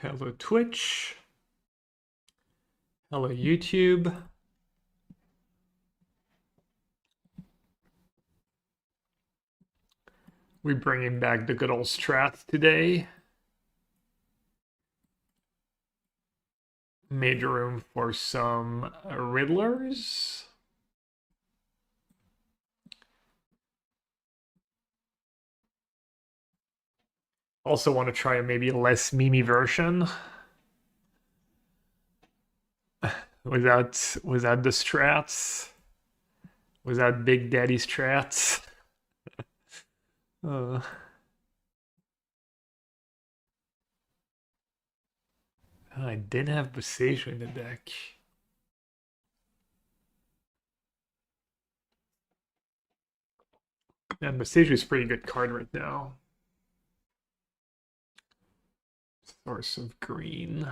Hello Twitch. Hello YouTube. We're bringing back the good old strats today. Made room for some riddlers. Also want to try a maybe less memey version. without the strats. Without Big Daddy strats. I didn't have Boseiju in the deck. And Boseiju is a pretty good card right now. Source of green.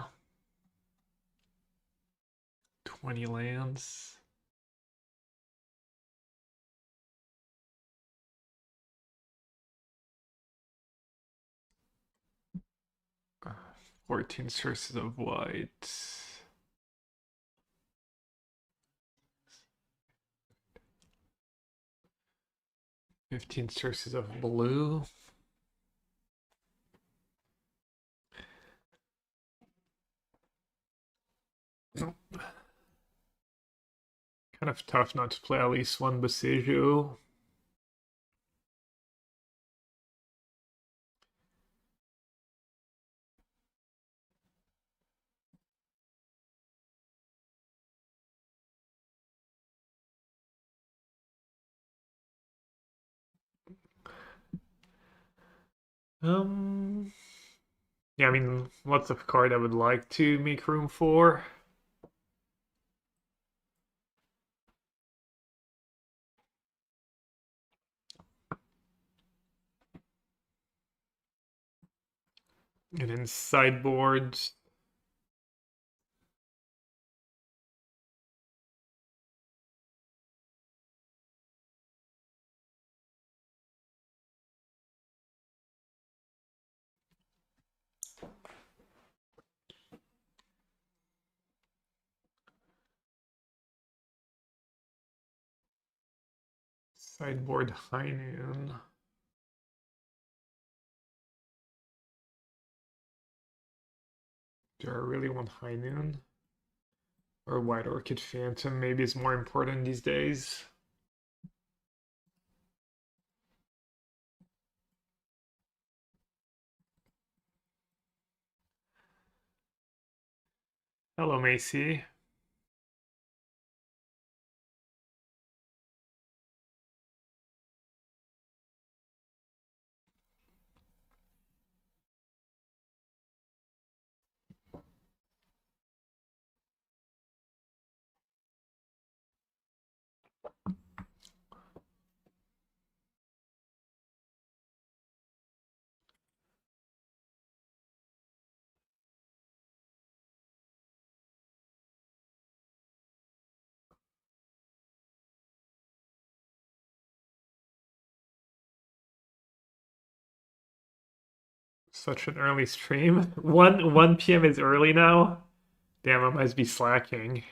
20 lands. Uh, 14 sources of white. 15 sources of blue. Nope. Kind of tough not to play at least one Boseiju. Yeah, I mean, lots of card I would like to make room for. And then sideboard. Sideboard High Noon. Do I really want High Noon? Or White Orchid Phantom maybe is more important these days. Hello, Macy. Such an early stream. 1 p.m. is early now. Damn, I must be slacking.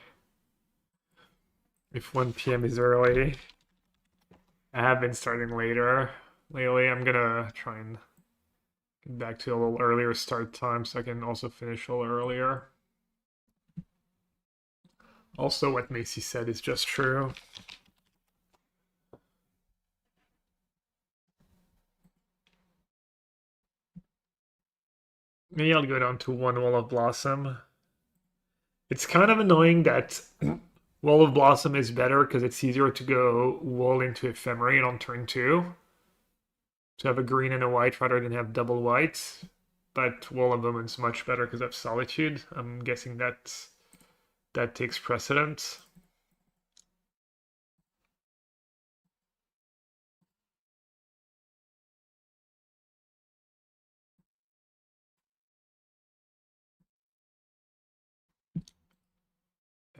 If 1 p.m. is early. I have been starting later lately. I'm gonna try and get back to a little earlier start time so I can also finish a little earlier. Also, what Macy said is just true. Maybe I'll go down to 1 Wall of Blossom. It's kind of annoying that Wall of Blossom is better because it's easier to go Wall into Ephemerate on turn 2. To have a green and a white rather than have double white. But Wall of Woman's much better because of Solitude. I'm guessing that takes precedence.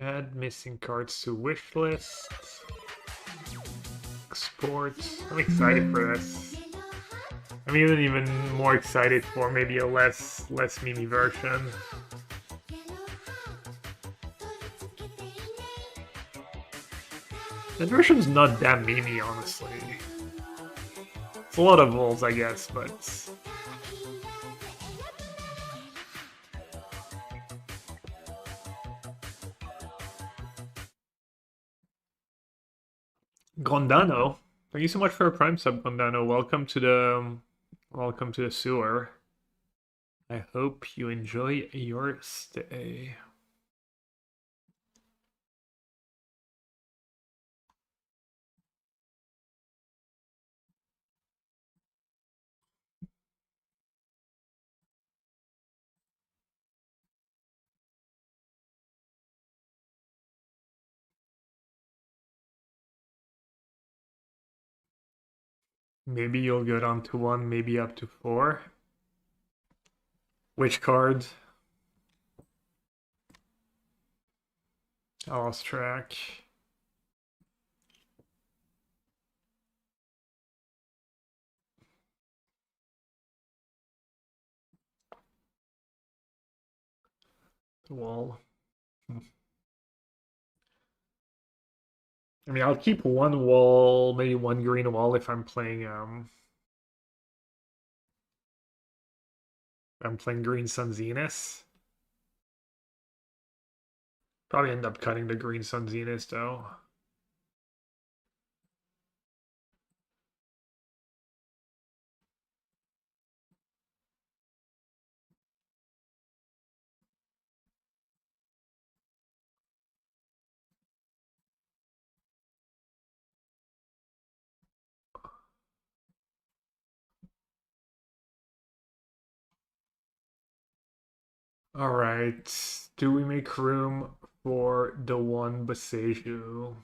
Add missing cards to wish list. Export. I'm excited for this. I'm even more excited for maybe a less memey version. That version's not that memey, honestly. It's a lot of wolves, I guess, but Gondano, thank you so much for a Prime sub, Gondano. Welcome to the sewer. I hope you enjoy your stay. Maybe you'll go down to 1, maybe up to 4. Which card? I lost track. The wall. I mean, I'll keep 1 wall, maybe 1 green wall if I'm playing Green Sun Zenith. Probably end up cutting the Green Sun Zenith though. All right. Do we make room for the 1 Boseiju?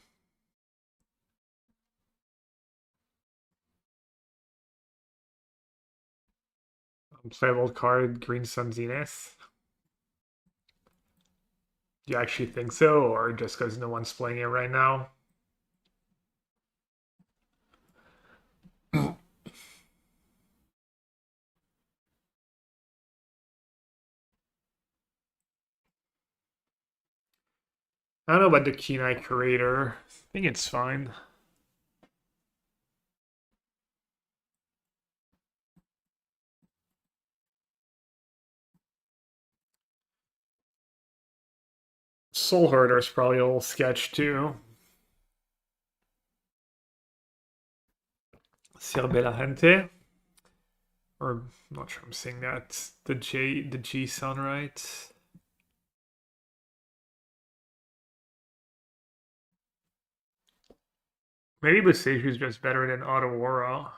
Playable card, Green Sun Zenith. Do you actually think so, or just because no one's playing it right now? I don't know about the Kenai Curator. I think it's fine. Soul Herder's probably a little sketch too. Sirbe la Gente. Or I'm not sure I'm saying that. The G sound right. Maybe Boseju's just better than Otawara.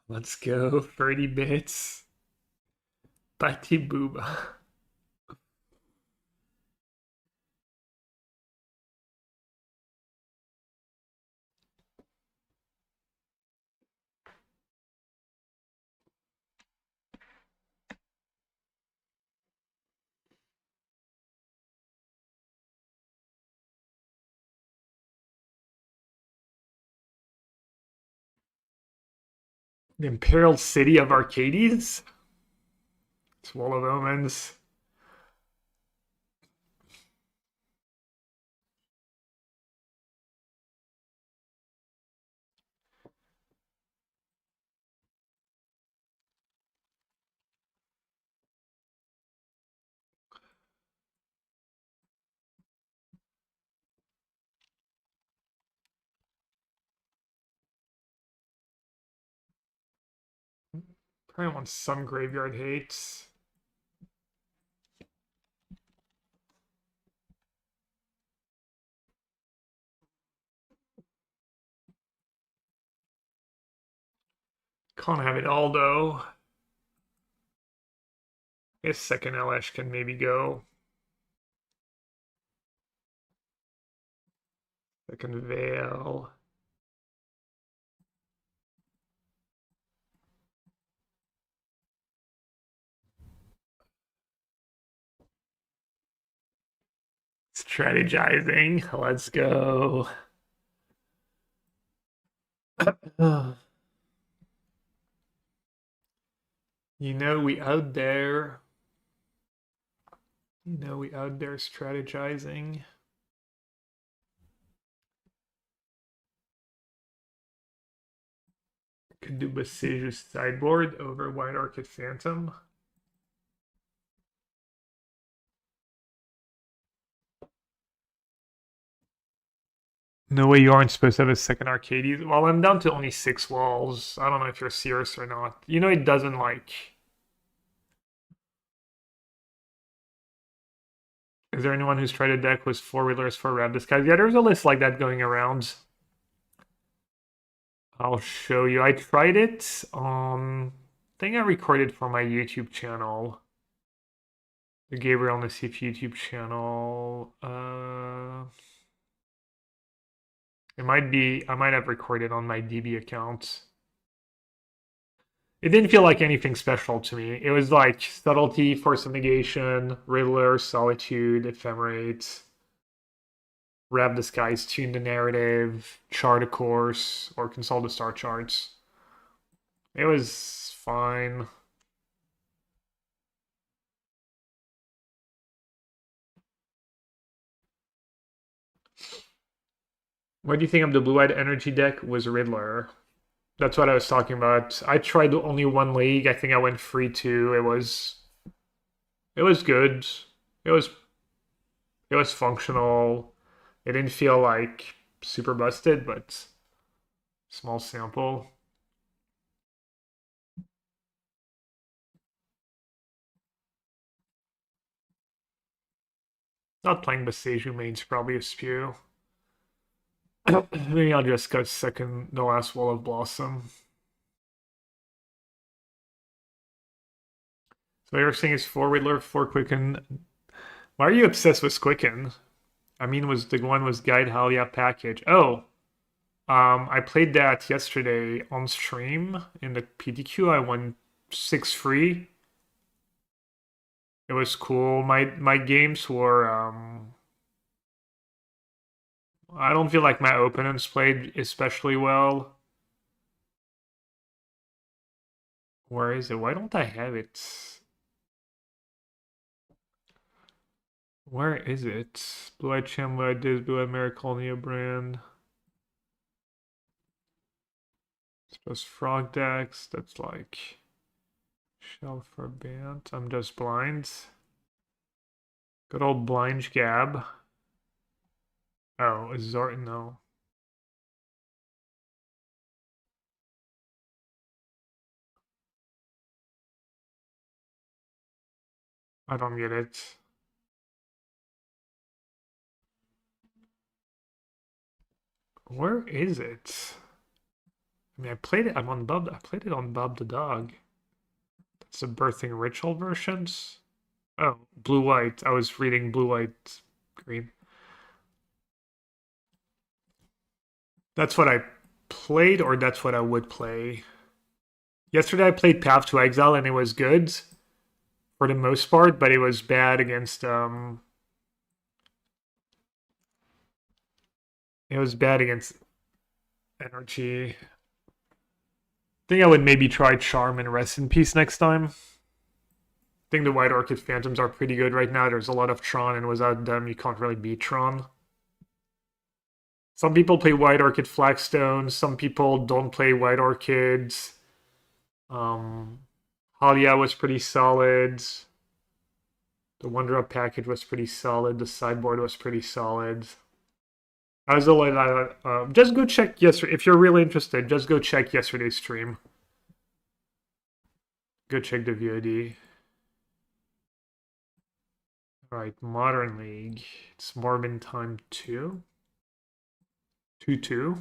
Let's go. 30 bits. Pati Booba. The Imperial City of Arcades? It's Wall of Omens. Probably want some graveyard hates. Can't have it all though. I guess second LH can maybe go. Second Veil. It's Strategizing. Let's go. You know we out there. You know we out there strategizing. Could do Besiege sideboard over White Orchid Phantom. No way you aren't supposed to have a second Arcades. Well, I'm down to only 6 walls. I don't know if you're serious or not. You know it doesn't like... Is there anyone who's tried a deck with 4-wheelers for Rab Disguise? Yeah, there's a list like that going around. I'll show you. I tried it. I think I recorded for my YouTube channel. The Gabriel Nassif YouTube channel. It might be, I might have recorded on my DB account. It didn't feel like anything special to me. It was like Subtlety, Force of Negation, Riddler, Solitude, Ephemerate, Rab Disguise, Tune the Narrative, Chart a Course, or Consult the Star Charts. It was fine. What do you think of the blue-eyed energy deck? Was Riddler. That's what I was talking about. I tried only one league. I think I went free two. It was good. It was functional. It didn't feel like super busted, but small sample. Not playing Beseju main's probably a spew. Maybe I'll just go second the last Wall of Blossom. So you're saying is 4-wheeler, 4 Quicken. Why are you obsessed with Quicken? I mean, was the one was Guide Halia package. Oh, I played that yesterday on stream in the PDQ. I won 6 free. It was cool. My games were I don't feel like my opponents played especially well. Where is it? Why don't I have it? Where is it? Blue-Eyed Cham, Blue-Eyed Diz, Blue-Eyed Mariconia brand. Suppose Frog decks. That's like Shell for Band. I'm just blind. Good old Blind Gab. Oh, is Zort? No. I don't get it. Where is it? I mean, I played it. I'm on Bob. I played it on Bob the Dog. That's the Birthing Ritual versions. Oh, blue white. I was reading blue white green. That's what I played, or that's what I would play. Yesterday I played Path to Exile and it was good for the most part, but it was bad against it was bad against energy. I think I would maybe try Charm and Rest in Peace next time. I think the White Orchid Phantoms are pretty good right now. There's a lot of Tron, and without them, you can't really beat Tron. Some people play White Orchid Flagstone. Some people don't play White Orchids. Halia was pretty solid. The Wonder Up package was pretty solid. The sideboard was pretty solid. Just go check yesterday. If you're really interested, just go check yesterday's stream. Go check the VOD. Alright, Modern League. It's Morbin time 2. 2-2.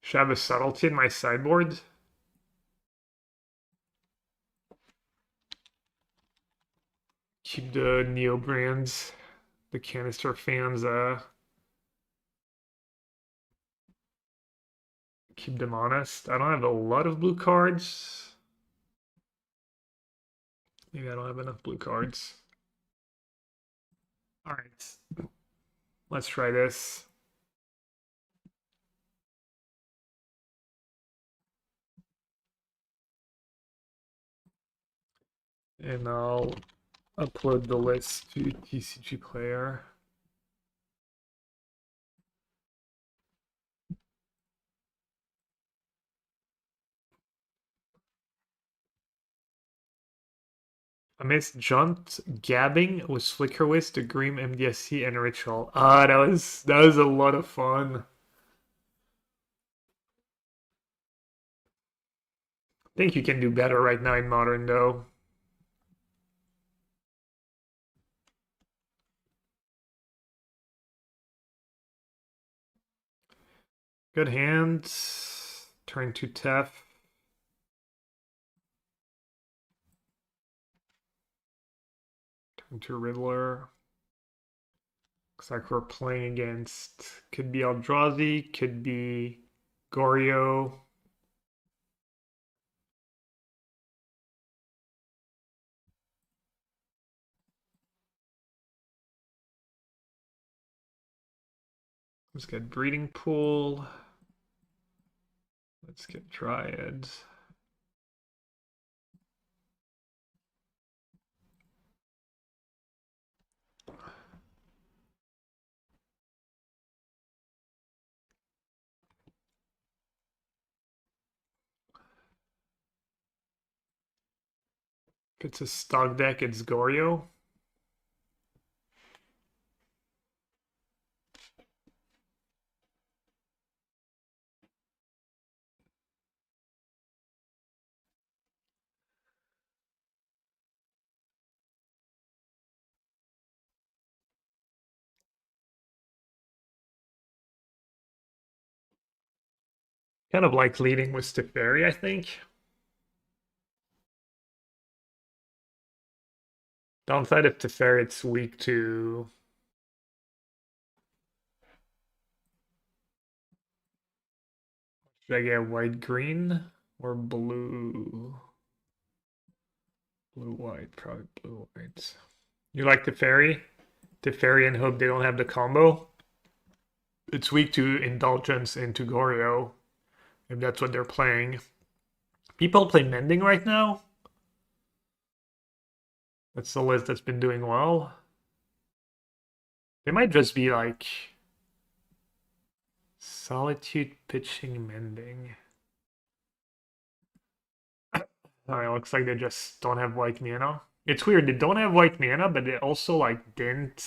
Should I have a Subtlety in my sideboard? Keep the Neo brands, the canister fans, keep them honest. I don't have a lot of blue cards. Maybe I don't have enough blue cards. All right, let's try this. And I'll upload the list to TCG Player. Amidst jaunt gabbing was Flickerwist, the Grim MDSC, and Ritual. Ah, that was a lot of fun. I think you can do better right now in Modern, though. Good hands. Turn to Tef. Turn to Riddler. Looks like we're playing against, could be Eldrazi, could be Goryo. Let's get Breeding Pool. Let's get Dryads. If it's a stock deck, it's Goryo. Kind of like leading with Teferi, I think. Downside of Teferi, it's weak to... Should I get white-green or blue? Blue-white, probably blue-white. You like Teferi? Teferi and hope they don't have the combo? It's weak to Indulgence into Goryo, if that's what they're playing. People play Mending right now. That's the list that's been doing well. They might just be like Solitude, Pitching, Mending. Alright, looks like they just don't have white mana. It's weird, they don't have white mana, but they also like didn't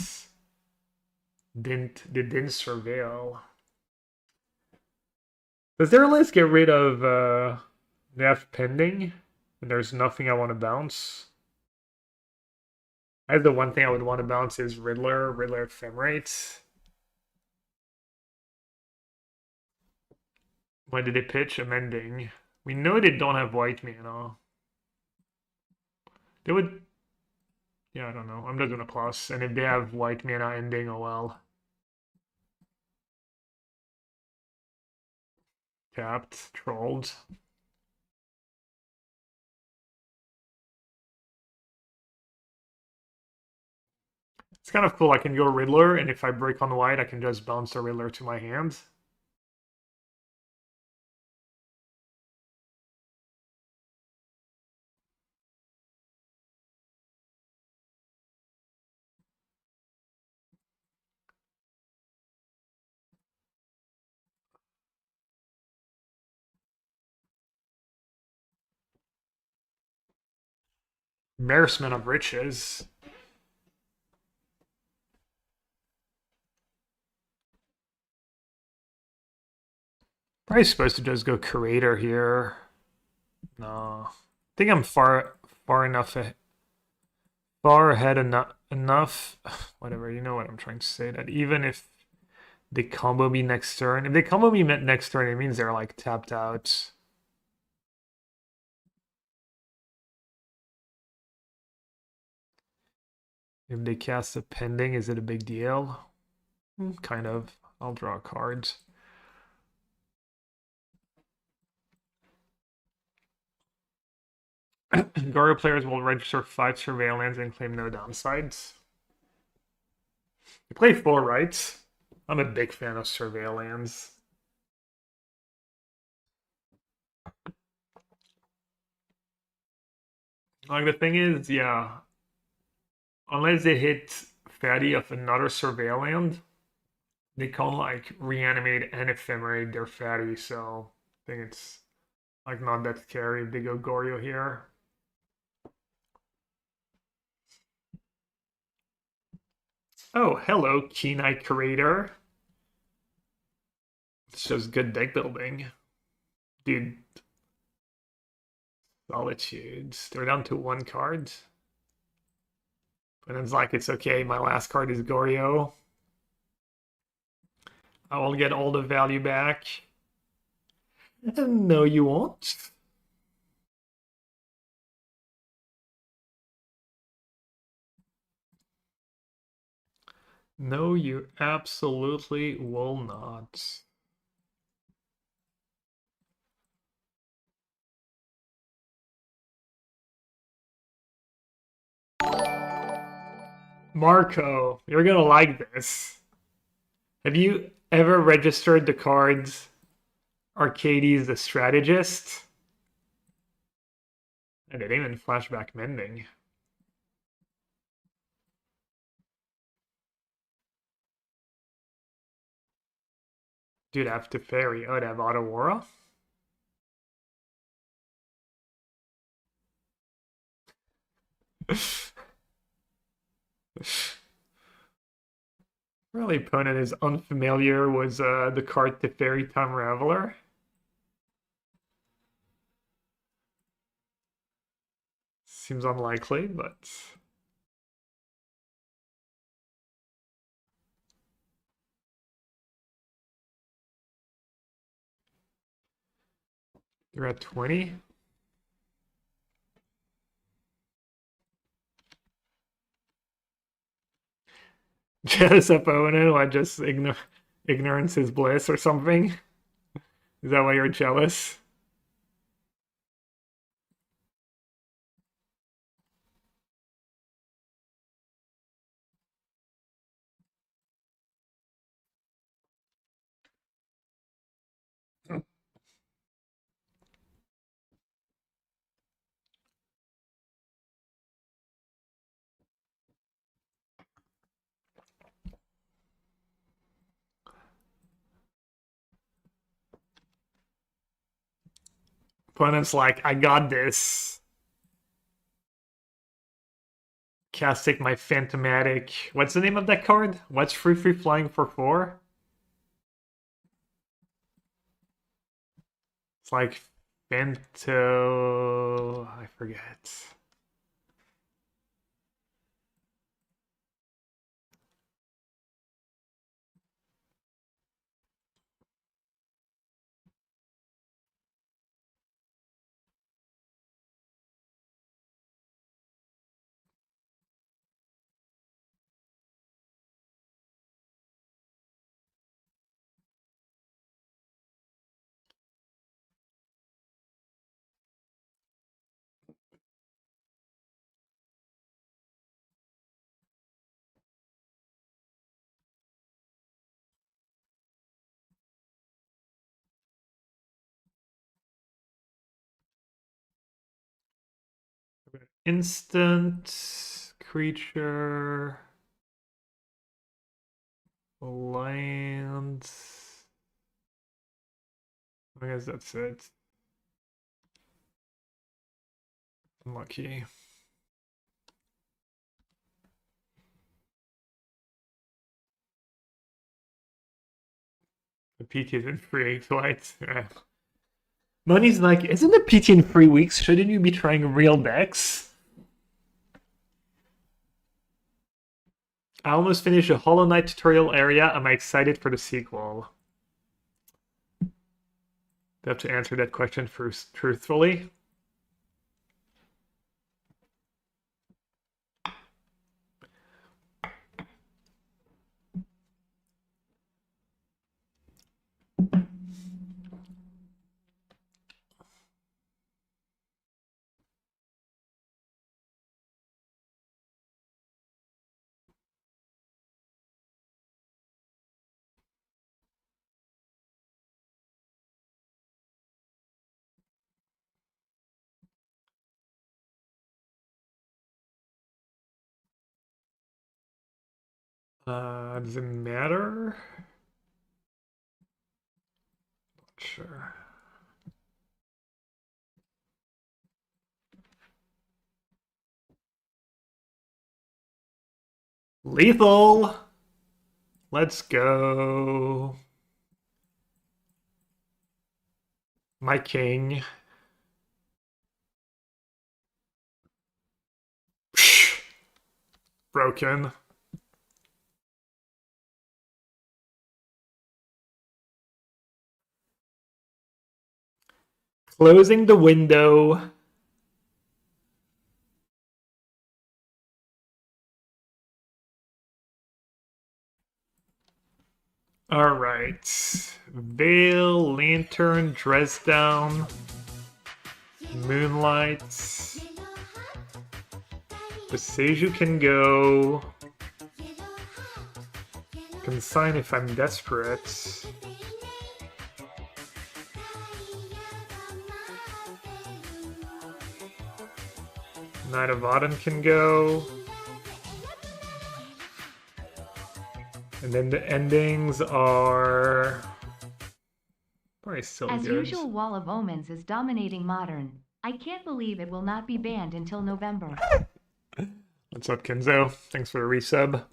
surveil. Does their list get rid of Nef Pending? And there's nothing I want to bounce. I have the one thing I would want to bounce is Riddler Ephemerate. Why did they pitch? Amending. We know they don't have white mana. They would... Yeah, I don't know. I'm not gonna plus. And if they have white mana ending, oh well. Tapped. Trolled. It's kind of cool. I can go Riddler, and if I break on white, I can just bounce the Riddler to my hand. Embarrassment of Riches. Probably supposed to just go Curator here. No. I think I'm far enough far ahead enough. Whatever, you know what I'm trying to say. That even if they combo me next turn, if they combo me next turn, it means they're like tapped out. If they cast a pending, is it a big deal? Kind of. I'll draw cards. Goryo players will register 5 surveillance and claim no downsides. You play 4, right? I'm a big fan of surveillance. Like, the thing is, yeah, unless they hit fatty of another surveillance, they can't like reanimate and ephemerate their fatty, so I think it's like not that scary if they go Goryo here. Oh, hello, Keen-Eye Curator. It's just good deck building. Dude, Solitudes. They're down to 1 card. But it's like, it's okay, my last card is Goryo. I will get all the value back. No, you won't. No, you absolutely will not. Marco, you're gonna like this. Have you ever registered the cards Arcades the Strategist? And it ain't even Flashback Mending. Dude, I have Teferi. Oh, I have Otawara? Really, opponent is unfamiliar with the card Teferi Time Raveler. Seems unlikely, but... They're at 20? Jealous opponent, I just ignorance is bliss or something? Is that why you're jealous? Opponent's like, I got this. Casting my Phantomatic. What's the name of that card? What's free flying for 4? It's like Phanto... I forget. Instant creature land. I guess that's it. Unlucky. The PT is in free flights. Yeah. Money's like, isn't the PT in 3 weeks? Shouldn't you be trying real decks? I almost finished a Hollow Knight tutorial area. I'm excited for the sequel. I have to answer that question first truthfully. Does it matter? Not sure. Lethal! Let's go. My king. Broken. Closing the window. All right. Veil, lantern, dress down, moonlight. The Seiju can go. Consign if I'm desperate. Knight of Autumn can go. And then the endings are probably still As good. usual, Wall of Omens is dominating modern. I can't believe it will not be banned until November. What's up, Kenzo? Thanks for the resub.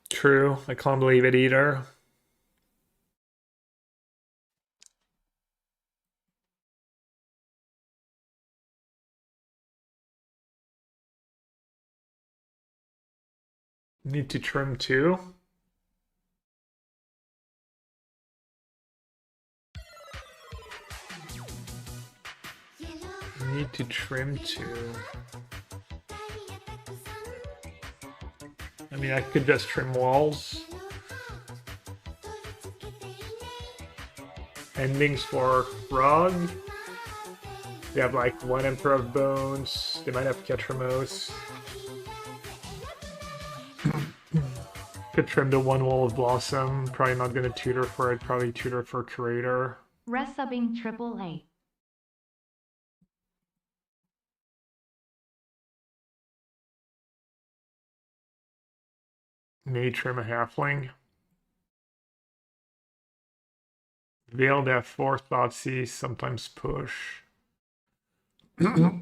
True, I can't believe it either. Need to trim too. Need to trim too. I mean, I could just trim walls. Endings for Frog. They have like one Emperor of Bones. They might have Ketramos. Could trim the one Wall of Blossom. Probably not gonna tutor for it. Probably tutor for Curator. Resubbing AAA. May trim a Halfling. Veiled F4, Thoughtseize, sometimes push. Maybe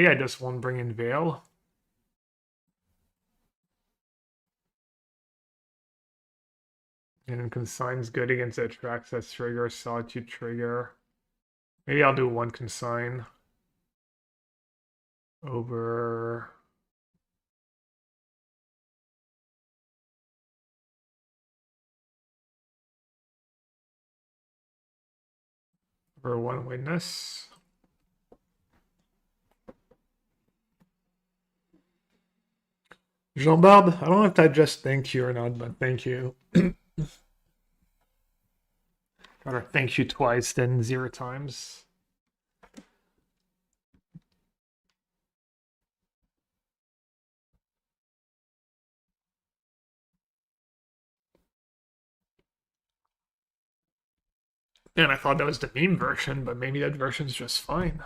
I just won't bring in Veil. And Consign's good against Atraxas trigger, Solitude trigger. Maybe I'll do one Consign over... over one Witness. Jean-Barbe, I don't know if that just thank you or not, but thank you. Gotta thank you twice, then 0 times. And I thought that was the meme version, but maybe that version's just fine.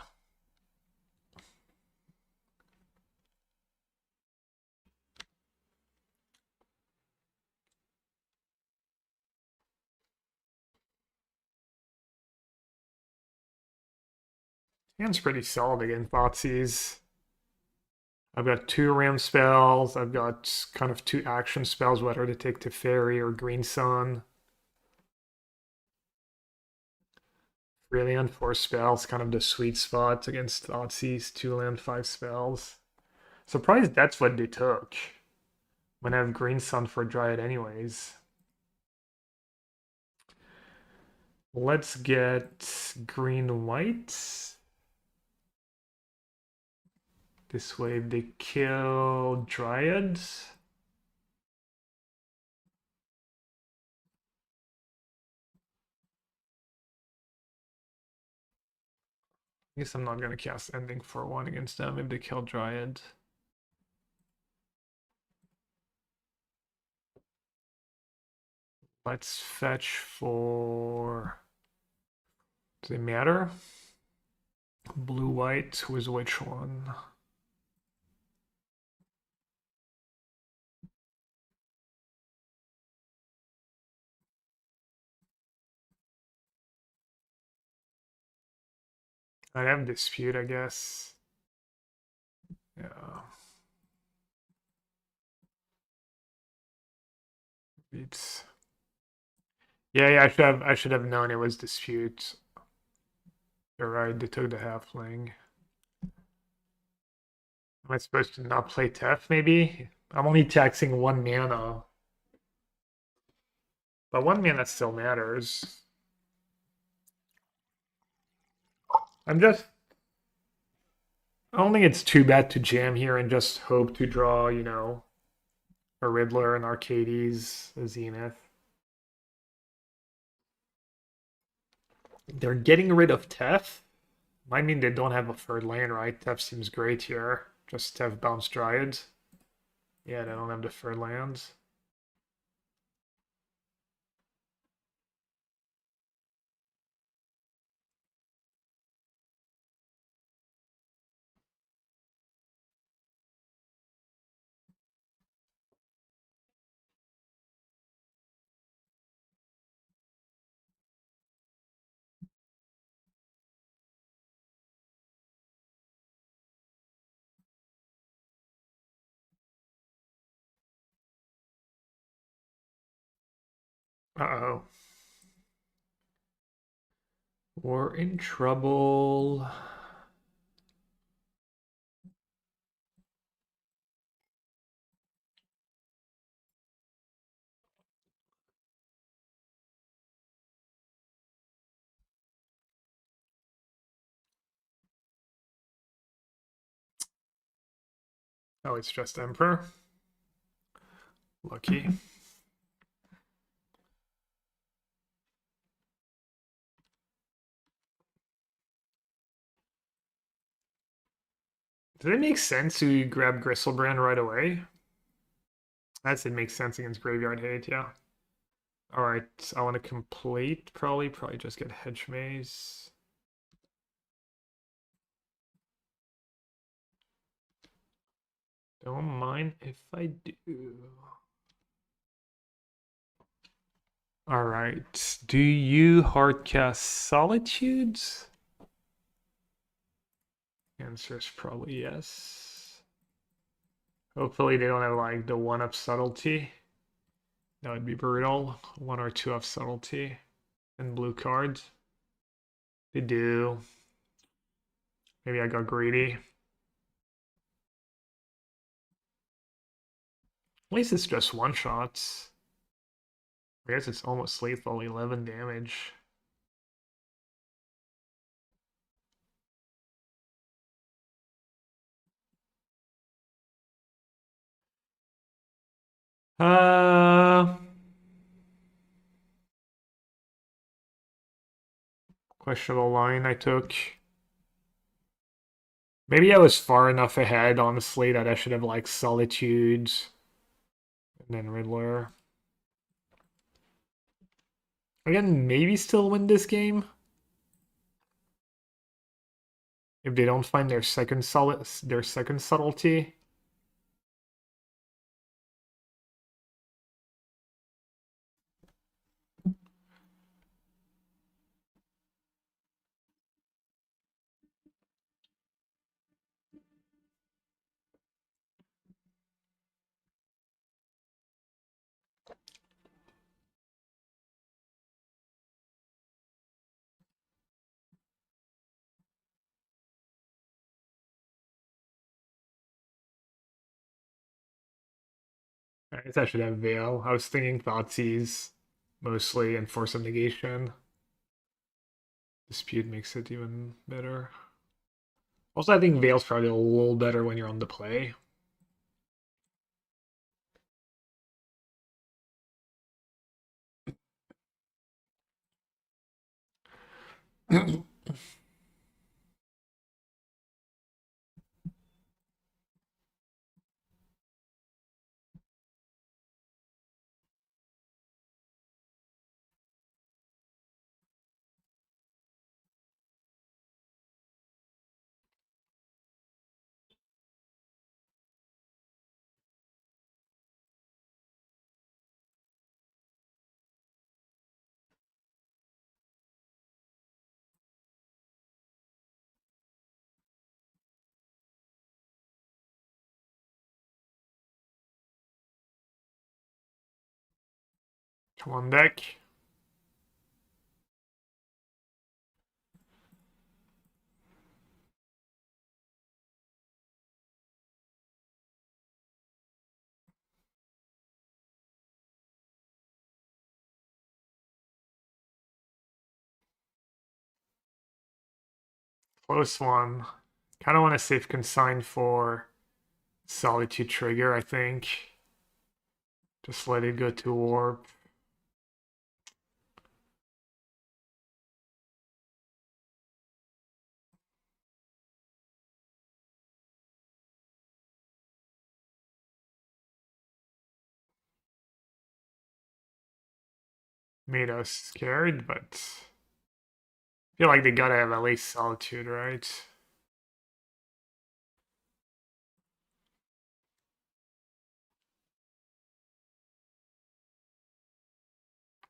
Hand's pretty solid against Thoughtseize. I've got 2 ram spells. I've got kind of 2 action spells, whether to take Teferi or Green Sun. Brilliant 4 spells, kind of the sweet spot against Thoughtseize. 2 land, 5 spells. Surprised that's what they took. When I have Green Sun for Dryad anyways. Let's get green white. This way they kill Dryad. I guess I'm not gonna cast Ending for 1 against them if they kill Dryad. Let's fetch for... Does it matter? Blue white was which one? I have dispute, I guess. Yeah. It's yeah, I should have known it was dispute. You're right, they took the halfling. Am I supposed to not play Tef, maybe? I'm only taxing 1 mana. But 1 mana still matters. I'm just I don't think it's too bad to jam here and just hope to draw, a Riddler, an Arcades, a Zenith. They're getting rid of Tef. Might mean they don't have a third land, right? Tef seems great here. Just Tef bounce Dryads. Yeah, they don't have the third lands. Uh-oh. We're in trouble. Oh, it's just Emperor. Lucky. Does it make sense to grab Gristlebrand right away? That's it makes sense against Graveyard Hate, yeah. Alright, I want to complete, probably just get Hedge Maze. Don't mind if I do. Alright, do you hardcast Solitudes? Answer is probably yes. Hopefully they don't have like the 1-up subtlety. That would be brutal. 1 or 2-up subtlety. And blue cards. They do. Maybe I got greedy. At least it's just one-shots. I guess it's almost lethal, 11 damage. Uh, Questionable line I took. Maybe I was far enough ahead, honestly, that I should have like Solitudes and then Riddler. Again, maybe still win this game if they don't find their second subtlety. I guess I should have Veil. I was thinking Thoughtseize mostly and Force of Negation. Dispute makes it even better. Also, I think Veil's probably a little better when you're on the play. One deck. Close one. Kind of want to save consign for Solitude Trigger, I think. Just let it go to warp. Made us scared, but I feel like they gotta have at least Solitude, right?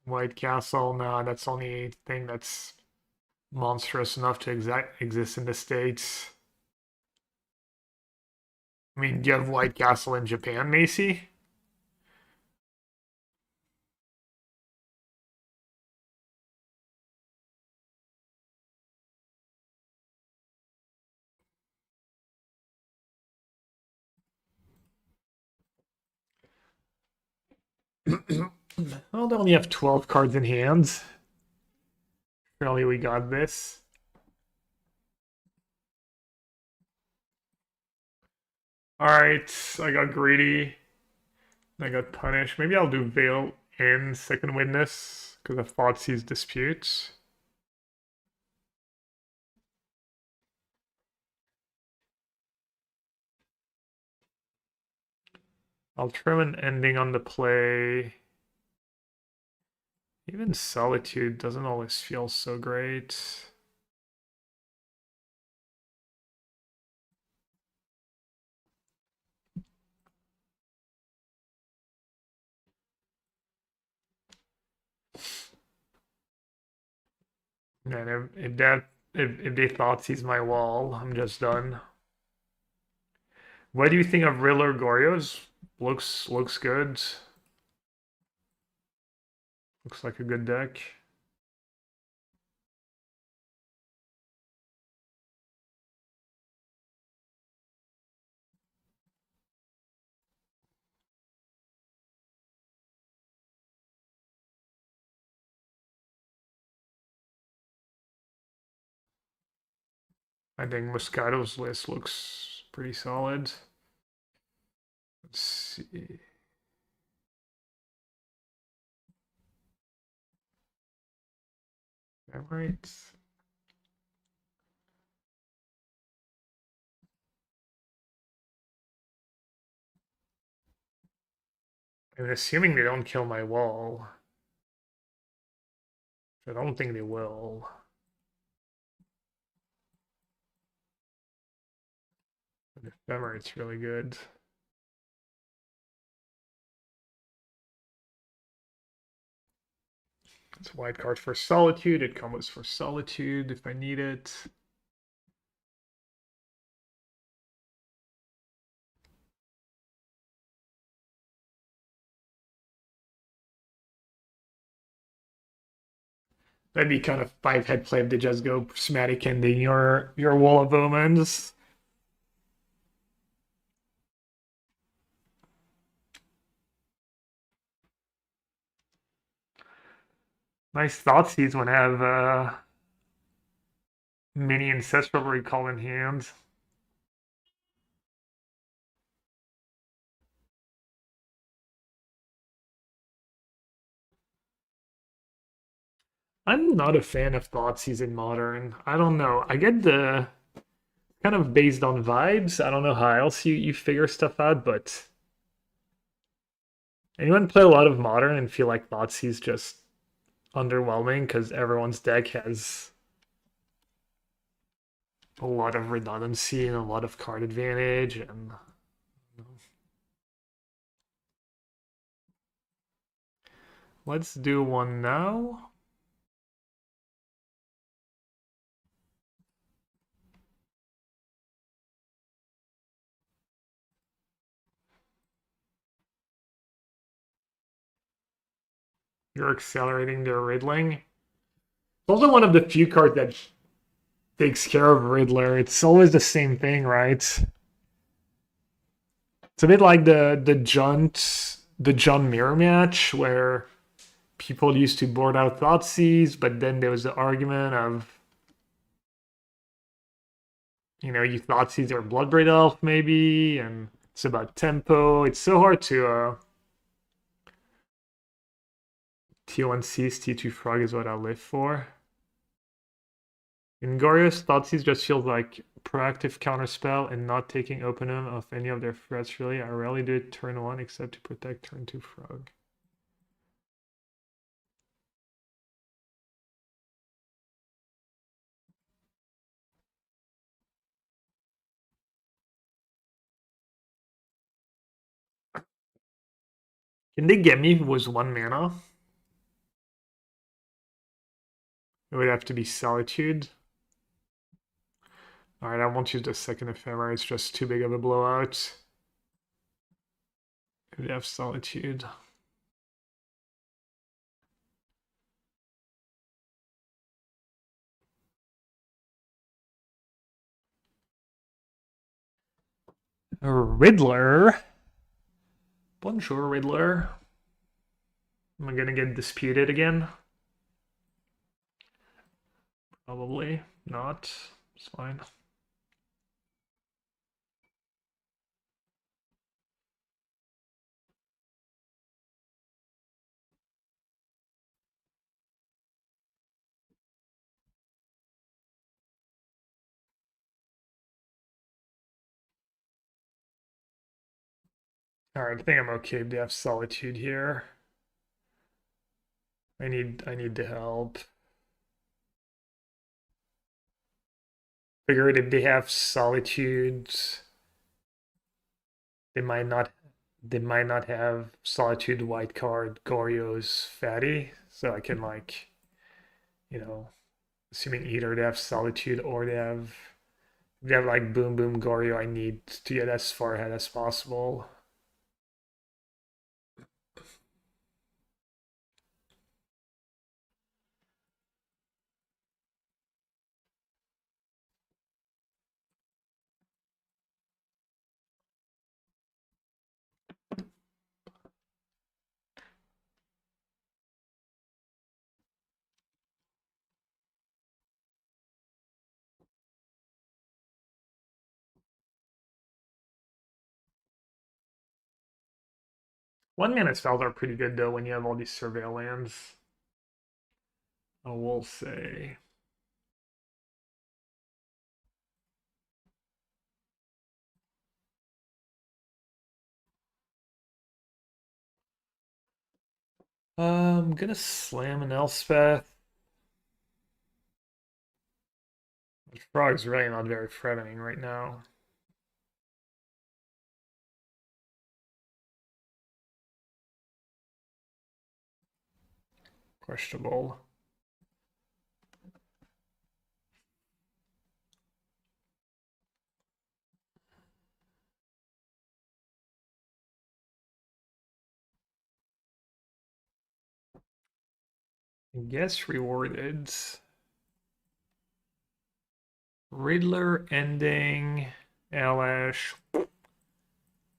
White Castle, no, that's only thing that's monstrous enough to exist in the States. I mean, do you have White Castle in Japan, Macy? Well, they only have 12 cards in hand. Surely we got this. Alright, I got greedy. I got punished. Maybe I'll do Veil and Second Witness, because of Thoughtseize Disputes. I'll trim an ending on the play. Even Solitude doesn't always feel so great. And if they Thoughtseize my wall, I'm just done. What do you think of Riddler Gorios? Looks good. Looks like a good deck. I think Moscato's list looks pretty solid. Let's see. All right. I'm assuming they don't kill my wall. I don't think they will. But Ephemerite's really good. It's a white card for Solitude. It combos for Solitude if I need it. That'd be kind of five-head play if they just go prismatic ending your Wall of Omens. Nice Thoughtseize when I have mini Ancestral Recall in hand. I'm not a fan of Thoughtseize in Modern. I don't know. I get the kind of based on vibes. I don't know how else you figure stuff out, but anyone play a lot of Modern and feel like Thoughtseize just underwhelming because everyone's deck has a lot of redundancy and a lot of card advantage and let's do one now. You're accelerating their riddling. It's also one of the few cards that takes care of Riddler. It's always the same thing, right? It's a bit like the John Mirror match where people used to board out Thoughtseize, but then there was the argument of, you know, you Thoughtseize or Bloodbraid Elf maybe, and it's about tempo. It's so hard to T1 Seize, T2 Frog is what I live for. In Goryo's, Thoughtseize just feels like proactive counterspell and not taking opening of any of their threats really. I rarely do it turn 1 except to protect turn 2 Frog. Can they get me if it was 1 mana? It would have to be Solitude. Alright, I won't use the second ephemera, it's just too big of a blowout. It would have Solitude. Riddler? Bonjour, Riddler. Am I gonna get disputed again? Probably not. It's fine. Alright, I think I'm okay if they have Solitude here. I need the help. Figured if they have Solitude, they might not have Solitude white card Goryo's Fatty, so I can like, you know, assuming either they have Solitude or they have like Boom Boom Goryo, I need to get as far ahead as possible. One mana spells are pretty good though when you have all these surveillance. I will say. I'm gonna slam an Elspeth. The frog's really not very threatening right now. Questionable. I guess rewarded. Riddler ending. Elish.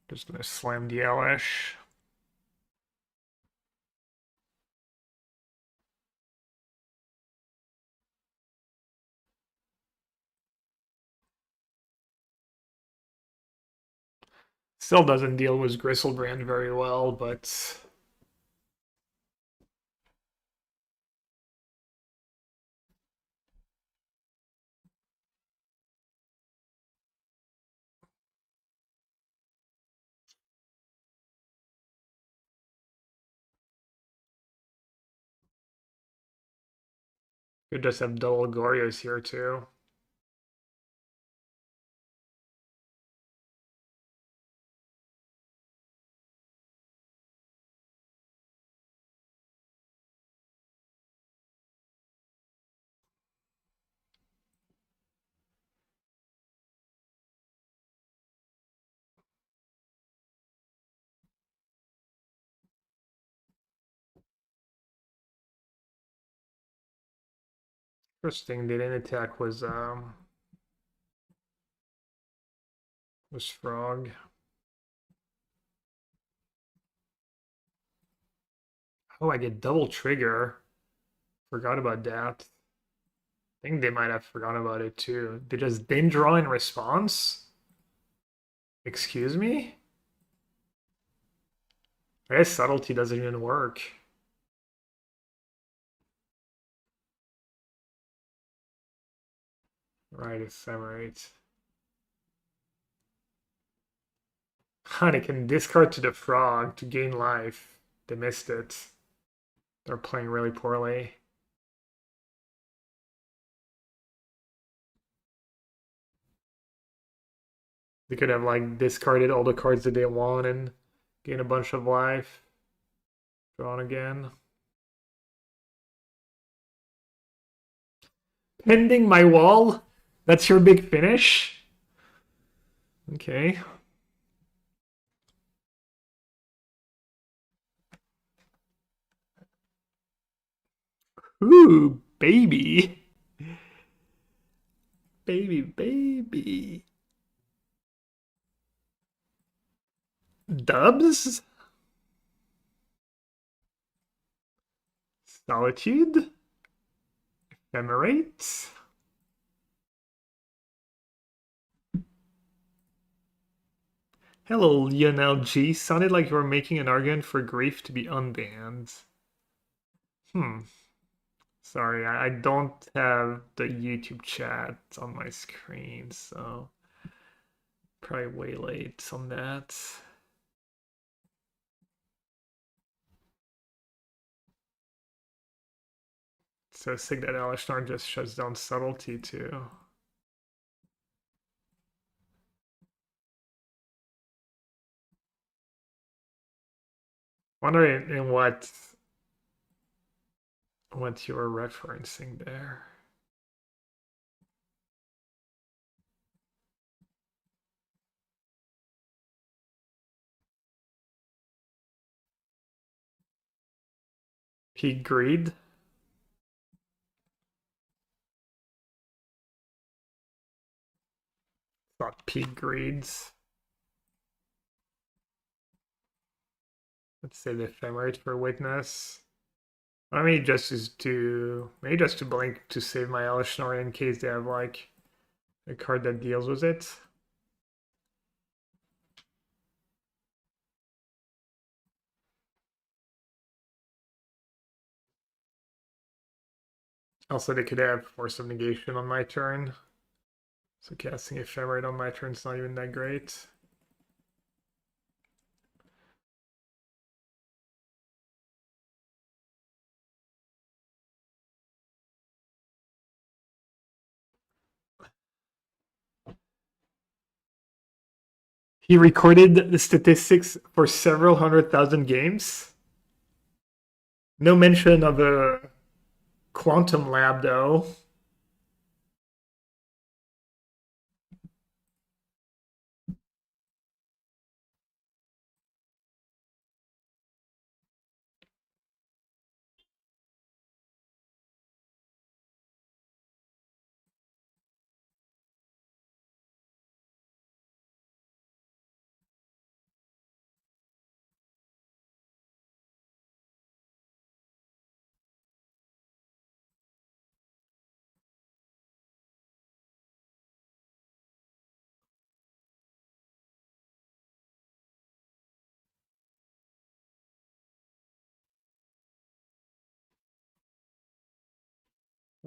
Just gonna slam the Elish. Still doesn't deal with Gristlebrand very well, but could just have double Gorios here too. Interesting. The didn't attack was frog. Oh, I get double trigger. Forgot about that. I think they might have forgotten about it too. They just didn't draw in response. Excuse me? I guess subtlety doesn't even work. Right, ephemerate. They can discard to the frog to gain life. They missed it. They're playing really poorly. They could have like discarded all the cards that they want and gain a bunch of life. Drawn again. Pending my wall? That's your big finish? Okay. Ooh, baby. Baby, baby. Dubs? Solitude? Ephemerate? Hello, Lionel G. Sounded like you were making an argument for grief to be unbanned. Sorry, I don't have the YouTube chat on my screen, so probably way late on that. So sick that Alishnar just shuts down subtlety too. Wondering in what you're referencing there. Peak greed. Not peak greeds. Let's say the ephemerate for witness. I mean, maybe just to blink to save my Alishnar in case they have like a card that deals with it. Also, they could have Force of Negation on my turn. So casting Ephemerate on my turn is not even that great. He recorded the statistics for several 100,000 games. No mention of a quantum lab, though.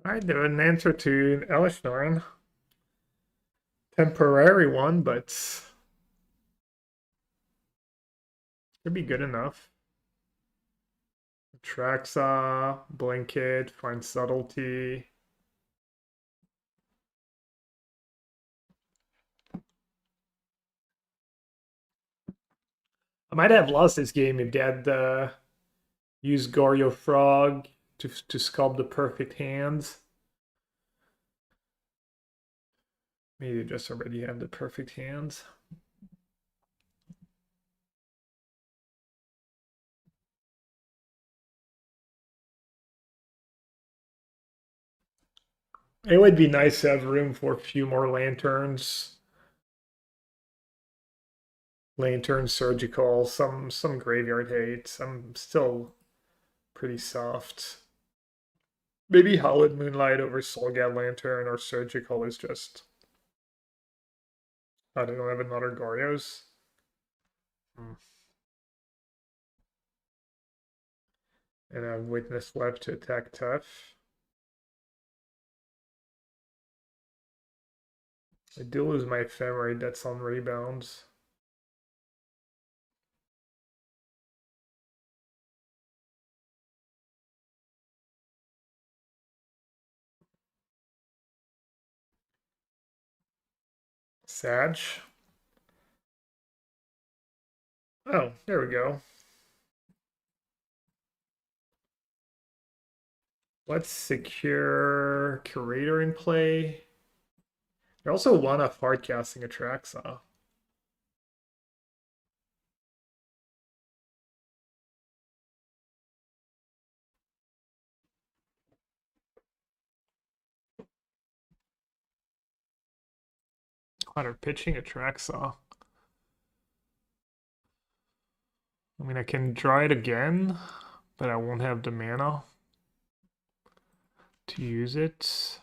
I do an answer to Elishnorn. Temporary one, but could be good enough. Traxa, blink it, find subtlety. I might have lost this game if they had used Goryo Frog to sculpt the perfect hands. Maybe they just already have the perfect hands. It would be nice to have room for a few more lanterns. Lantern, surgical, some graveyard hate. I'm still pretty soft. Maybe Hallowed Moonlight over Soulgad Lantern or surgical is just I don't have another Gorios. Hmm. And I have Witness left to attack tough. I do lose my ephemerate that's on rebounds. Sag. Oh, there we go. Let's secure Curator in play. I also want a hard casting Atraxa. Hunter pitching Atraxa. I mean, I can draw it again, but I won't have the mana to use it.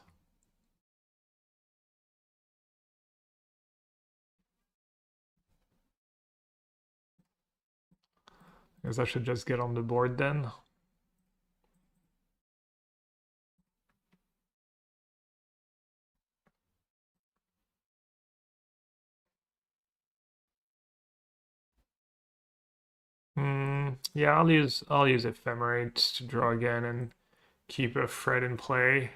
I guess I should just get on the board then. Yeah, I'll use Ephemerate to draw again and keep a Fred in play.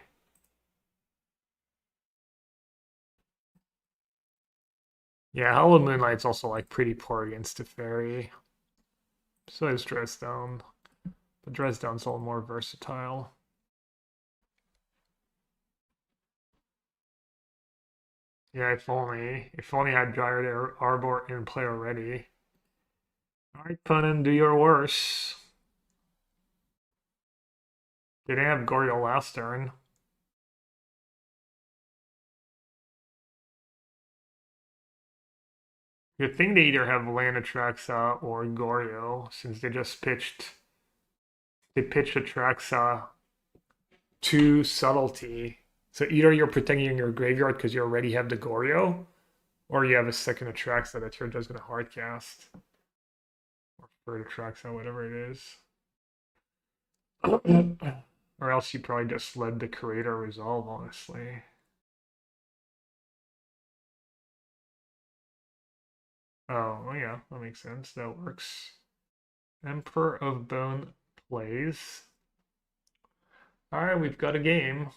Yeah, Hollow Moonlight's also like pretty poor against Teferi. So is Dresdown. But Dresdown's a little more versatile. Yeah, if only I had Dryad Arbor in play already. Alright, Punin, do your worst. They didn't have Goriel last turn. Good thing they either have Lanatraxa or Goryo, since they pitched Atraxa to Subtlety. So either you're protecting your graveyard because you already have the Goryo, or you have a second Atraxa that you're just gonna hardcast. Or third Atraxa, whatever it is. Or else you probably just let the creator resolve, honestly. Oh, yeah, that makes sense. That works. Emperor of Bone plays. Alright, we've got a game.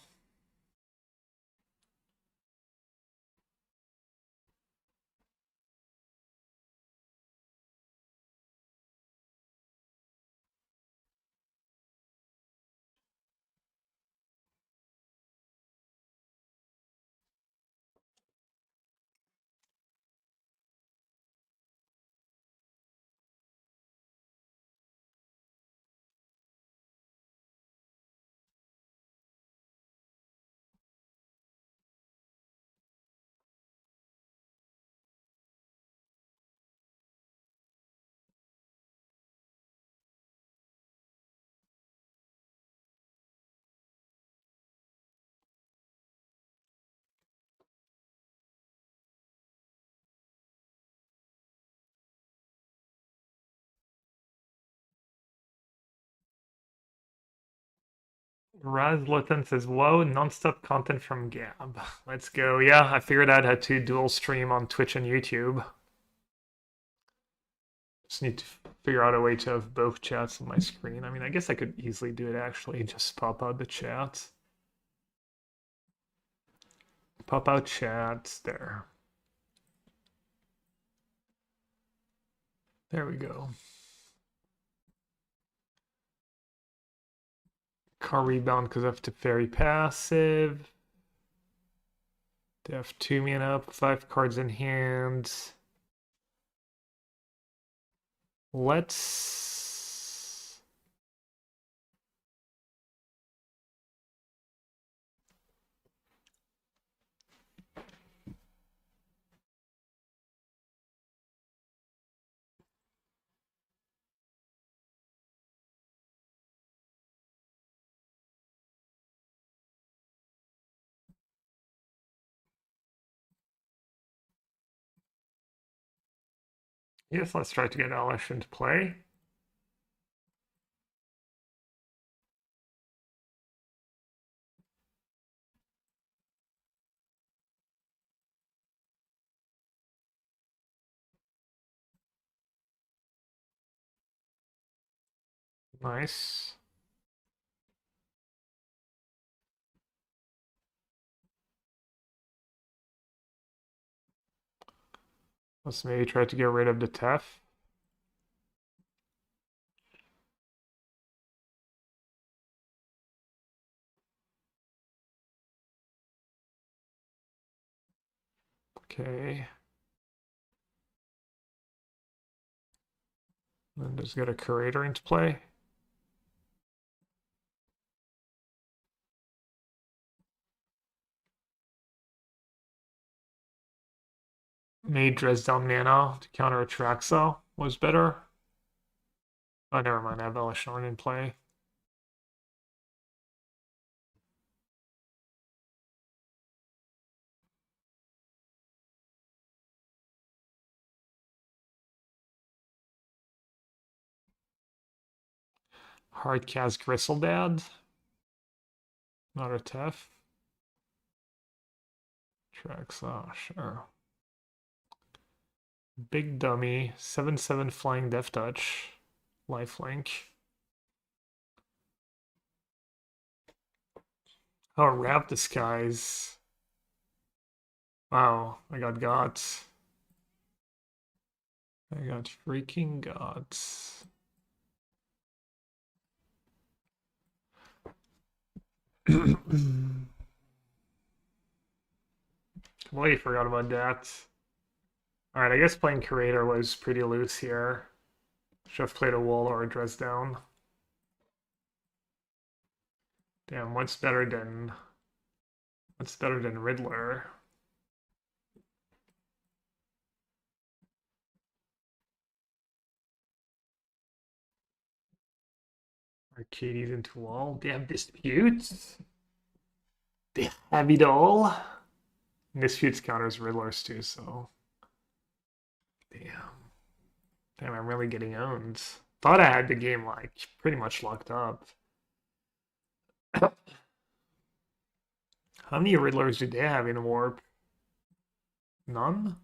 Razlotan says, whoa, non-stop content from Gab. Let's go. Yeah, I figured I'd have to dual stream on Twitch and YouTube. Just need to figure out a way to have both chats on my screen. I mean, I guess I could easily do it actually. Just pop out the chat. Pop out chat. There. There we go. Car rebound because I have to fairy passive. They have 2 mana up, 5 cards in hand. Let's Yes, let's try to get Elish into play. Nice. Let's maybe try to get rid of the Tef. Okay. Then just get a Curator into play. Made Dresden Mana to counter Atraxa was better. Oh, never mind. I have Elishorn in play. Hardcast Gristledad. Not a Tef. Atraxa, sure. Big Dummy. 7/7 Flying Death Touch. Lifelink. Oh, Wrap Disguise. Wow, I got Gods. I got freaking Gods. Completely forgot about that. Alright, I guess playing Curator was pretty loose here. Should have played a Wall or a Dress Down. Damn, what's better than Riddler? Arcades into Wall. Damn, Disputes. They have it all. Disputes counters Riddlers too, so damn. Damn, I'm really getting owned. Thought I had the game like pretty much locked up. How many Riddlers do they have in Warp? None?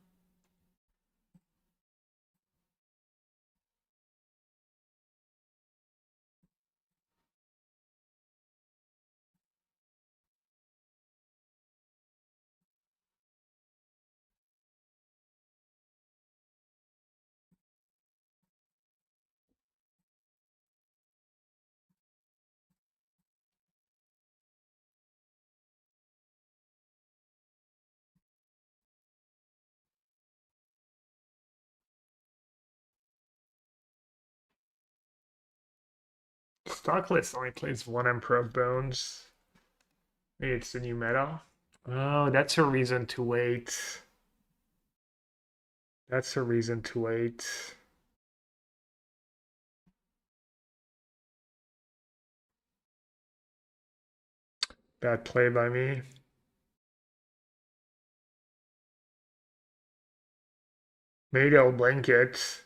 Stocklist only plays one Emperor of Bones. Maybe it's the new meta. Oh, that's a reason to wait. That's a reason to wait. Bad play by me. Maybe I'll blink it.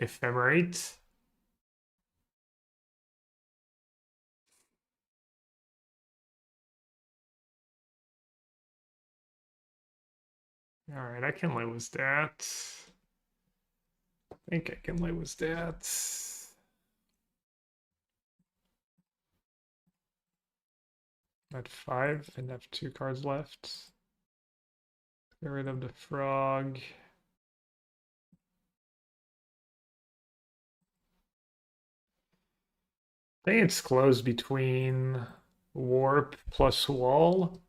Ephemerate. Alright, I can live with that. I think I can live with that. At 5 and have 2 cards left. Get rid of the frog. I think it's close between Warp plus Wall.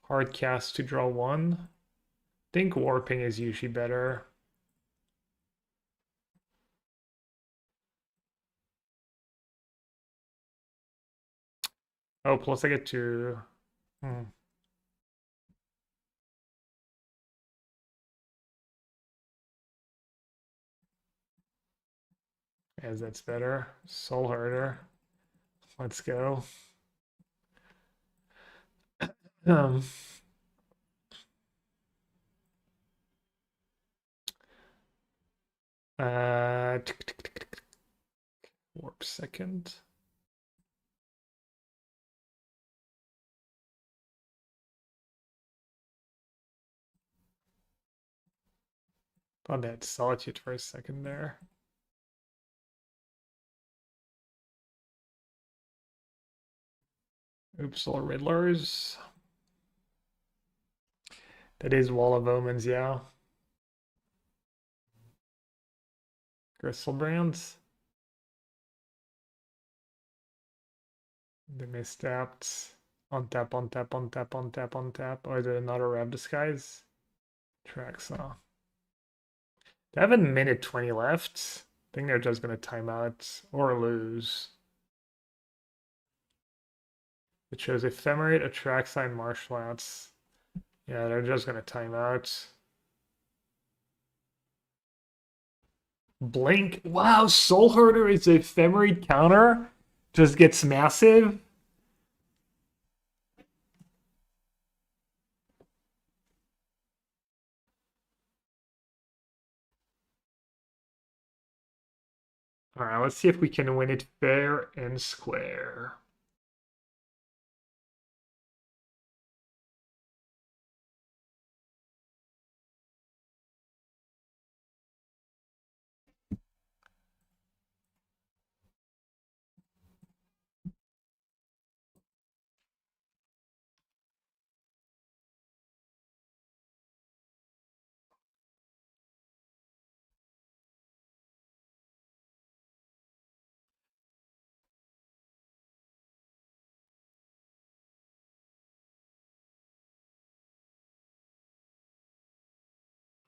Hard cast to draw 1. I think Warping is usually better. Oh, plus I get to... As that's better. Soul Herder. Let's go. Um, Warp second. Thought I had Solitude for a second there. Oops, all Riddlers. That is Wall of Omens, yeah. Gristlebrand. The misstepped. On tap, on tap, on tap, on tap, on tap. Or is it another Rev Disguise? Traxa. They have a minute 20 left. I think they're just gonna time out or lose. It shows Ephemerate, Atraxa, and Martial Arts. Yeah, they're just gonna time out. Blink. Wow, Soul Herder is a Ephemerate counter. Just gets massive. All right, let's see if we can win it fair and square.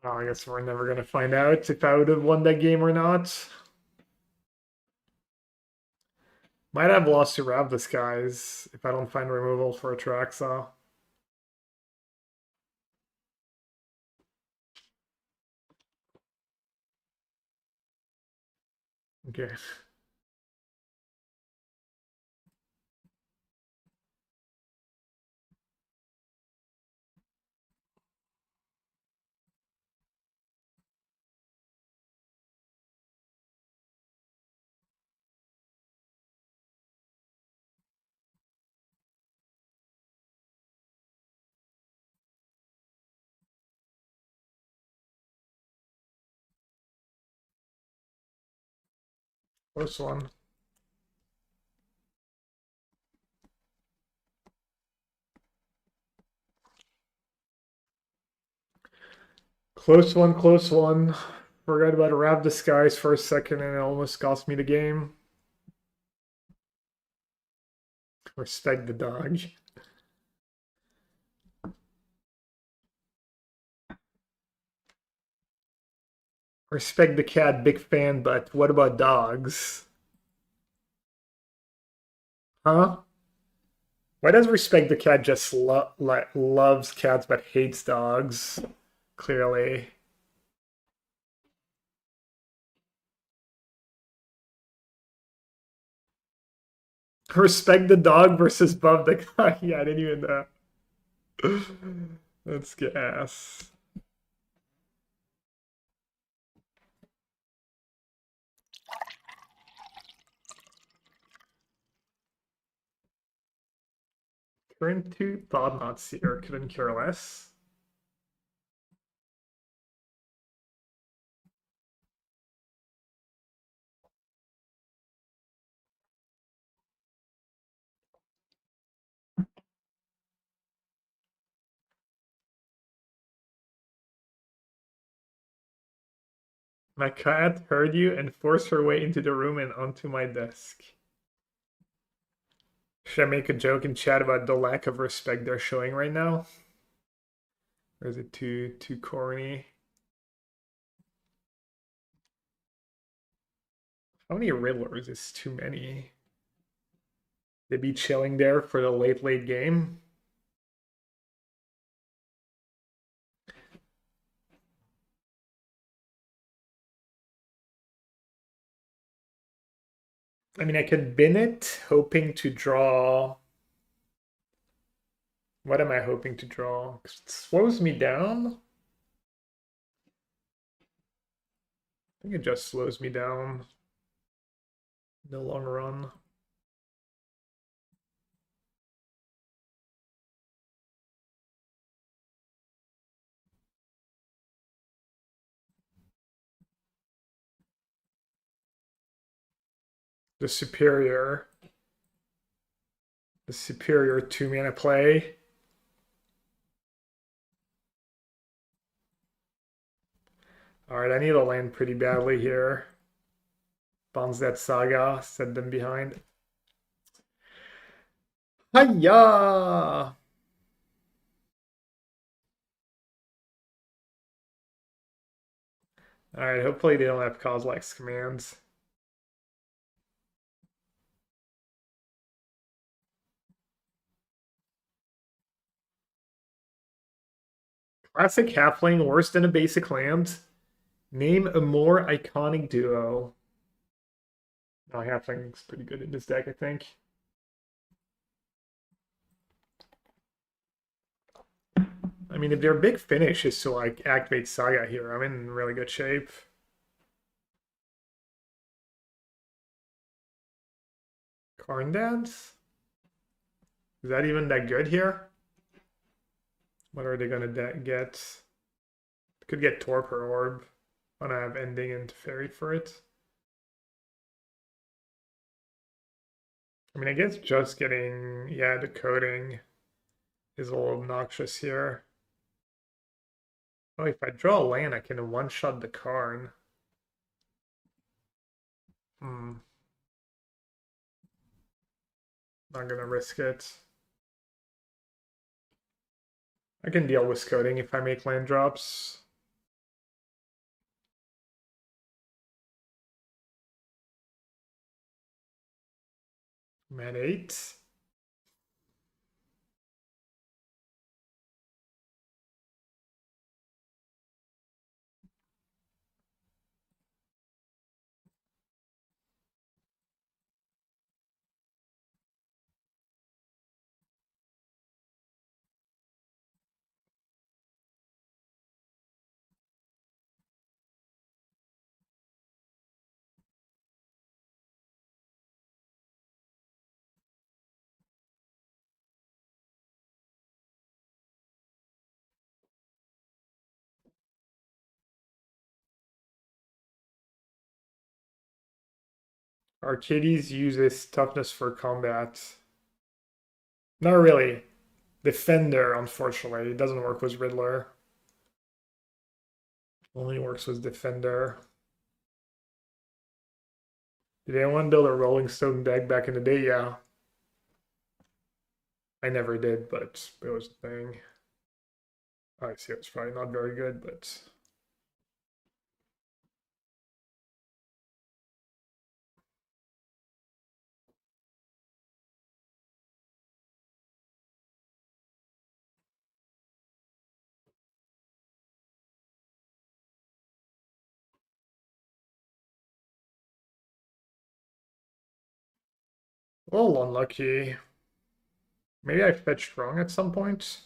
Oh, I guess we're never gonna find out if I would have won that game or not. Might have lost to Rav Disguise if I don't find removal for Atraxa. Okay. Close one. Close one, close one. Forgot about Rav Disguise for a second and it almost cost me the game. Respect the dog. Respect the cat, big fan, but what about dogs? Huh? Why does Respect the Cat just loves cats but hates dogs? Clearly. Respect the dog versus Bub the cat. Yeah, I didn't even know. That's gas. Turn two, Thought Not Seer, couldn't care less. My cat heard you and forced her way into the room and onto my desk. Should I make a joke in chat about the lack of respect they're showing right now? Or is it too corny? How many Riddlers is too many? They be chilling there for the late game? I mean, I could bin it, hoping to draw. What am I hoping to draw? 'Cause it slows me down. think it just slows me down in the long run. The superior 2-mana play. Alright, I need a land pretty badly here. Bonds that saga, set them behind. Hiya! Alright, hopefully they don't have Kozilek's commands. Classic halfling, worse than a basic land. Name a more iconic duo. No, halfling's pretty good in this deck, I think. I mean, if their big finish is to like activate Saga here, I'm in really good shape. Karn Dance? Is that even that good here? What are they gonna get? Could get Torpor Orb. Wanna have Ending and Fairy for it. I mean, I guess just getting, yeah, the coding is a little obnoxious here. Oh, if I draw a land, I can one-shot the Karn. Hmm. Not gonna risk it. I can deal with coding if I make land drops. I'm at 8. Arcades uses toughness for combat. Not really. Defender, unfortunately. It doesn't work with Riddler. Only works with Defender. Did anyone build a Rolling Stone deck back in the day? Yeah. I never did, but it was a thing. I see it's probably not very good, but a little unlucky. Maybe I fetched wrong at some point.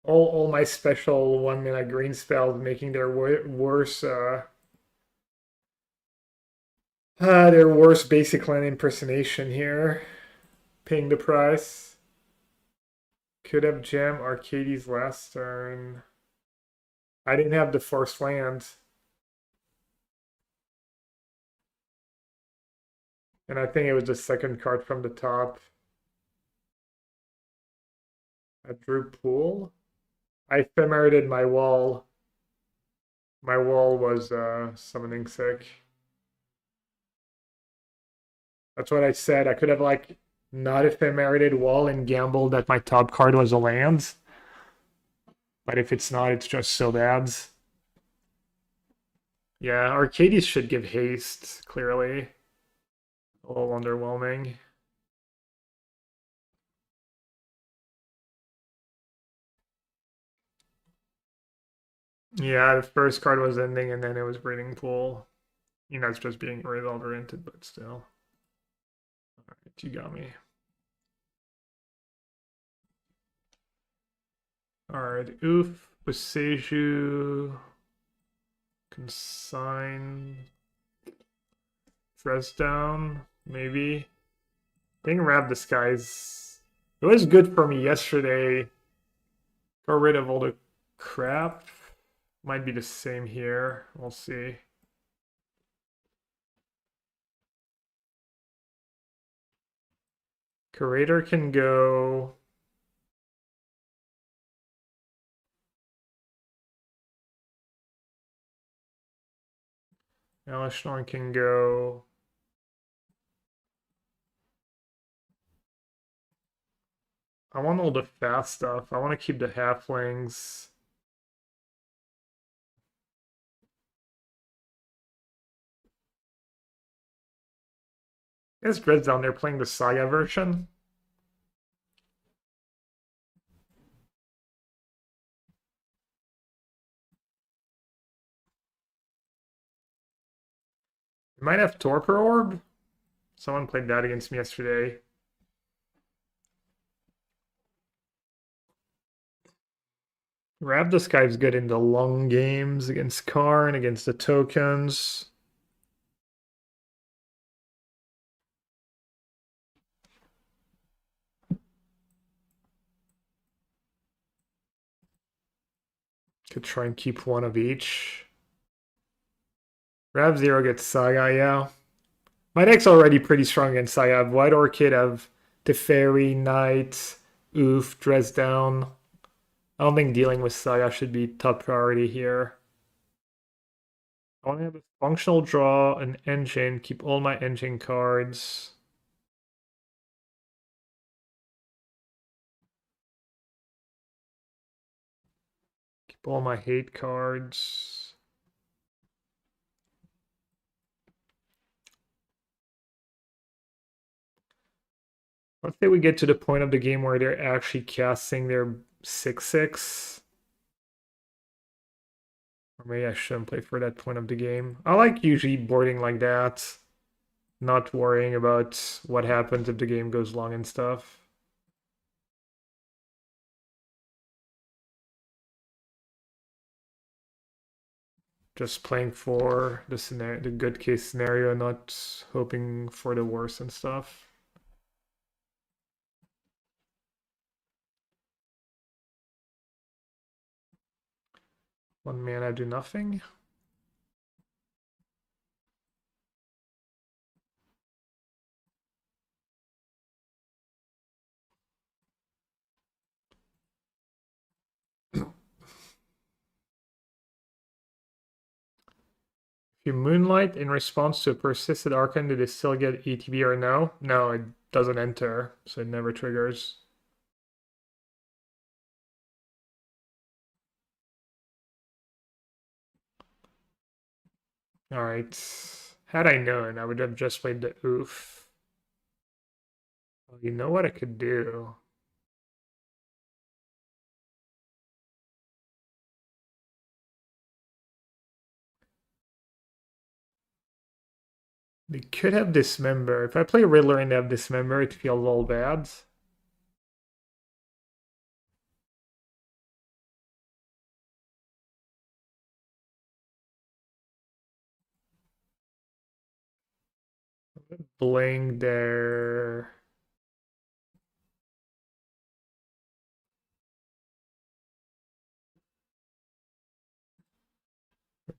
All my special 1-mana green spells making their worse basic land impersonation here. Paying the price. Could have Gem Arcades last turn. I didn't have the forced land. And I think it was the second card from the top. I drew Pool. I ephemerided my wall. My wall was summoning sick. That's what I said. I could have like not ephemerided wall and gambled that my top card was a land. But if it's not, it's just so bad. Yeah, Arcades should give haste, clearly. A little underwhelming. Yeah, the first card was ending and then it was breeding pool. You know, it's just being result oriented, but still. Alright, you got me. Alright, oof, Boseiju, consign, dress down, maybe. I think Rab Disguise. It was good for me yesterday. Got rid of all the crap. Might be the same here. We'll see. Curator can go. Alishnorn can go. I want all the fast stuff. I want to keep the halflings. There's Grid's down there playing the Saga version. We might have Torpor Orb. Someone played that against me yesterday. Rab this guy's good in the long games against Karn, against the tokens. Could try and keep one of each. Rav Zero gets Saga, yeah. My deck's already pretty strong against Saga. I have White Orchid, I have Teferi, Knight, Oof, Dress Down. I don't think dealing with Saga should be top priority here. I want to have a functional draw, an engine, keep all my engine cards. Keep all my hate cards. Let's say we get to the point of the game where they're actually casting their 6/6. Or maybe I shouldn't play for that point of the game. I like usually boarding like that. Not worrying about what happens if the game goes long and stuff. Just playing for the scenario, the good case scenario, not hoping for the worst and stuff. One mana, do nothing. If you Moonlight in response to a persisted Archon, did it still get ETB or no? No, it doesn't enter, so it never triggers. Alright. Had I known, I would have just played the oof. Oh, you know what I could do? They could have Dismember. If I play Riddler and they have Dismember, it feels all bad. Bling their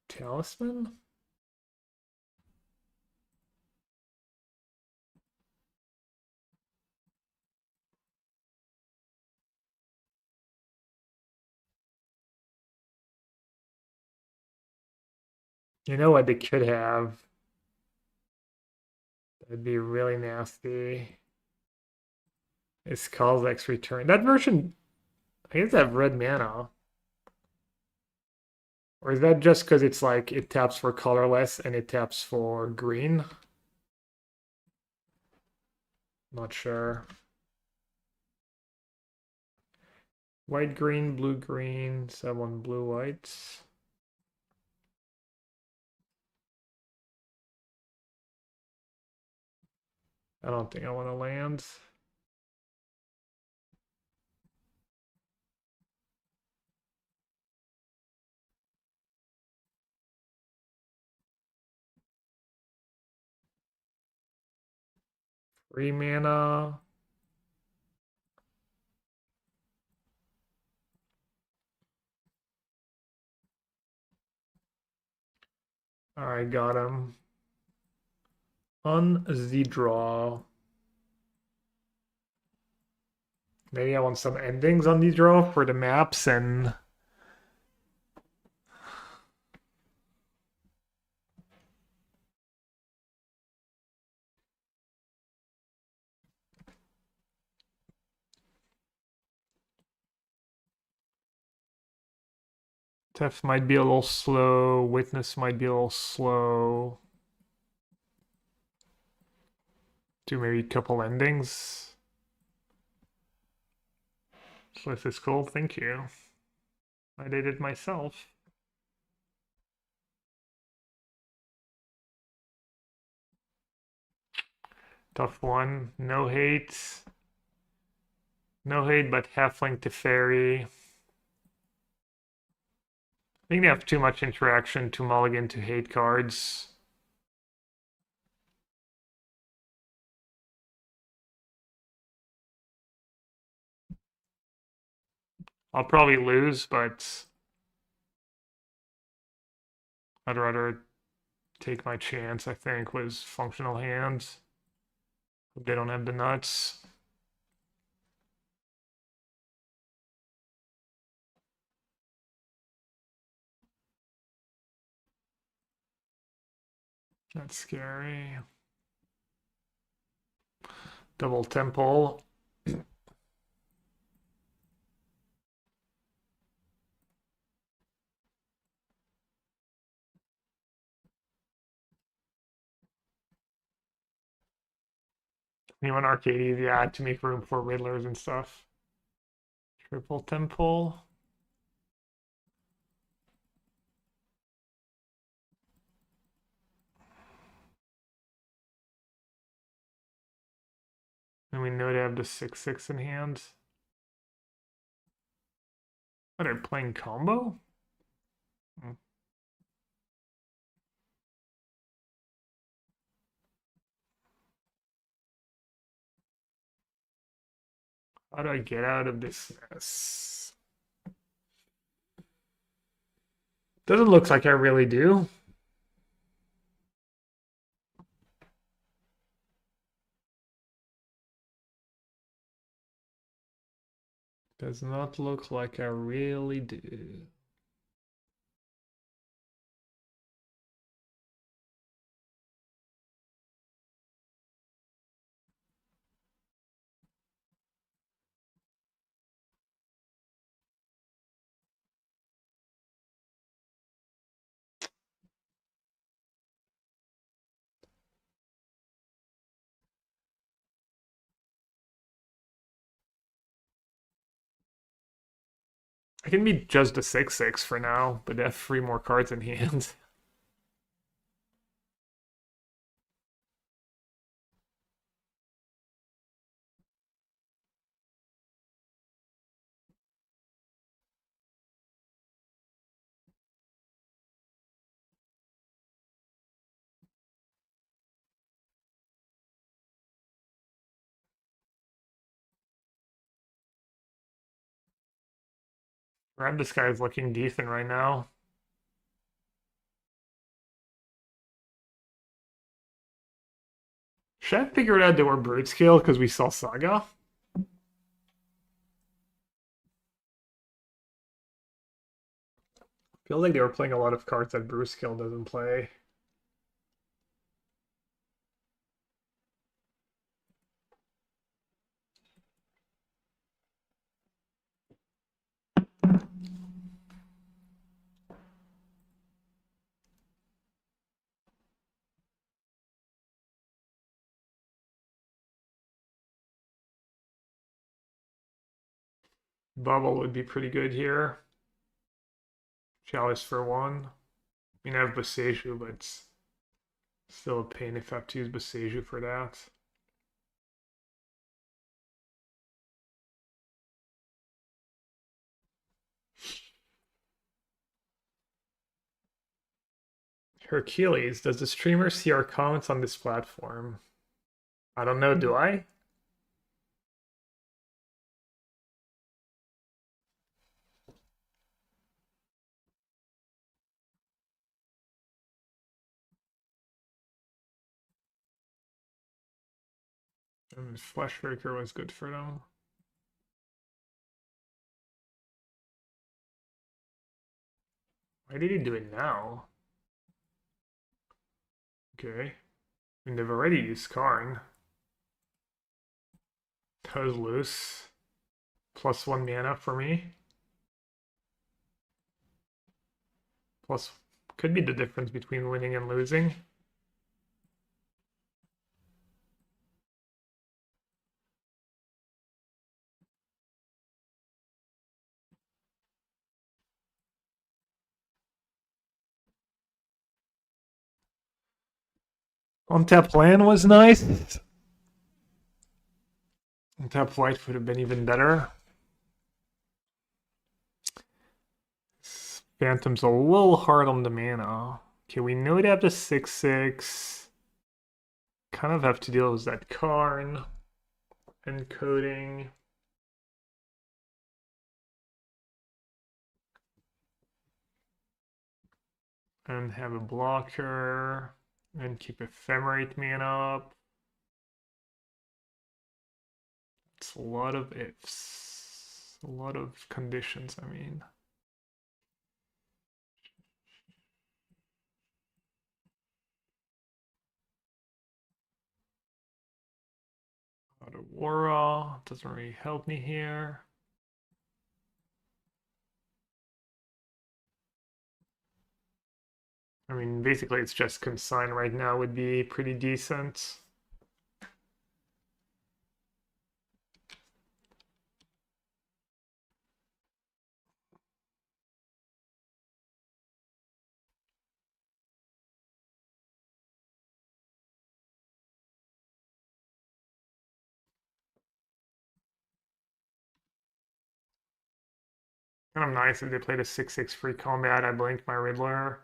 Talisman? You know what they could have? That'd be really nasty. It's Kalzek's Return. That version, I guess, have red mana. Or is that just because it's like it taps for colorless and it taps for green? Not sure. White, green, blue, green, 7 blue, white. I don't think I want to land. 3 mana. Alright, got him. On the draw. Maybe I want some endings on the draw for the maps and Tef might be a little slow, Witness might be a little slow. Do maybe a couple endings. So this is cool, thank you. I did it myself. Tough one. No hate. No hate, but halfling to fairy. I think they have too much interaction to mulligan to hate cards. I'll probably lose, but I'd rather take my chance, I think, with functional hands. They don't have the nuts. That's scary. Double temple. You want arcades, yeah, to make room for riddlers and stuff. Triple temple. And we know they have the 6/6 in hand. Oh, they're playing combo? Hmm. How do I get out of this mess? Doesn't look like I really do. Does not look like I really do. I can be just a 6/6 for now, but they have 3 more cards in hand. This guy is looking decent right now. Should I have figured out they were brute scale because we saw Saga? Feel like they were playing a lot of cards that brute scale doesn't play. Bubble would be pretty good here. Chalice for 1. I mean, I have Boseiju, but it's still a pain if I have to use Boseiju for that. Hercules, does the streamer see our comments on this platform? I don't know, do I? And Fleshbreaker was good for them. Why did he do it now? Okay. And they've already used Karn. Toes loose. +1 mana for me. Plus, could be the difference between winning and losing. Untap land was nice. Untap white would have been even better. Phantom's a little hard on the mana. Okay, we know they have the 6/6. Kind of have to deal with that Karn. Encoding. And have a blocker. And keep Ephemerate mana up. It's a lot of ifs. A lot of conditions, I mean. Aurora doesn't really help me here. I mean, basically it's just consign right now would be pretty decent. Kind of nice if they played a 6/6 free combat. I blinked my Riddler.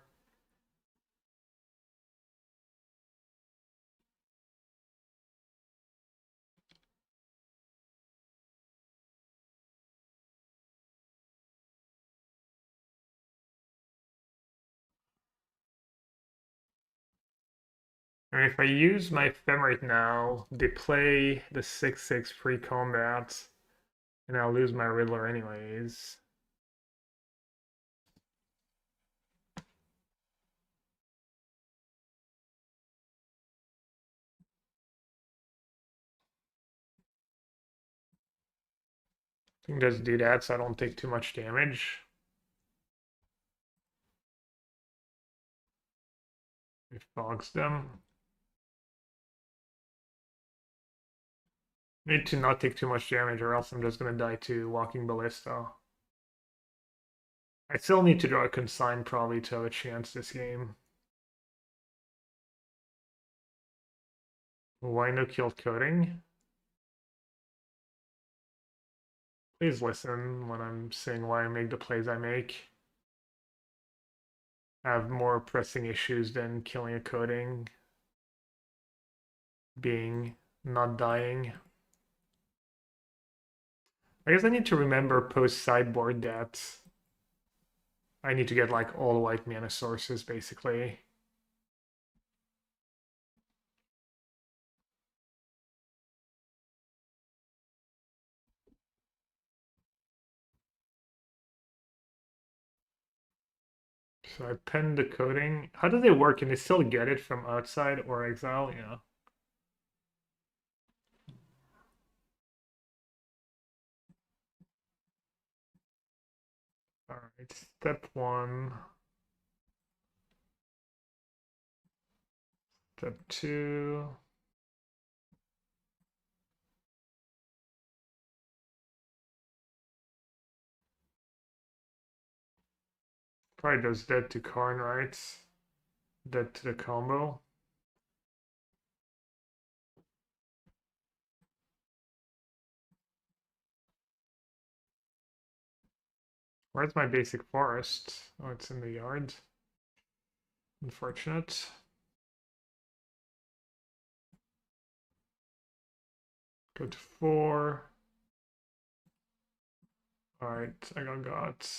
And if I use my Ephemerate now, they play the 6/6 free combat, and I'll lose my Riddler anyways. I think just do that so I don't take too much damage. It fogs them. Need to not take too much damage or else I'm just gonna die to Walking Ballista. I still need to draw a consign probably to have a chance this game. Why no kill coding? Please listen when I'm saying why I make the plays I make. I have more pressing issues than killing a coding, being not dying. I guess I need to remember post sideboard that I need to get like all white mana sources basically. So I pen the coding. How do they work? Can they still get it from outside or exile? Yeah. All right. Step one. Step two. Probably does dead to Karn, right? Dead to the combo. Where's my basic forest? Oh, it's in the yard. Unfortunate. Go to 4. Alright, I got.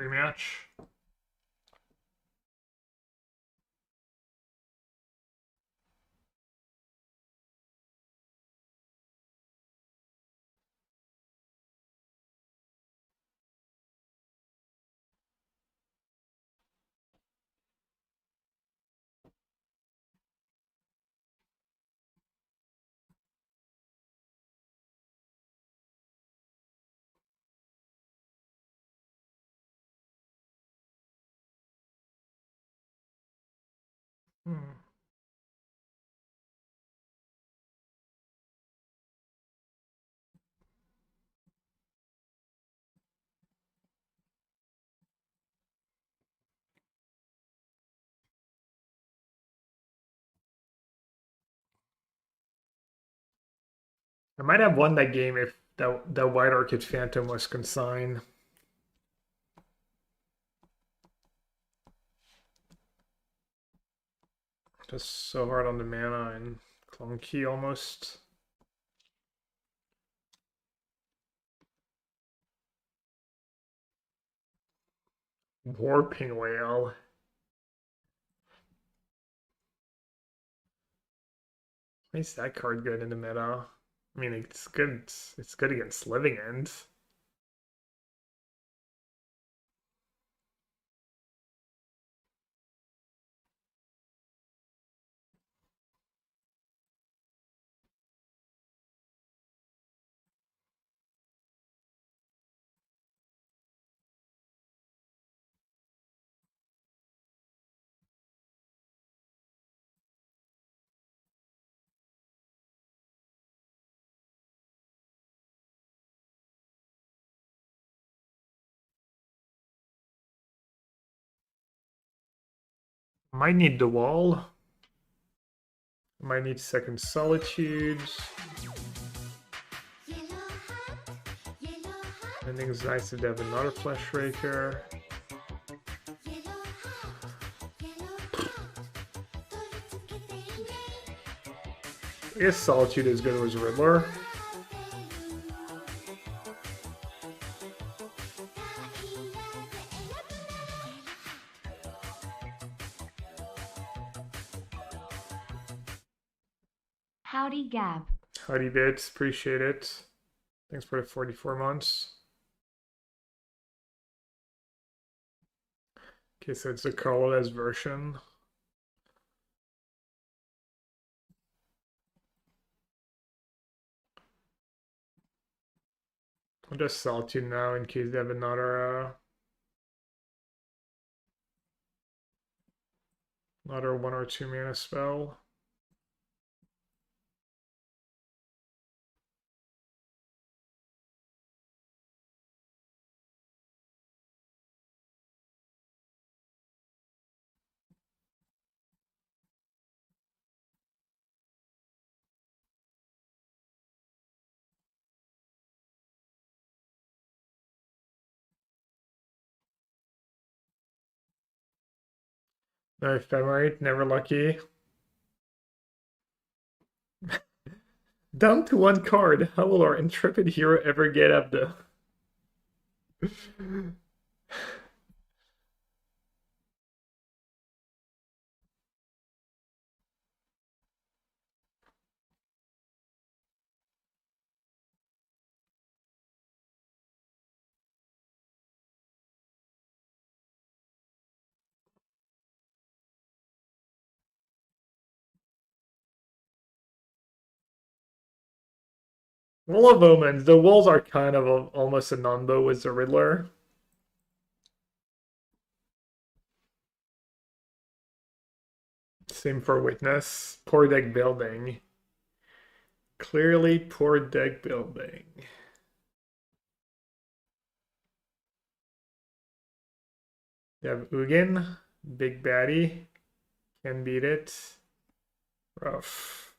Rematch. Hmm. I might have won that game if the White Orchid Phantom was consigned. Just so hard on the mana and clunky almost. Warping Whale. Why is that card good in the meta? I mean, it's good. It's good against Living End. Might need the wall. Might need Second Solitude. I think it's nice to have another Flesh Raker. I guess Solitude is good as Riddler. Howdy, Gab. Howdy bits, appreciate it. Thanks for the 44 months. Okay, so it's a colorless version. I'll just Solitude now in case they have another 1 or 2 mana spell. No Ephemerate, never lucky. Down to 1 card. How will our intrepid hero ever get up though? Wall of Omens. The walls are kind of almost a non-bow with the Riddler. Same for Witness. Poor deck building. Clearly poor deck building. You have Ugin, big baddie, can beat it. Rough.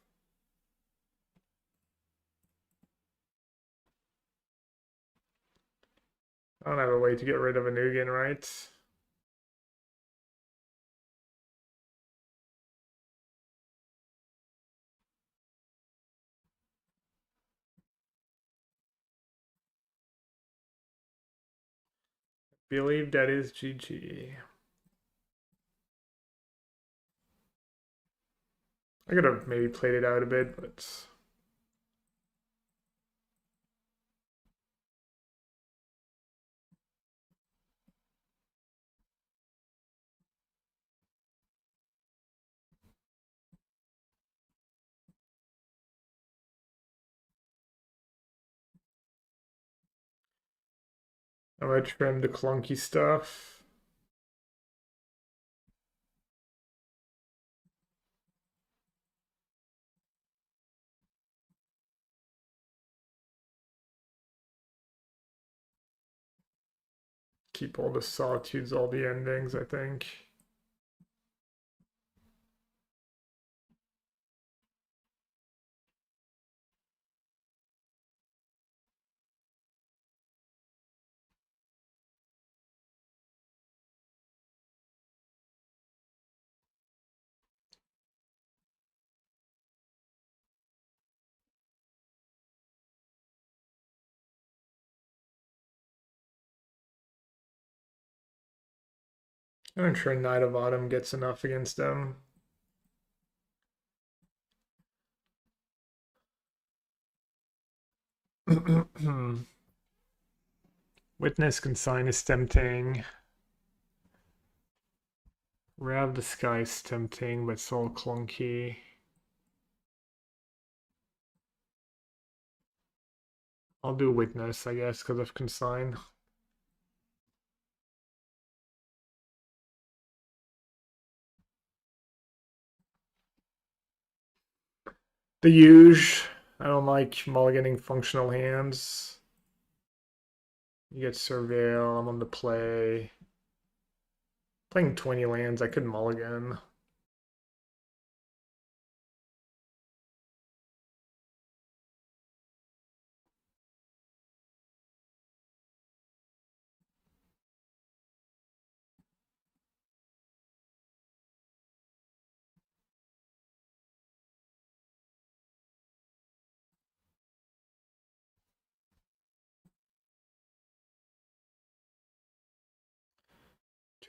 I don't have a way to get rid of an Ugin, right? Believe that is GG. I could have maybe played it out a bit, but I'm gonna trim the clunky stuff. Keep all the sawtooths, all the endings, I think. I'm sure Knight of Autumn gets enough against them. Witness Consign is tempting. Rav the Sky is tempting, but it's all clunky. I'll do Witness, I guess, because of Consign. The huge. I don't like mulliganing functional hands. You get Surveil, I'm on the play. Playing 20 lands, I could mulligan.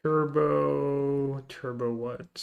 Turbo what?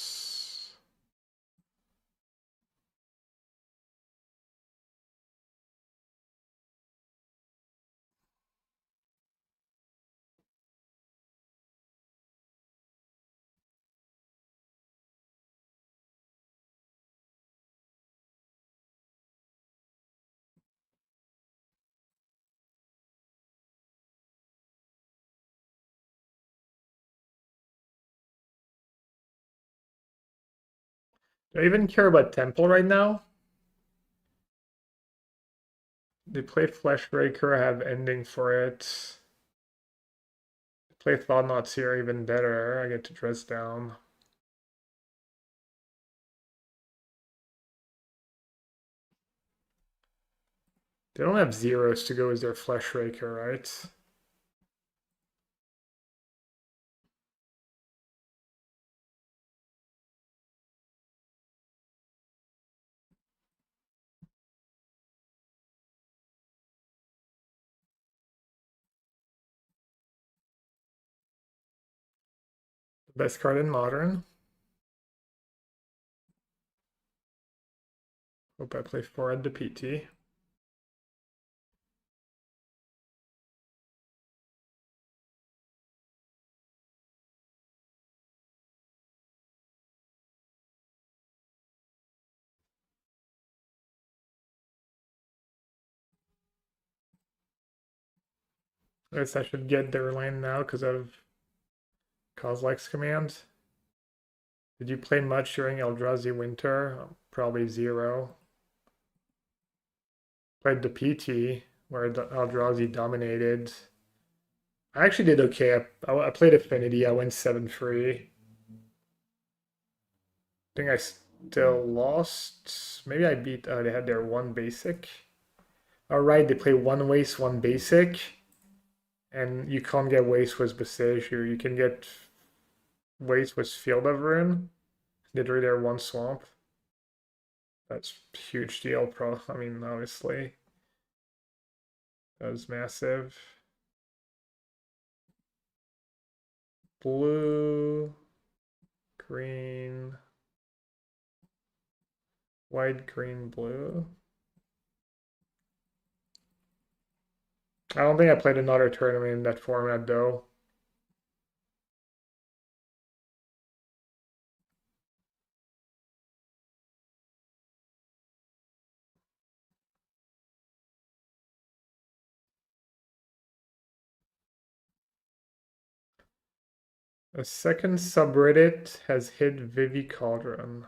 Do I even care about Temple right now? They play Fleshbreaker, I have ending for it. Play Thought-Knot here even better. I get to dress down. They don't have zeros to go as their Fleshbreaker, right? Best card in Modern. Hope I play 4 at the PT. I guess I should get their lane now because of Kozilek's command. Did you play much during Eldrazi Winter? Probably zero. Played the PT where Eldrazi dominated. I actually did okay. I played Affinity. I went 7-3. I think I still lost. Maybe I beat. Oh, they had their one basic. All right, they play one waste, one basic, and you can't get waste with Besiege. You can get waste with Field of Ruin. Literally, their one swamp. That's huge deal, pro. I mean, obviously, that was massive. Blue, green, white, green, blue. I don't think I played another tournament in that format though. A second subreddit has hit Vivi Cauldron.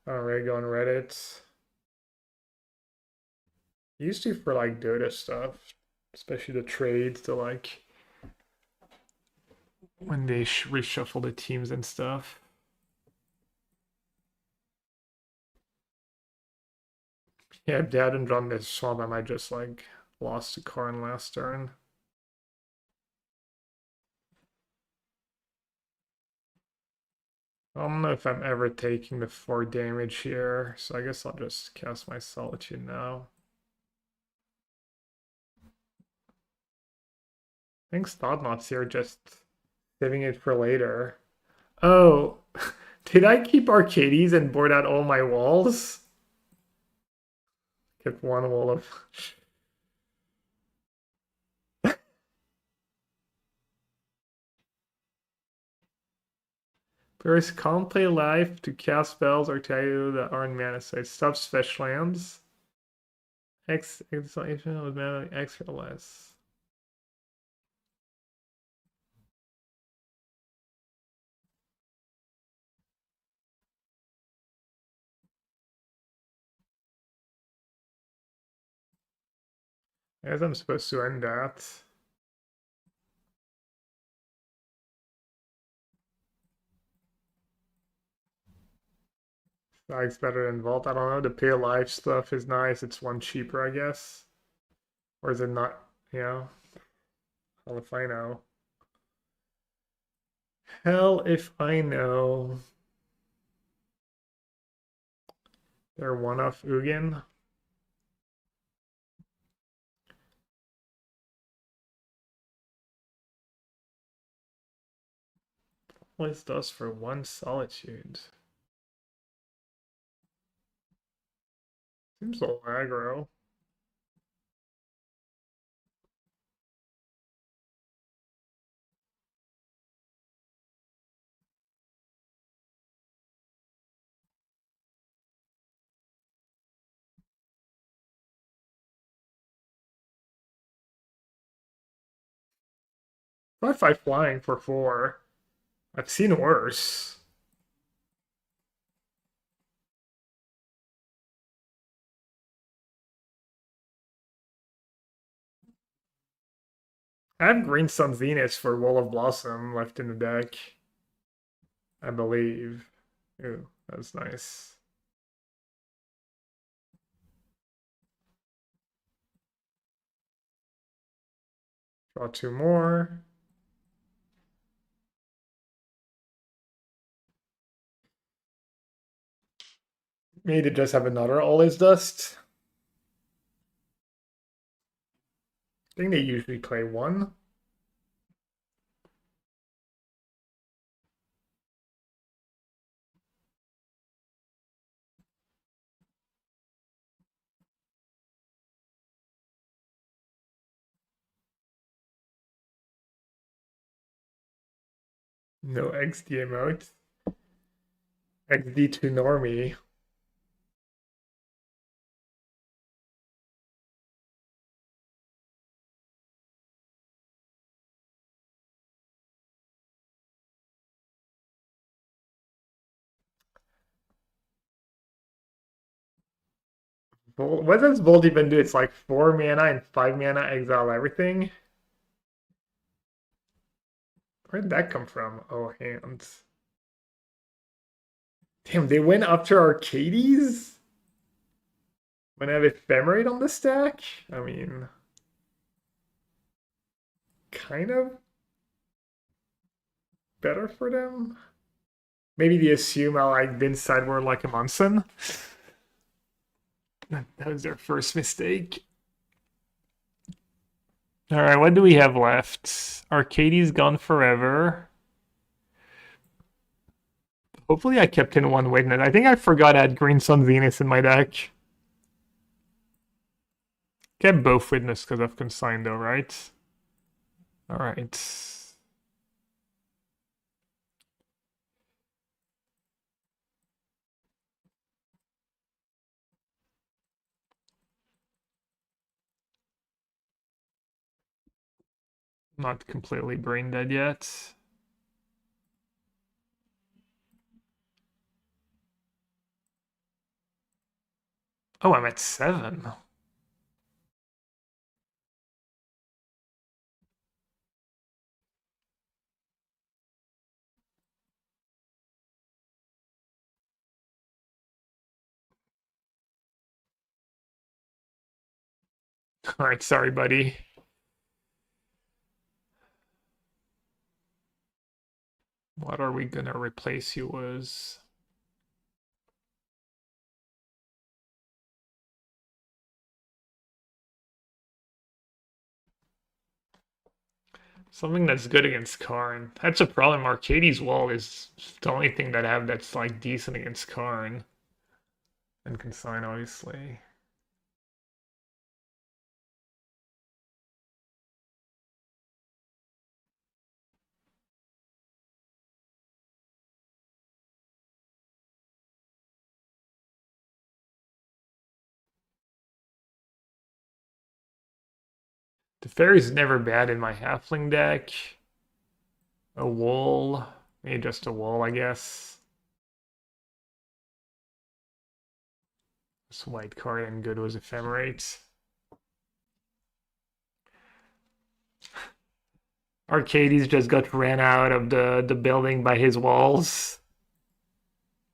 Alright, go on Reddit. Used to for like Dota stuff, especially the trades to like when they reshuffle the teams and stuff. Yeah, if they hadn't drawn this swamp, I might just like lost to Karn last turn. I don't know if I'm ever taking the 4 damage here, so I guess I'll just cast my Solitude now. Thanks, Thoughtnots here, just saving it for later. Oh, did I keep Arcades and board out all my walls? Kept one wall of... First, can't play life to cast spells or tell you that aren't mana, so it stops fetch lands. Exaltation with mana X or less. I guess I'm supposed to end that. Flag's better than Vault. I don't know. The pay life stuff is nice. It's one cheaper, I guess. Or is it not? Yeah. Hell if I know. Hell if I know. They're one off Ugin. What is this for one Solitude? Seems a little aggro. Five five flying for 4. I've seen worse. I have Green Sun Venus for Wall of Blossom left in the deck. I believe. Ooh, that's nice. Draw 2 more. Maybe to just have another All Is Dust. I think they usually play 1. No XD emote. XD to normie. What does Bolt even do? It's like 4 mana and 5 mana exile everything. Where'd that come from? Oh, hands. Damn, they went after Arcades? When I have Ephemerate on the stack? I mean, kind of better for them. Maybe they assume I'll like bin sideboard like a Munson. That was their first mistake. Alright, what do we have left? Arcades gone forever. Hopefully I kept in one Witness. I think I forgot I had Green Sun Venus in my deck. Kept both Witness because of Consign though, right? Alright. Not completely brain dead yet. Oh, I'm at 7. Alright, sorry, buddy. What are we gonna replace you with? Something that's good against Karn. That's a problem. Arcades Wall is the only thing that I have that's like decent against Karn. And Consign, obviously. The fairy's never bad in my halfling deck. A wall. Maybe just a wall, I guess. This white card and good was Ephemerate. Arcades just got ran out of the building by his walls.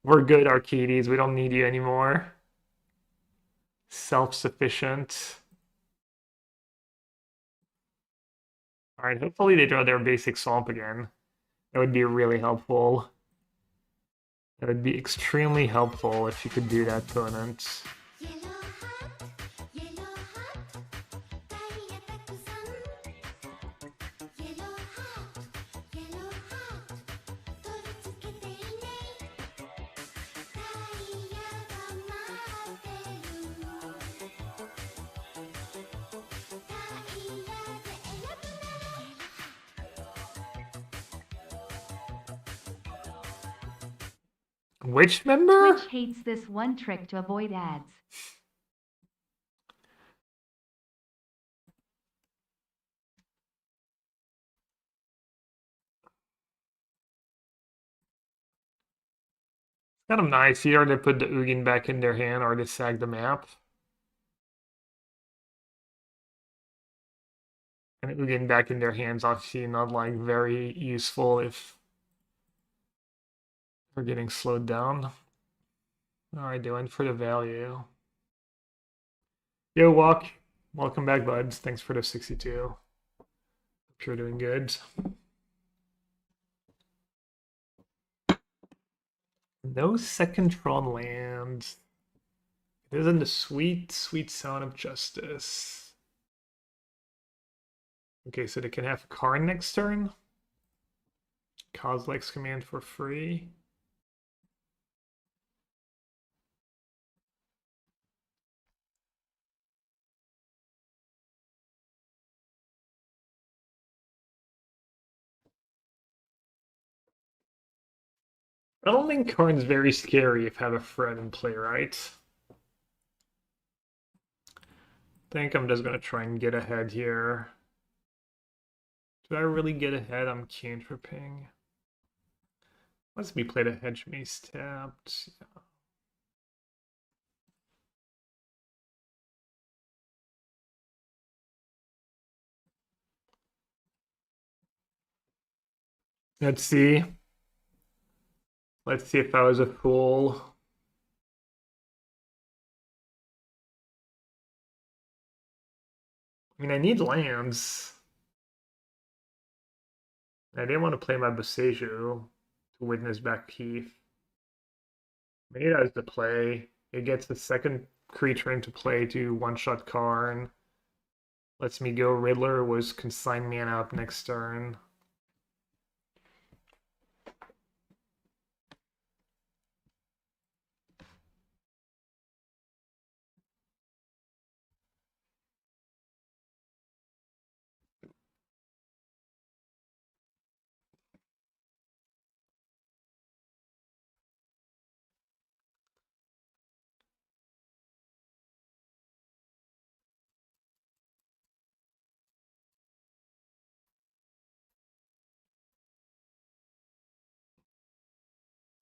We're good, Arcades. We don't need you anymore. Self-sufficient. Alright, hopefully they draw their basic swamp again. That would be really helpful. That would be extremely helpful if you could do that, opponent. Which member? Twitch hates this one trick to avoid ads. Kind of nice. Either they put the Ugin back in their hand or they sag the map. And Ugin back in their hands, obviously not like very useful if they're getting slowed down. Alright, they went for the value. Yo, Walk. Welcome back, buds. Thanks for the 62. Hope you're doing good. No second Tron land. It isn't the sweet, sweet sound of justice. Okay, so they can have Karn next turn. Kozilek's command for free. I don't think Karn's very scary if you have a Fred in play, right? I think I'm just gonna try and get ahead here. Did I really get ahead? I'm cantripping. Let's be played a hedge mace tapped. Yeah. Let's see. Let's see if I was a fool. I mean, I need lands. I didn't want to play my Boseiju to witness back Keith. Maybe it has the play. It gets the second creature into play to one-shot Karn. Lets me go Riddler, was consign mana up next turn.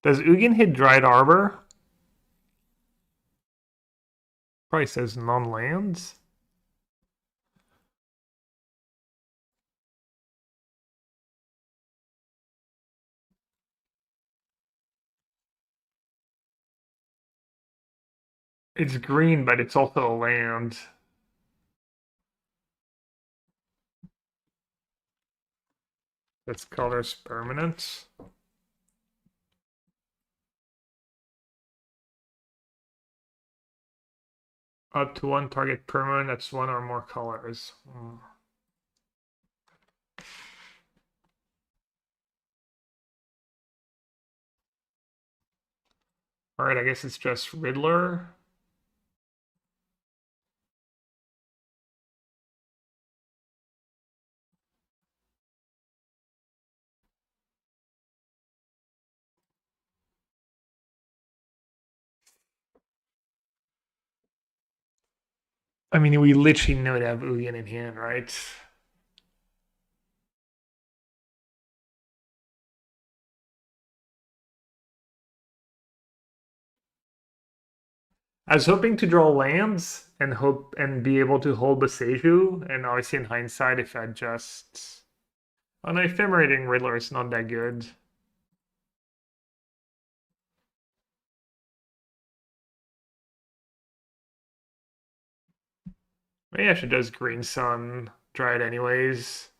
Does Ugin hit Dried Arbor? Probably says non-lands. It's green, but it's also a land. That's color's permanent. Up to one target permanent, that's one or more colors. Alright, I guess it's just Riddler. I mean, we literally know to have Ugin in hand, right? I was hoping to draw lands and hope and be able to hold Boseiju, and obviously in hindsight, if I just... Oh no, Ephemerating Riddler is not that good. Maybe I should just Green Sun, try it anyways.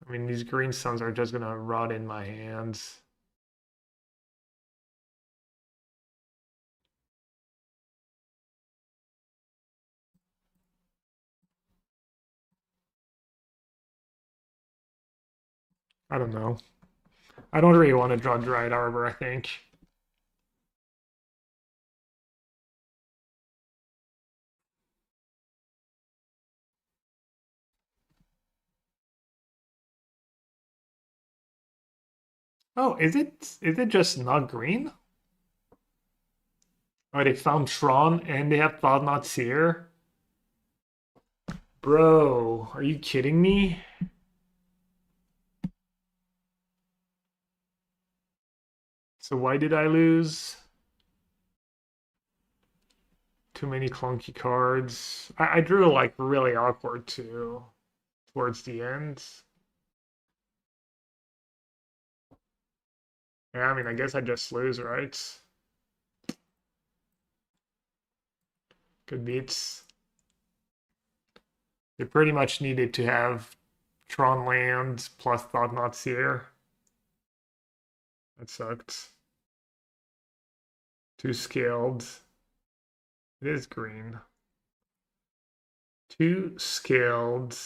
I mean, these Green Suns are just gonna rot in my hands. I don't know. I don't really want to draw Dried Arbor, I think. Oh, is it just not green? Oh, they found Tron and they have Thought Not Seer? Bro, are you kidding me? So why did I lose? Too many clunky cards. I drew like really awkward too towards the end. Yeah, I mean, I guess I just lose, right? Good beats. They pretty much needed to have Tron land plus Thought Not Seer. That sucked. Too scaled. It is green. Too scaled.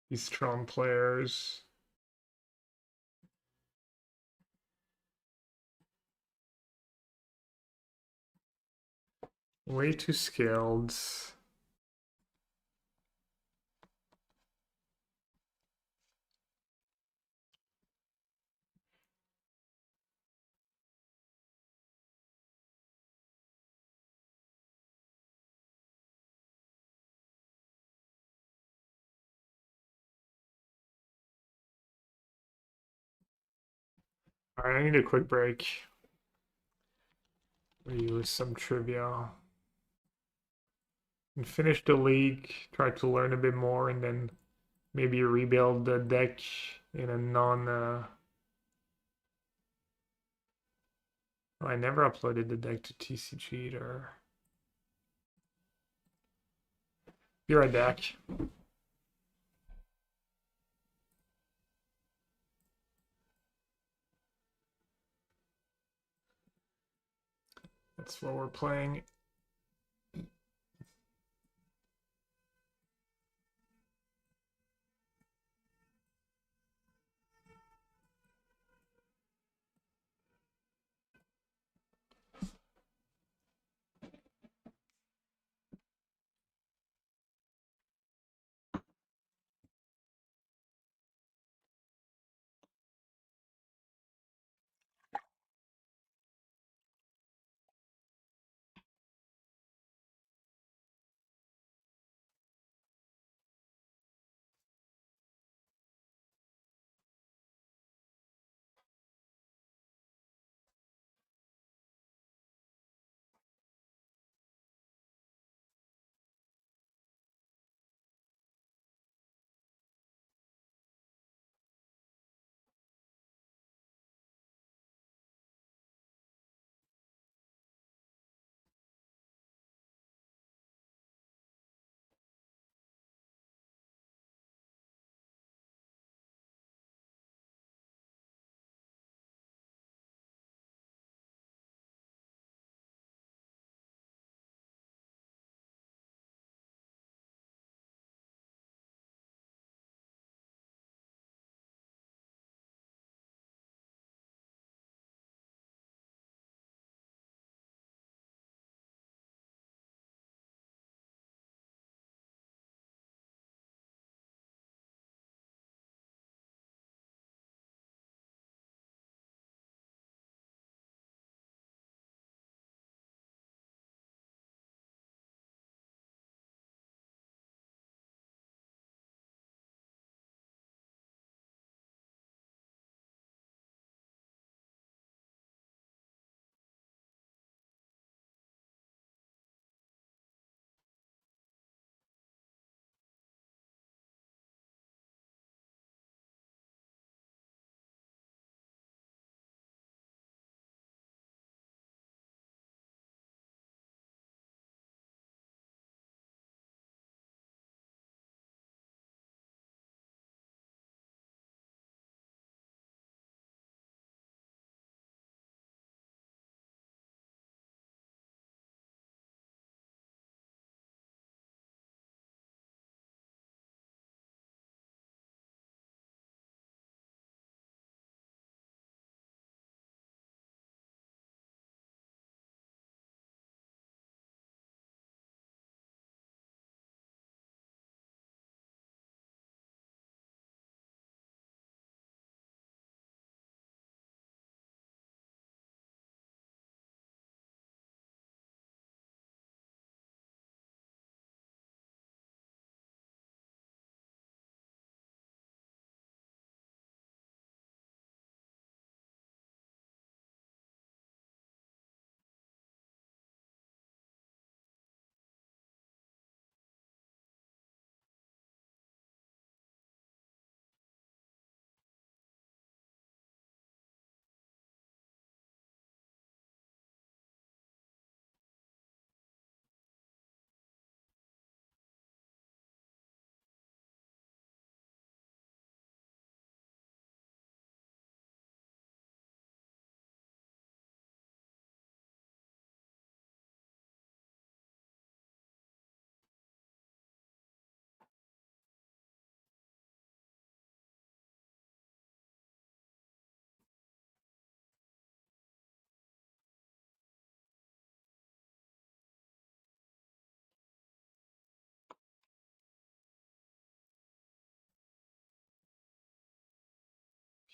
These Tron players. Way too scaled. Alright, I need a quick break. Use some trivia. and finish the league, try to learn a bit more, and then maybe rebuild the deck in a non. I never uploaded the deck to TCG or. Be right back. That's what we're playing.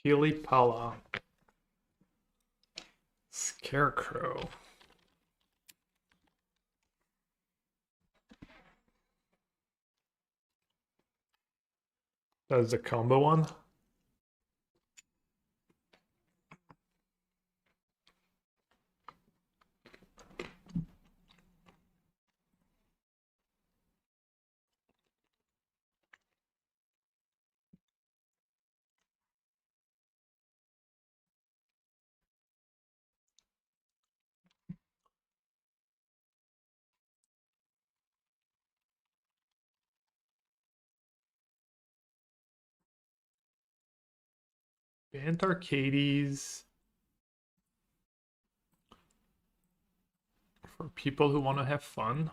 Healy Pala. Scarecrow. That's the combo one. Band Arcades. For people who want to have fun.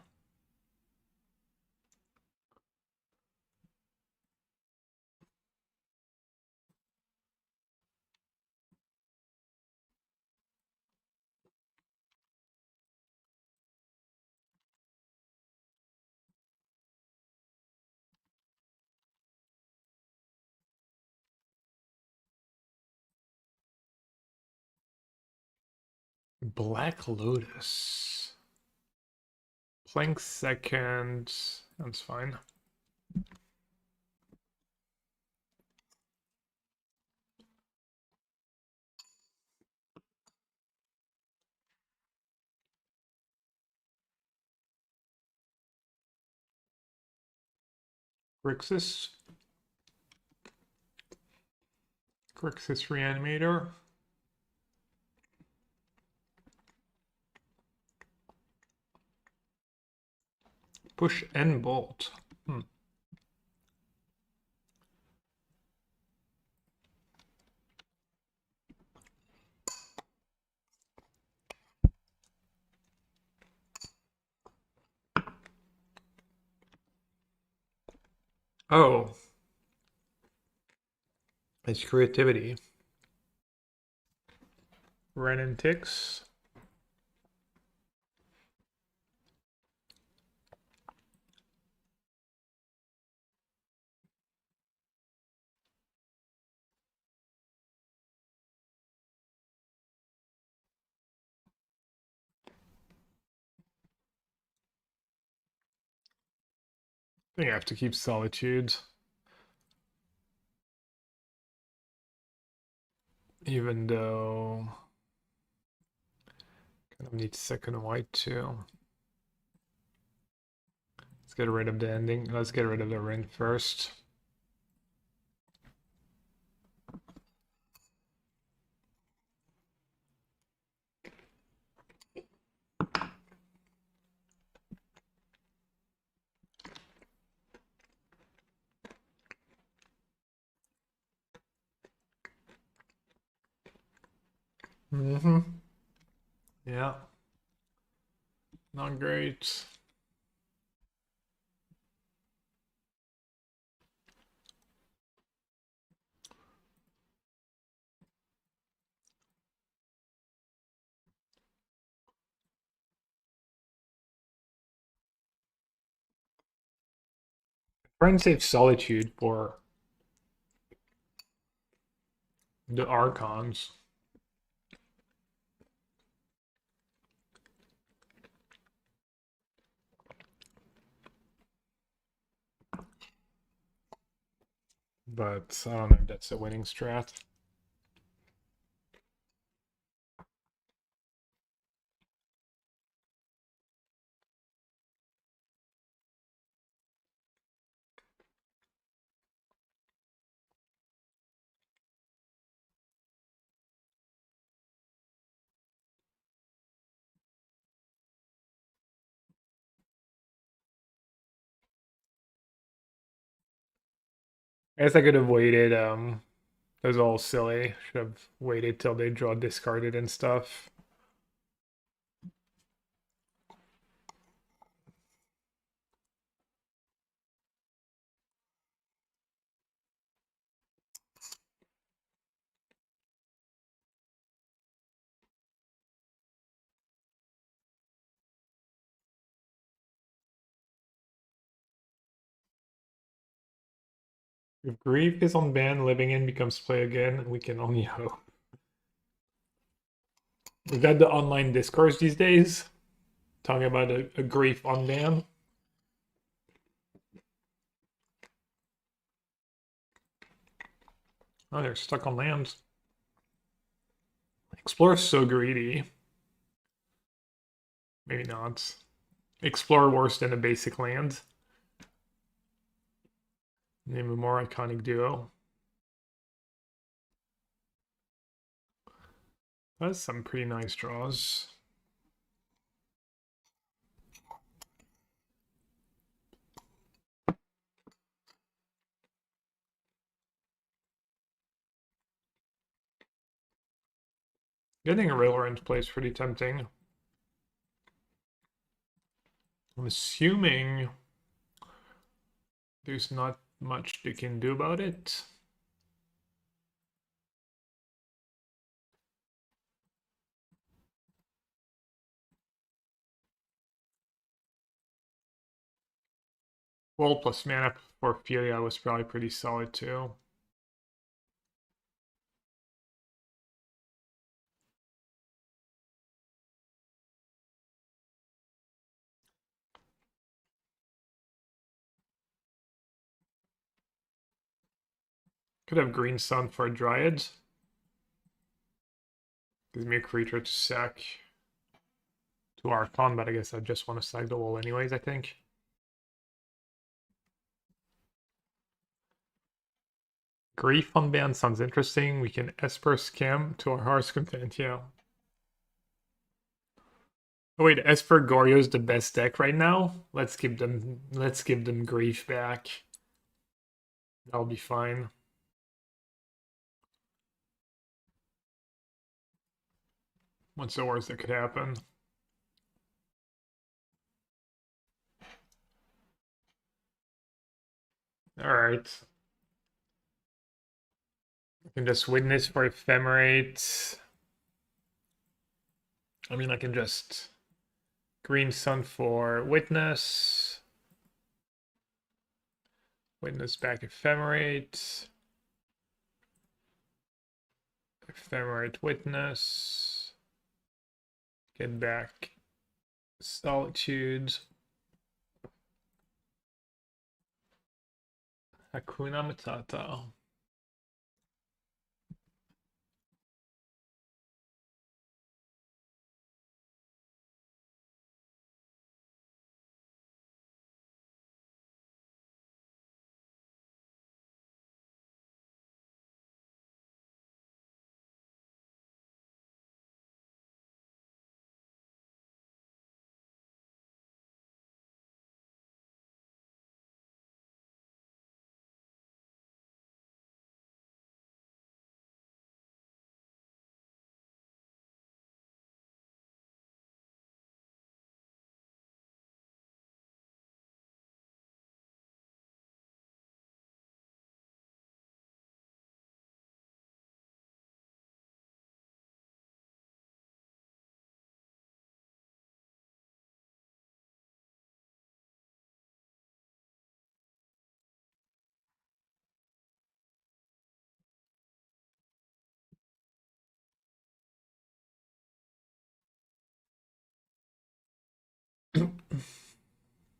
Black Lotus. Playing second. That's fine. Grixis. Grixis Reanimator. Push and bolt. Oh. It's creativity. Ren and Ticks. I think I have to keep Solitude. Even though kind of need second white too. Let's get rid of the ending. Let's get rid of the ring first. Yeah. Not great. Try and save Solitude for the Archons. But I don't know if that's a winning strat. I guess I could have waited. It was all silly. Should have waited till they draw discarded and stuff. If Grief is on ban, Living In becomes play again. We can only hope. Is that the online discourse these days? Talking about a Grief on ban? Oh, they're stuck on land. Explore is so greedy. Maybe not. Explore worse than a basic land. Name a more iconic duo. That's some pretty nice draws. Getting a railroad into play is pretty tempting. I'm assuming there's not much they can do about it. Well, plus mana for Ophelia was probably pretty solid too. Could have Green Sun for a Dryad. Gives me a creature to sack to Archon, but I guess I just want to sack the wall anyways, I think. Grief unbanned sounds interesting. We can Esper Scam to our Heart's Content, yeah. Oh wait, Esper Goryo is the best deck right now. Let's give them Grief back. That'll be fine. What's the worst that could happen? Alright. I can just Witness for Ephemerate. I mean, I can just Green Sun for Witness. Witness back Ephemerate. Ephemerate Witness. Get back Solitude. Hakuna Matata.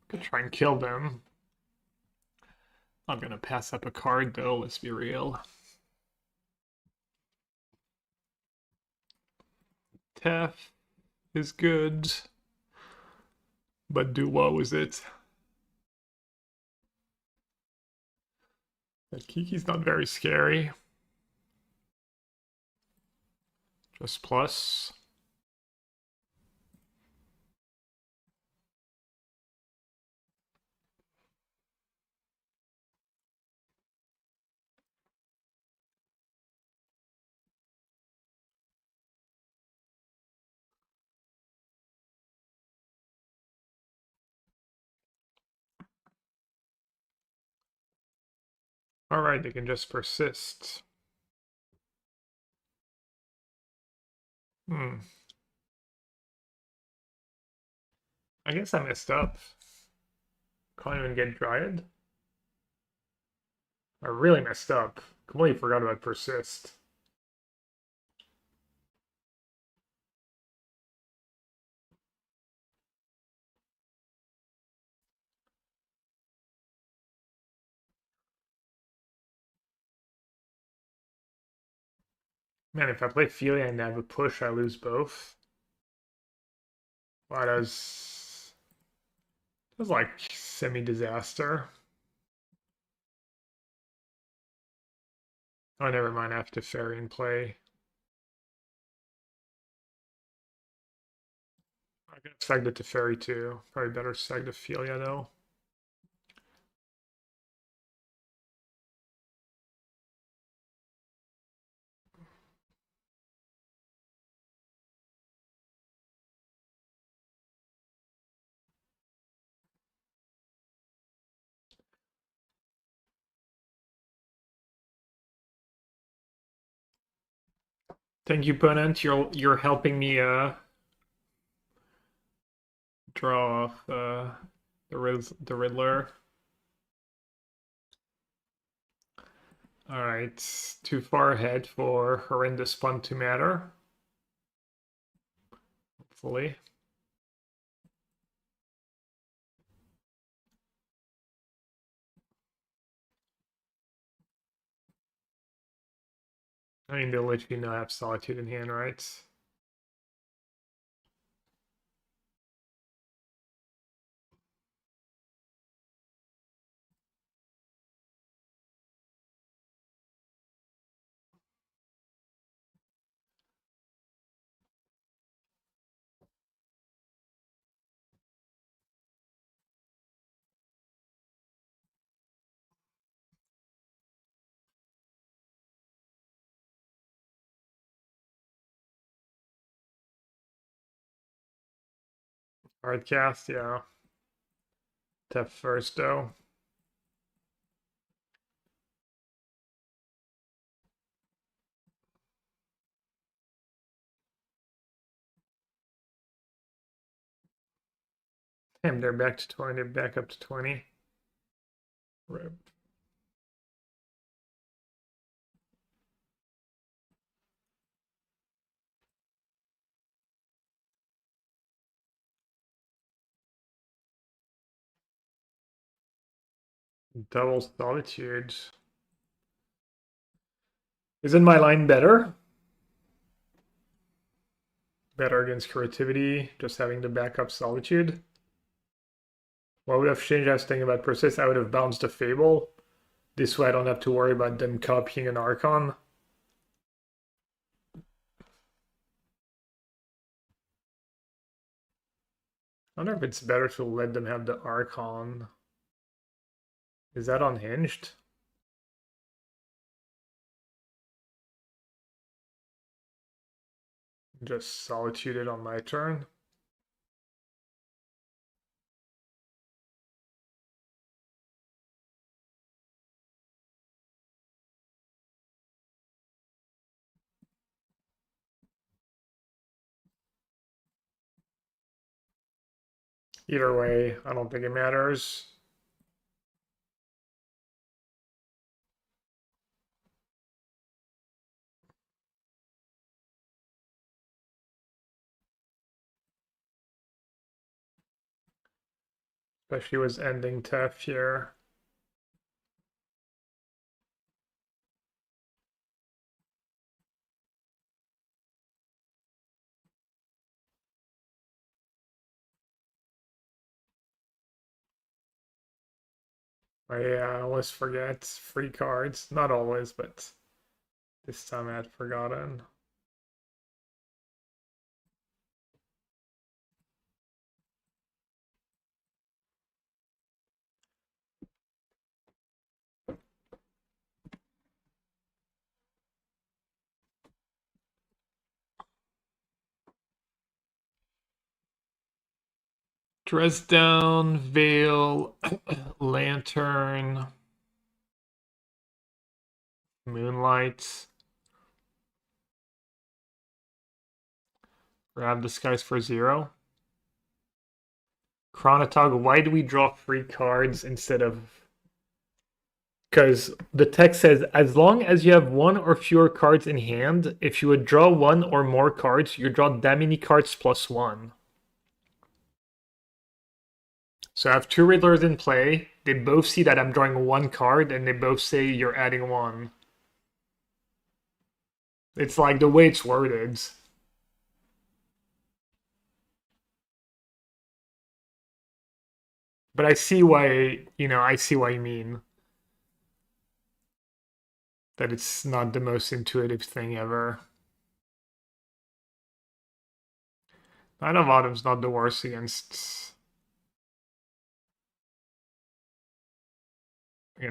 Could try and kill them. I'm gonna pass up a card though, let's be real. Tef is good. But what was it? That Kiki's not very scary. Just plus. Alright, they can just persist. Hmm. I guess I messed up. Can't even get Dryad. I really messed up. Completely forgot about persist. Man, if I play Ophelia and have a push, I lose both. Wow, that was like semi-disaster. Oh, never mind. I have to ferry and play. I could have sagged it to ferry too. Probably better sag to Ophelia though. Thank you, opponent. You're helping me draw off the Riddler. All right, too far ahead for horrendous fun to matter. Hopefully. I mean, they'll literally not have Solitude in hand, right? Hard cast, yeah. Tough first, though. Damn, they're back to 20. They're back up to 20. Rip. Double Solitude. Isn't my line better? Better against creativity, just having the backup Solitude. What would have changed? I was thinking about Persist. I would have bounced a Fable. This way I don't have to worry about them copying an Archon. I wonder if it's better to let them have the Archon. Is that unhinged? Just Solitude it on my turn. Either way, I don't think it matters. Especially with ending tough here. I always forget free cards. Not always, but this time I had forgotten. Dresdown, Veil, Lantern, Moonlight. Grab Disguise for 0. Chronotog, why do we draw free cards instead of... Because the text says, as long as you have one or fewer cards in hand, if you would draw one or more cards, you draw that many cards plus 1. So I have 2 Riddlers in play. They both see that I'm drawing 1 card, and they both say you're adding 1. It's like the way it's worded. But I see why, I see what you mean. That it's not the most intuitive thing ever. Knight of Autumn's not the worst against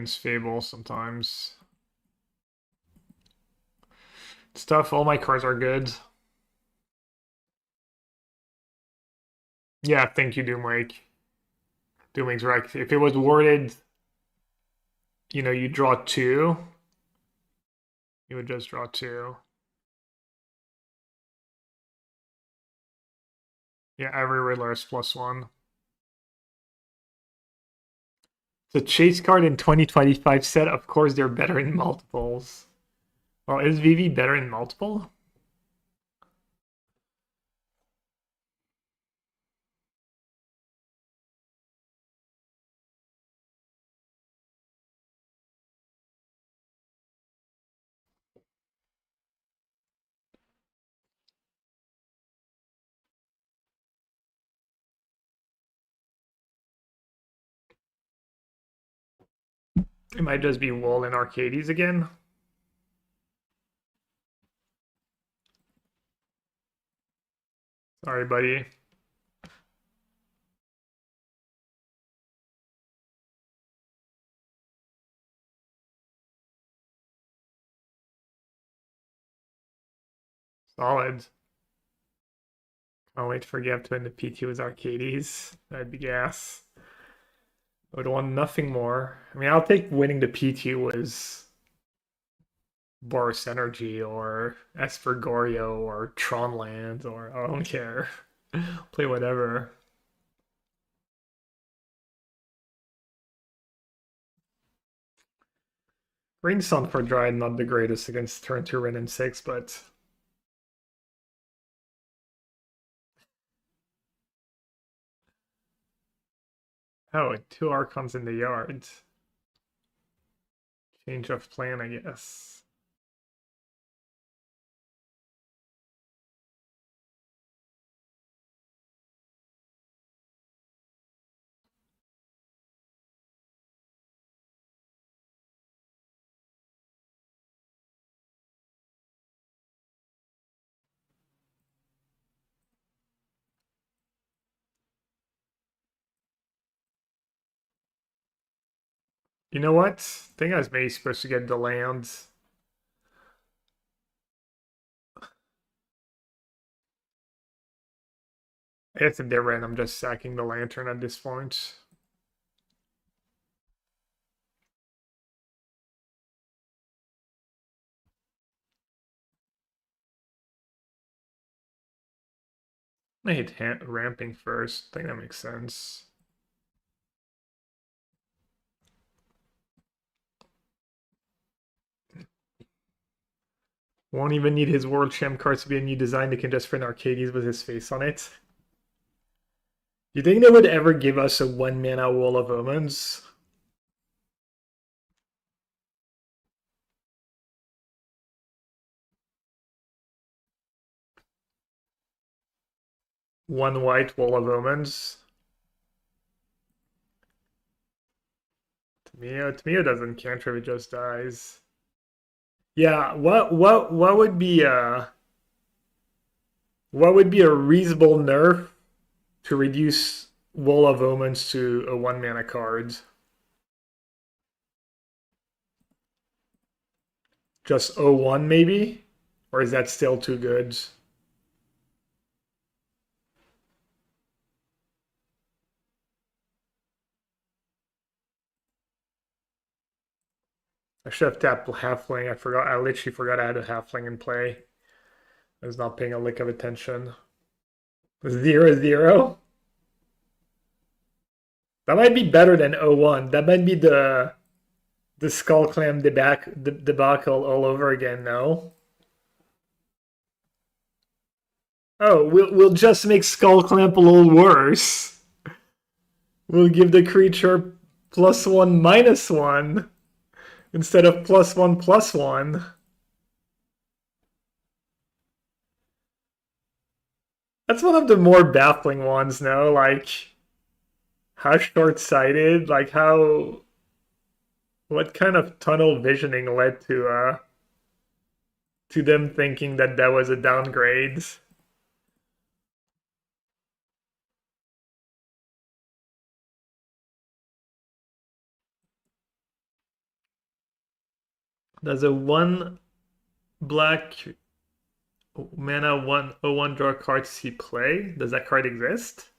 Fable sometimes. Stuff, all my cards are good. Yeah, thank you, Doomwake. Doomwake's right. If it was worded, you draw 2, you would just draw 2. Yeah, every Riddler is +1. The chase card in 2025 set, of course, they're better in multiples. Well, is VV better in multiple? It might just be Wool and Arcades again. Sorry, buddy. Solid. Can't wait for Gav to win the PT with Arcades. That'd be gas. I would want nothing more. I mean, I'll take winning the PT with Boris Energy or Espergorio or Tronland or I don't care. Play whatever. Green Sun for Dryad, not the greatest against turn 2 Ren and 6, but oh, 2 Archons in the yard. Change of plan, I guess. You know what? I think I was maybe supposed to get the land. I guess if they're red, I'm just sacking the lantern at this point. I hate ramping first. I think that makes sense. Won't even need his World Champ cards to be a new design. They can just print Arcades with his face on it. You think they would ever give us a 1-mana Wall of Omens? One white Wall of Omens? Tamio doesn't cantrip, it just dies. Yeah, what would be a reasonable nerf to reduce Wall of Omens to a 1-mana card? Just 0-1 maybe? Or is that still too good? I should have tapped Halfling. I forgot. I literally forgot I had a Halfling in play. I was not paying a lick of attention. 0-0? That might be better than 0-1. That might be the Skull Clam debacle all over again, no? Oh, we'll just make Skull Clamp a little worse. We'll give the creature +1/-1 instead of +1/+1. That's one of the more baffling ones, no? Like, how short-sighted, like what kind of tunnel visioning led to them thinking that that was a downgrade? Does a 1 black mana 1/1 draw card see play? Does that card exist?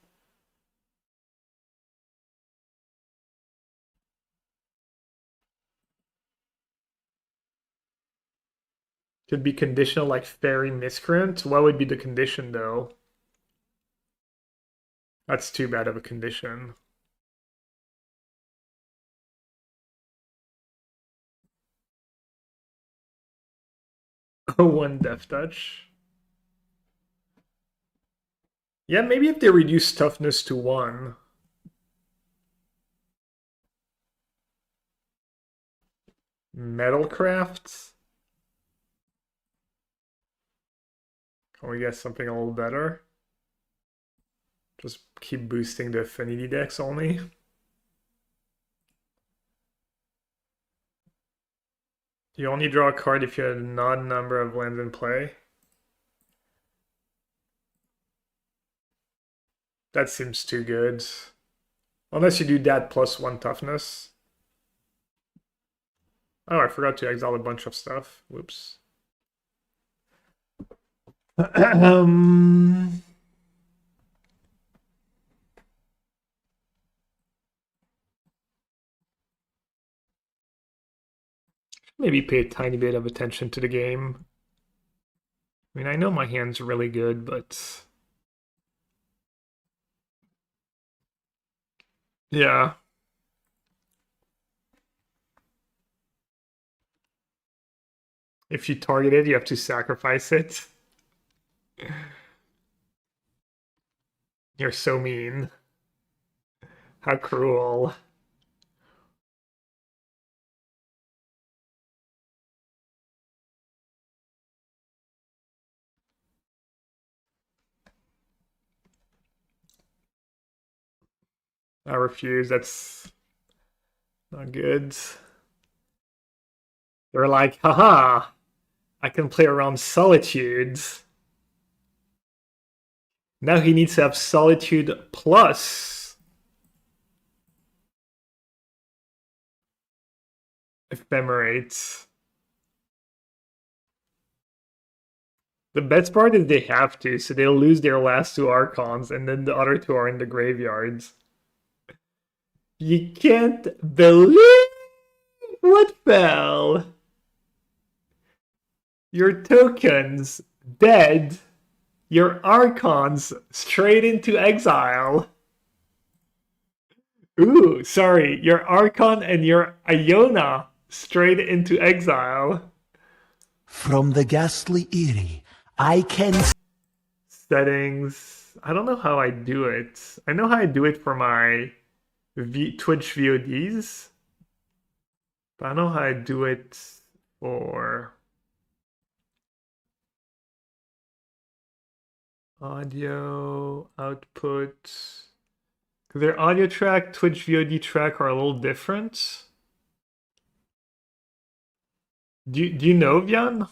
Could be conditional like Fairy Miscreant. What would be the condition though? That's too bad of a condition. Oh, one death touch. Yeah, maybe if they reduce toughness to 1. Metalcraft? Can we get something a little better? Just keep boosting the affinity decks only. You only draw a card if you have an odd number of lands in play. That seems too good. Unless you do that plus 1 toughness. Oh, I forgot to exile a bunch of stuff. Whoops. Maybe pay a tiny bit of attention to the game. I mean, I know my hand's really good, but yeah. If you target it, you have to sacrifice it. You're so mean. How cruel. I refuse. That's not good. They're like, haha, I can play around Solitudes. Now he needs to have Solitude plus Ephemerate. The best part is they have to, so they'll lose their last 2 Archons, and then the other 2 are in the graveyards. You can't believe what fell. Your tokens dead. Your Archons straight into exile. Ooh, sorry. Your Archon and your Iona straight into exile. From the ghastly Eerie, I can... Settings. I don't know how I do it. I know how I do it for my Twitch VODs. But I don't know how I do it for audio output. Because their audio track, Twitch VOD track are a little different. Do you know, Vian?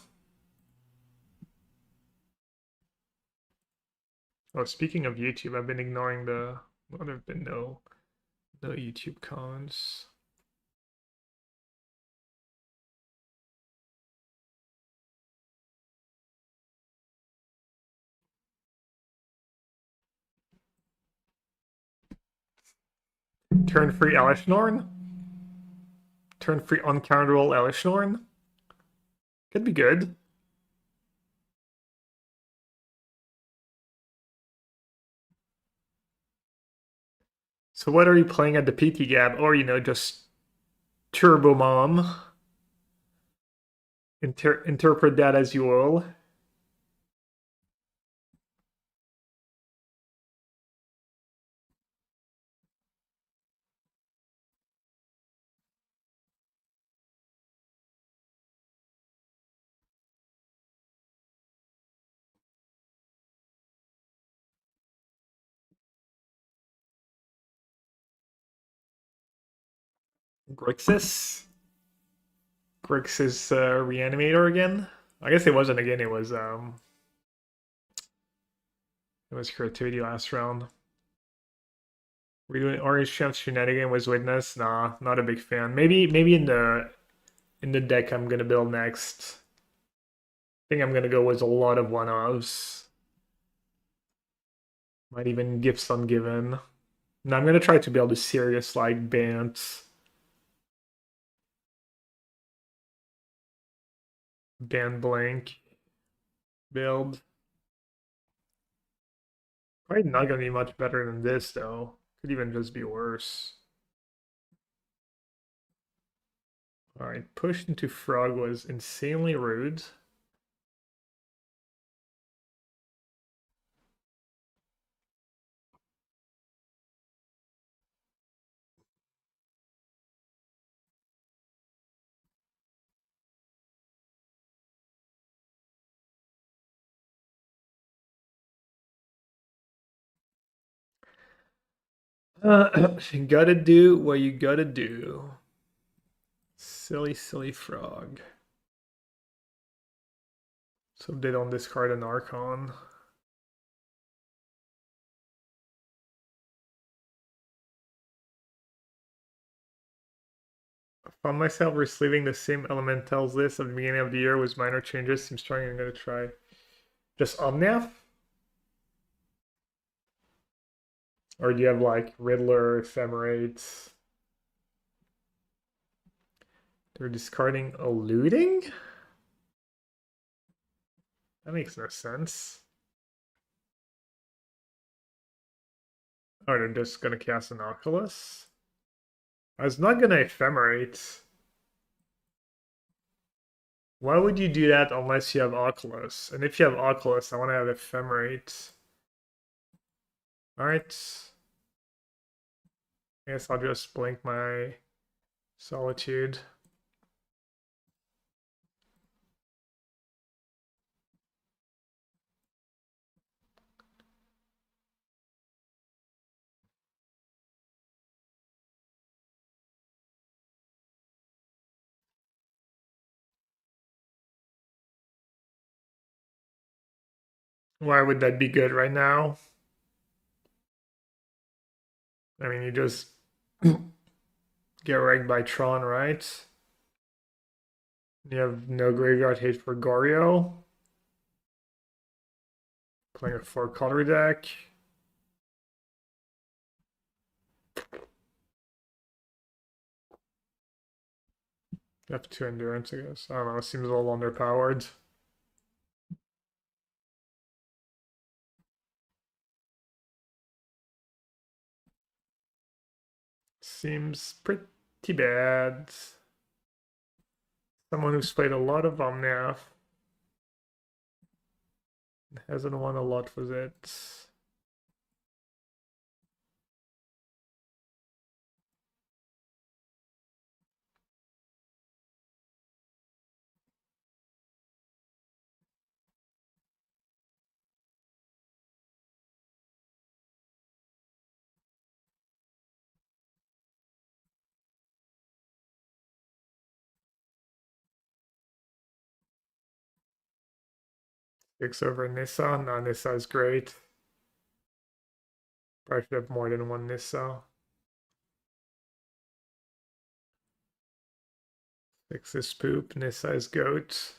Oh, speaking of YouTube, I've been ignoring the... Well, there have been no YouTube comments. Turn free Elishnorn? Turn free uncounterable Elishnorn? Could be good. So what are you playing at the PT Gab? Or, you know, just Turbo Mom? Interpret that as you will. Grixis? Grixis Reanimator again? I guess it wasn't again, it was creativity last round. We're doing Orange Champ Shenanigan was Witness. Nah, not a big fan. Maybe in the deck I'm gonna build next. I think I'm gonna go with a lot of one-offs. Might even Gifts Ungiven. Now I'm gonna try to build a serious like Band Blank build. Probably not gonna be much better than this though. Could even just be worse. Alright, push into frog was insanely rude. You gotta do what you gotta do. Silly, silly frog. So they don't discard an Archon. I found myself receiving the same elementals list at the beginning of the year with minor changes. Seems strong. I'm gonna try just Omnath. Or do you have like Riddler, Ephemerate? They're discarding Eluding? That makes no sense. Oh, they're just gonna cast an Oculus? I was not gonna Ephemerate. Why would you do that unless you have Oculus? And if you have Oculus, I want to have Ephemerate. Alright. I guess I'll just blink my Solitude. Why would that be good right now? I mean, you just get wrecked by Tron, right? You have no graveyard hate for Goryo. Playing a 4-color deck. You have 2 endurance, I guess. I don't know, it seems a little underpowered. Seems pretty bad. Someone who's played a lot of Omnath hasn't won a lot with it. Six over Nissa. No, Nissa is great. Probably should have more than one Nissa. Six is poop. Nissa is goat.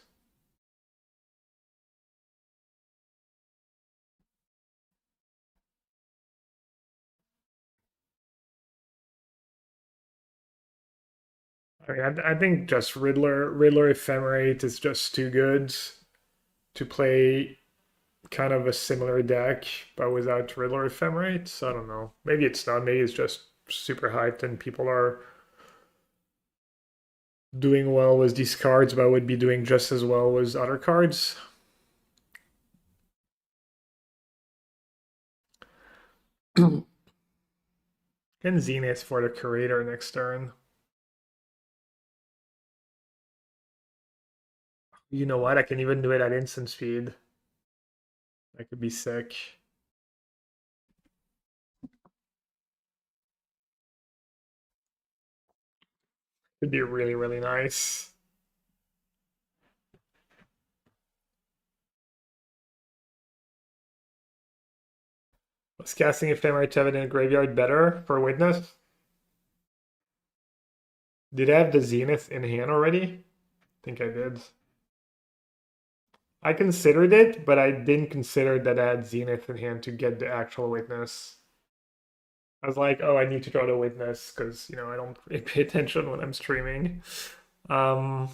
I mean, I think just Riddler Ephemerate is just too good to play kind of a similar deck, but without Riddler Ephemerate. So I don't know. Maybe it's not. Maybe it's just super hyped and people are doing well with these cards, but would be doing just as well with other cards. And Zenith for the Curator next turn. You know what? I can even do it at instant speed. That could be sick. It'd be really, really nice. Was casting Ephemerate Tevin in a graveyard better for Witness? Did I have the Zenith in hand already? I think I did. I considered it, but I didn't consider that I had Zenith in hand to get the actual Witness. I was like, oh, I need to draw the Witness because, you know, I don't really pay attention when I'm streaming. Um,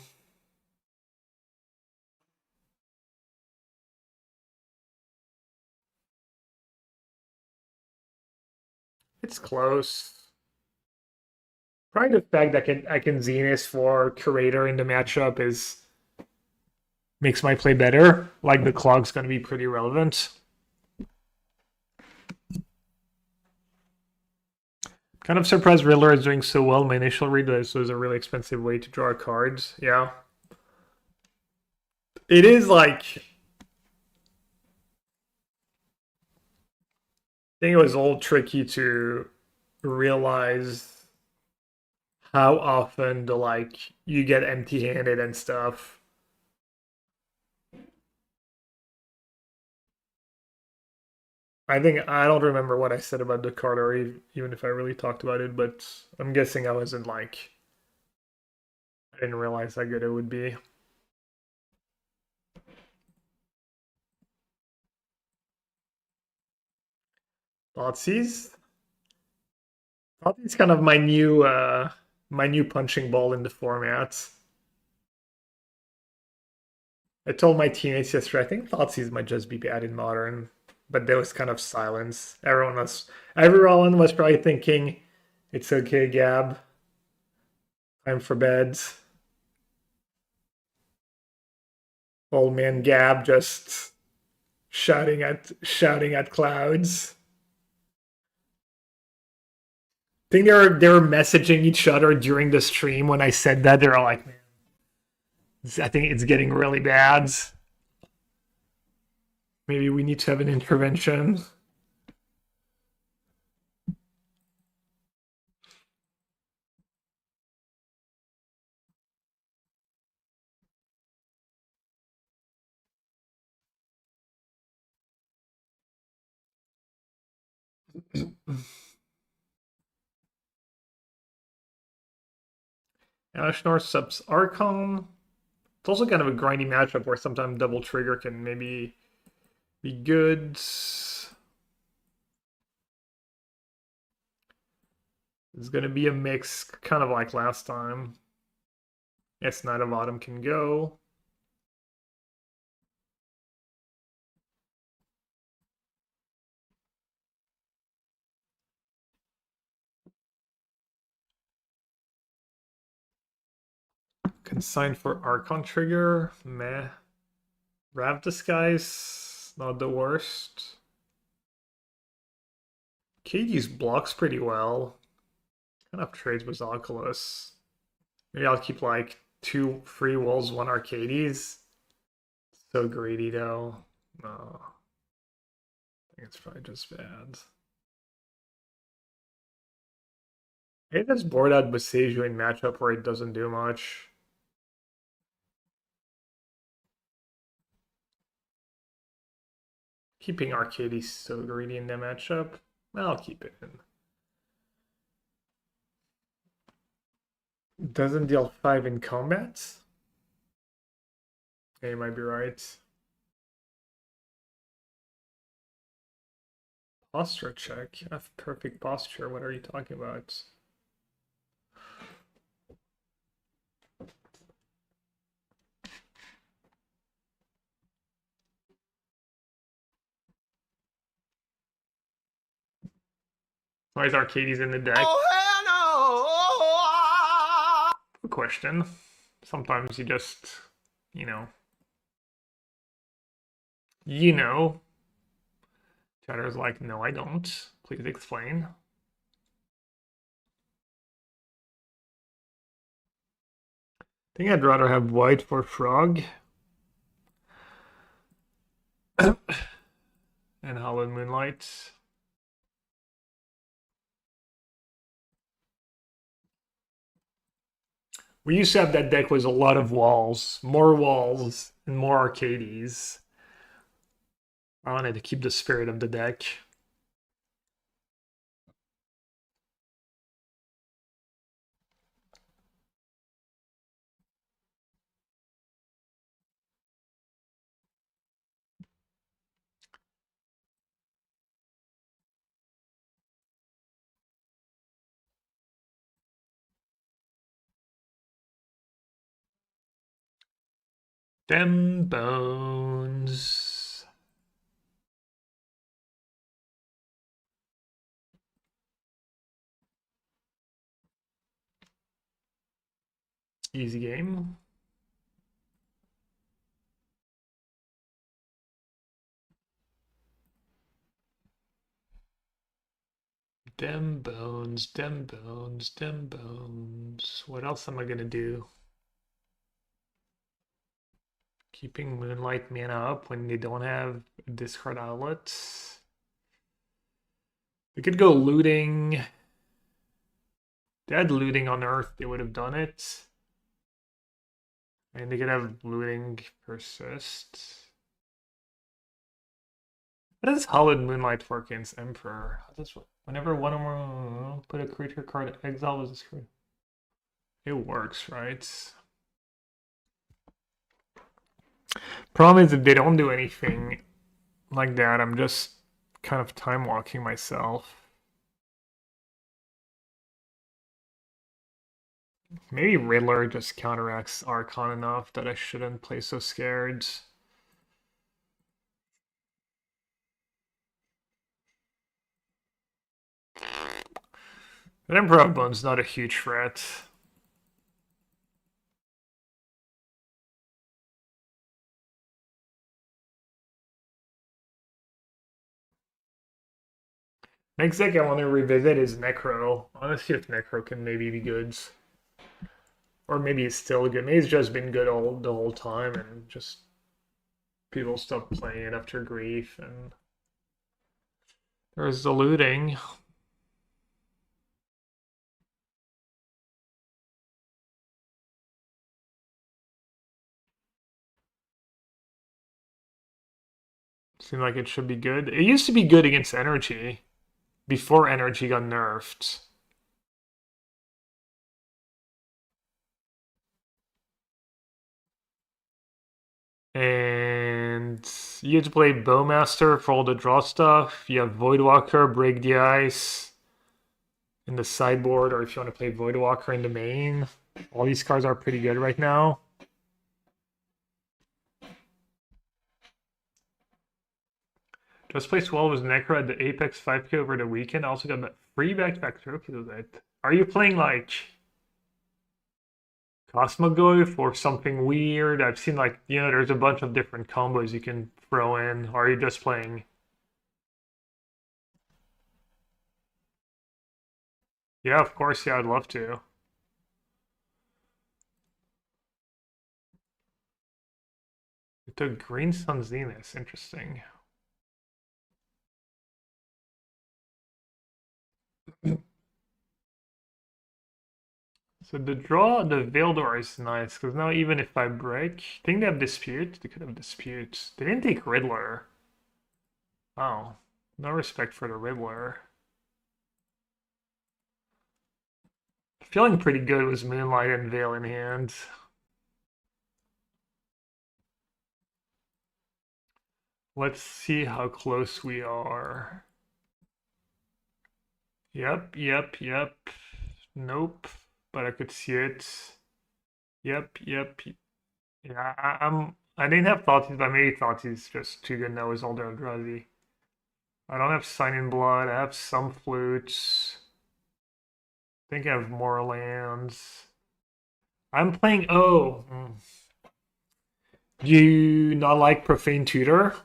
It's close. Probably the fact that I can Zenith for Curator in the matchup is makes my play better. Like the clog's gonna be pretty relevant. Kind of surprised Riddler is doing so well. My initial read this was a really expensive way to draw cards. Yeah. It is like I think it was all tricky to realize how often the like you get empty-handed and stuff. I think I don't remember what I said about the card or even if I really talked about it, but I'm guessing I wasn't like I didn't realize how good it would be. Thoughtseize? Thoughtseize kind of my new punching ball in the format. I told my teammates yesterday, I think Thoughtseize might just be bad in modern, but there was kind of silence. Everyone was probably thinking, "It's okay, Gab. Time for bed." Old man Gab just shouting at clouds. I think they were messaging each other during the stream when I said that. They were like, "Man, I think it's getting really bad. Maybe we need to have an intervention." Ashnor subs Archon. It's also kind of a grindy matchup where sometimes double trigger can maybe be good. It's going to be a mix, kind of like last time. Yes, Knight of Autumn can go. Consign for Archon trigger. Meh. Rav Disguise. Not the worst. KD's blocks pretty well. Kind of trades with Oculus. Maybe I'll keep like 2 free walls, 1 Arcades. So greedy though. No. I think it's probably just bad. I hate this board out Boseiju in matchup where it doesn't do much. Keeping Arcades so greedy in that matchup. I'll keep it in. Doesn't deal 5 in combat? Yeah, you might be right. Posture check. I have perfect posture. What are you talking about? Why is Arcades in the deck? Oh, hell no! Good question. Sometimes you just, you know. You know. Chatter's like, no, I don't. Please explain. I think I'd rather have white for frog. And Hallowed Moonlight. We used to have that deck with a lot of walls, and more Arcades. I wanted to keep the spirit of the deck. Them bones. Easy game. Dem bones, dem bones, dem bones. What else am I gonna do? Keeping Moonlight mana up when they don't have discard outlets. They could go looting. They had looting on Earth, they would have done it. And they could have looting persist. How does Hallowed Moonlight work against Emperor? How does whenever one or more put a creature card exile was discarded. It works, right? Problem is if they don't do anything like that, I'm just kind of time walking myself. Maybe Riddler just counteracts Archon enough that I shouldn't play so scared. The Emperor of Bone's not a huge threat. Next deck I want to revisit is Necro. I want to see if Necro can maybe be good. Or maybe it's still good. Maybe it's just been good the whole time and just people stop playing it after grief and there's the looting. Seems like it should be good. It used to be good against energy before energy got nerfed. And you have to play Bowmaster for all the draw stuff. You have Voidwalker, Break the Ice in the sideboard, or if you want to play Voidwalker in the main. All these cards are pretty good right now. Just placed well was Necro at the Apex 5K over the weekend. I also got free back-to-back trophies with it. Are you playing like Cosmogoyf or something weird? I've seen like, there's a bunch of different combos you can throw in. Or are you just playing? Yeah, of course, yeah, I'd love to. It took Green Sun Zenith, interesting. So the draw, the Veildor is nice, because now even if I break, I think they have Dispute. They could have Dispute. They didn't take Riddler. Oh, no respect for the Riddler. Feeling pretty good with Moonlight and Veil in hand. Let's see how close we are. Yep, yep, yep. Nope, but I could see it. Yep, yep. Yeah, I didn't have Thoughtseize, but maybe Thoughtseize just too good now with all their Eldrazi. I don't have Sign in Blood. I have some flutes. I think I have more lands. I'm playing. Oh. Do you not like Profane Tutor?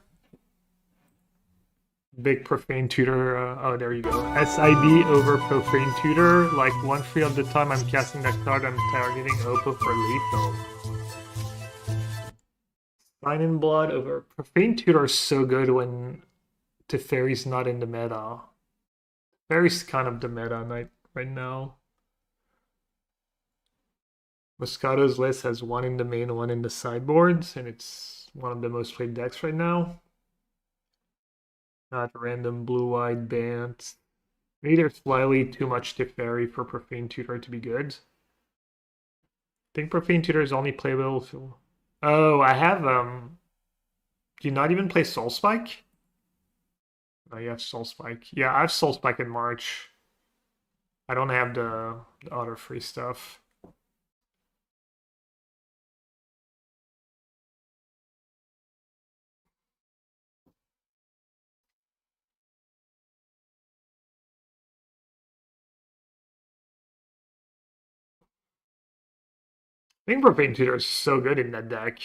Big Profane Tutor. Oh, there you go. SID over Profane Tutor. Like 1/3 of the time I'm casting that card, I'm targeting Oppo for lethal. Sign in Blood over Profane Tutor is so good when Teferi's not in the meta. Teferi's kind of the meta right now. Moscato's list has one in the main, one in the sideboards, and it's one of the most played decks right now. Not random blue-eyed bands. Maybe there's slightly too much Teferi for Profane Tutor to be good. I think Profane Tutor is only playable if... Oh, I have, do you not even play Soul Spike? Oh, you have Soul Spike. Yeah, I have Soul Spike in March. I don't have the other free stuff. I think Profane Tutor is so good in that deck.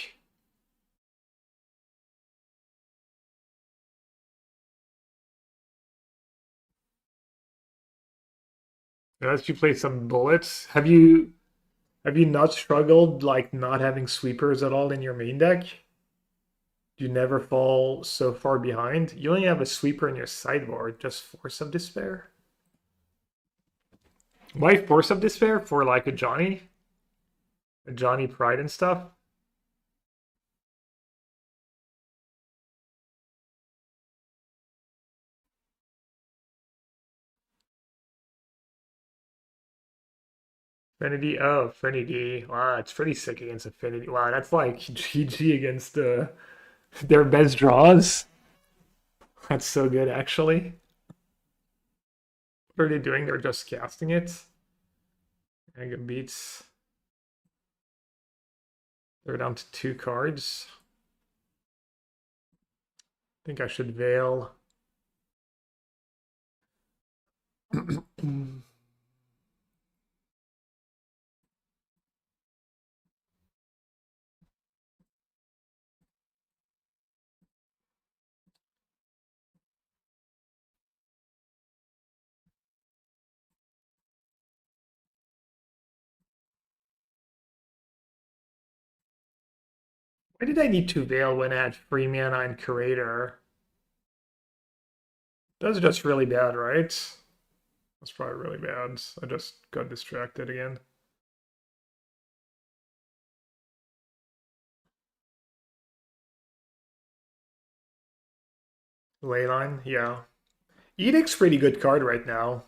Unless you play some bullets. Have you not struggled like not having sweepers at all in your main deck? You never fall so far behind. You only have a sweeper in your sideboard, just Force of Despair. Why Force of Despair? For like a Johnny? A Johnny Pride and stuff? Affinity, oh, Affinity. Wow, it's pretty sick against Affinity. Wow, that's like GG against their best draws. That's so good, actually. What are they doing? They're just casting it. Mega beats. They're down to 2 cards. I think I should Veil. Why did I need to Veil when I had free mana and Curator? That's just really bad, right? That's probably really bad. I just got distracted again. Leyline, yeah. Edict's pretty good card right now.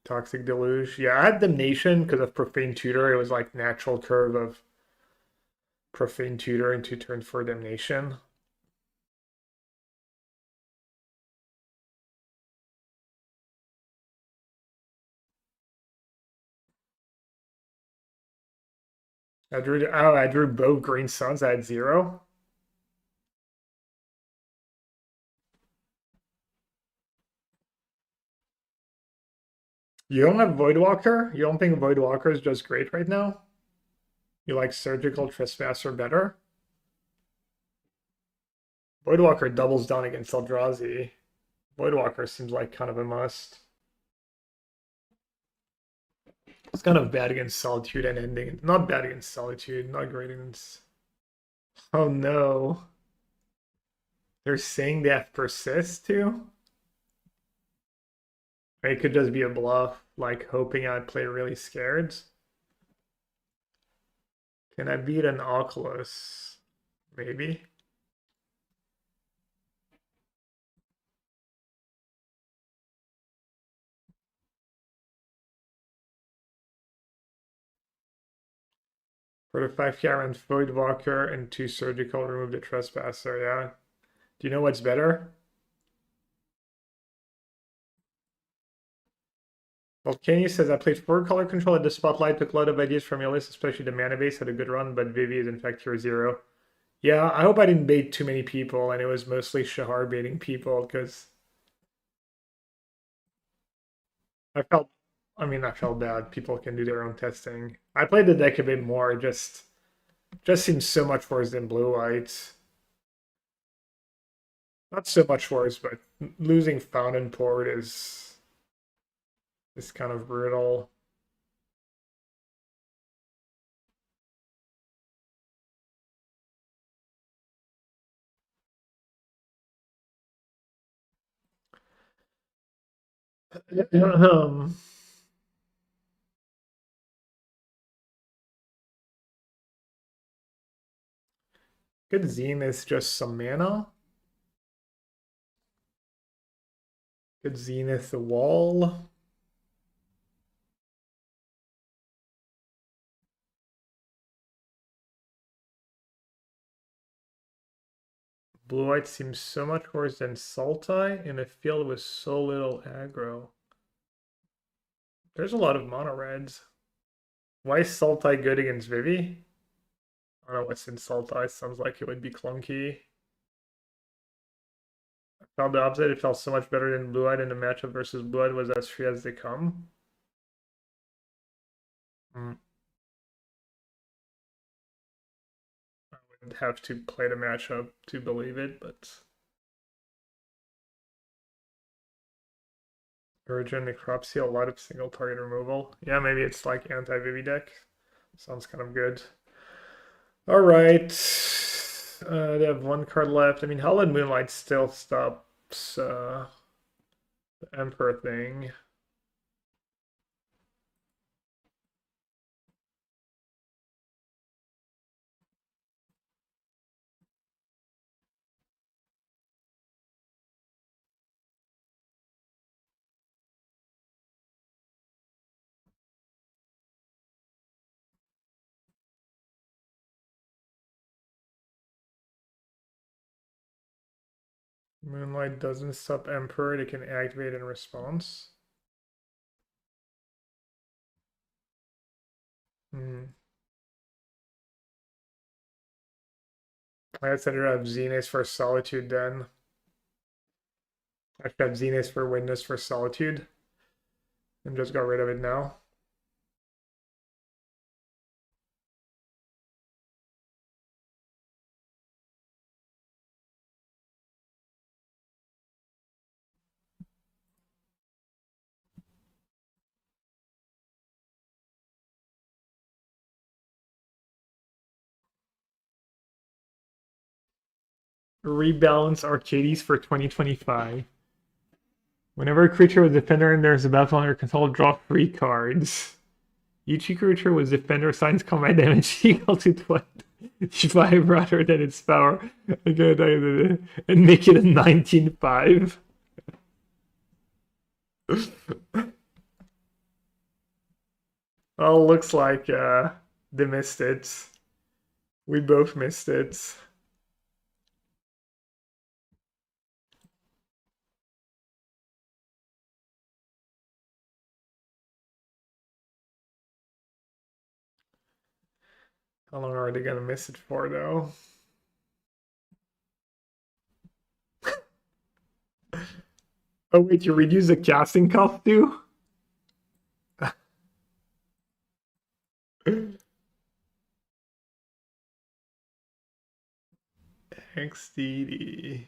Toxic Deluge. Yeah, I had Damnation because of Profane Tutor. It was like natural curve of Profane Tutor into turn 4 Damnation. I drew both Green Suns. I had 0. You don't have Voidwalker? You don't think Voidwalker is just great right now? You like Surgical Trespasser better? Voidwalker doubles down against Eldrazi. Voidwalker seems like kind of a must. It's kind of bad against Solitude and Ending. Not bad against Solitude, not great against... Oh no. They're saying they have Persist too? Or it could just be a bluff, like hoping I'd play really scared. Can I beat an Oculus? Maybe. For the 5k, I ran Voidwalker and 2 Surgical, remove the Trespasser, yeah. Do you know what's better? Well, Kenny says, I played 4 color control at the Spotlight, took a lot of ideas from your list, especially the mana base, had a good run, but Vivi is in fact your 0. Yeah, I hope I didn't bait too many people, and it was mostly Shahar baiting people, because I felt bad. People can do their own testing. I played the deck a bit more, it just seems so much worse than blue-white. Not so much worse, but losing Fountain Port is kind of brutal. Good Zenith, just some mana. Good Zenith, the wall. Blue-white seems so much worse than Sultai in a field with so little aggro. There's a lot of mono reds. Why is Sultai good against Vivi? I don't know what's in Sultai. Sounds like it would be clunky. Felt the opposite. It felt so much better than Blue-Eyed, and the matchup versus Blue-Eyed was as free as they come. I would have to play the matchup to believe it, but Origin, Necropsy, a lot of single target removal. Yeah, maybe it's like anti-Vivi deck. Sounds kind of good. All right. They have one card left. I mean, Howled Moonlight still stops the Emperor thing. Moonlight doesn't stop Emperor. They can activate in response. I guess I'd rather have Zenith for Solitude then. I should have Zenith for Witness for Solitude. And just got rid of it now. Rebalance Arcades for 2025. Whenever a creature with Defender and there's a battle under control, draw 3 cards. Each creature with Defender assigns combat damage equal to 25 rather than its power. Okay, and make it a 19-5. Oh, looks like they missed it. We both missed it. How long are they gonna miss it for, though? Oh wait, you reduce the casting cost too? XDD.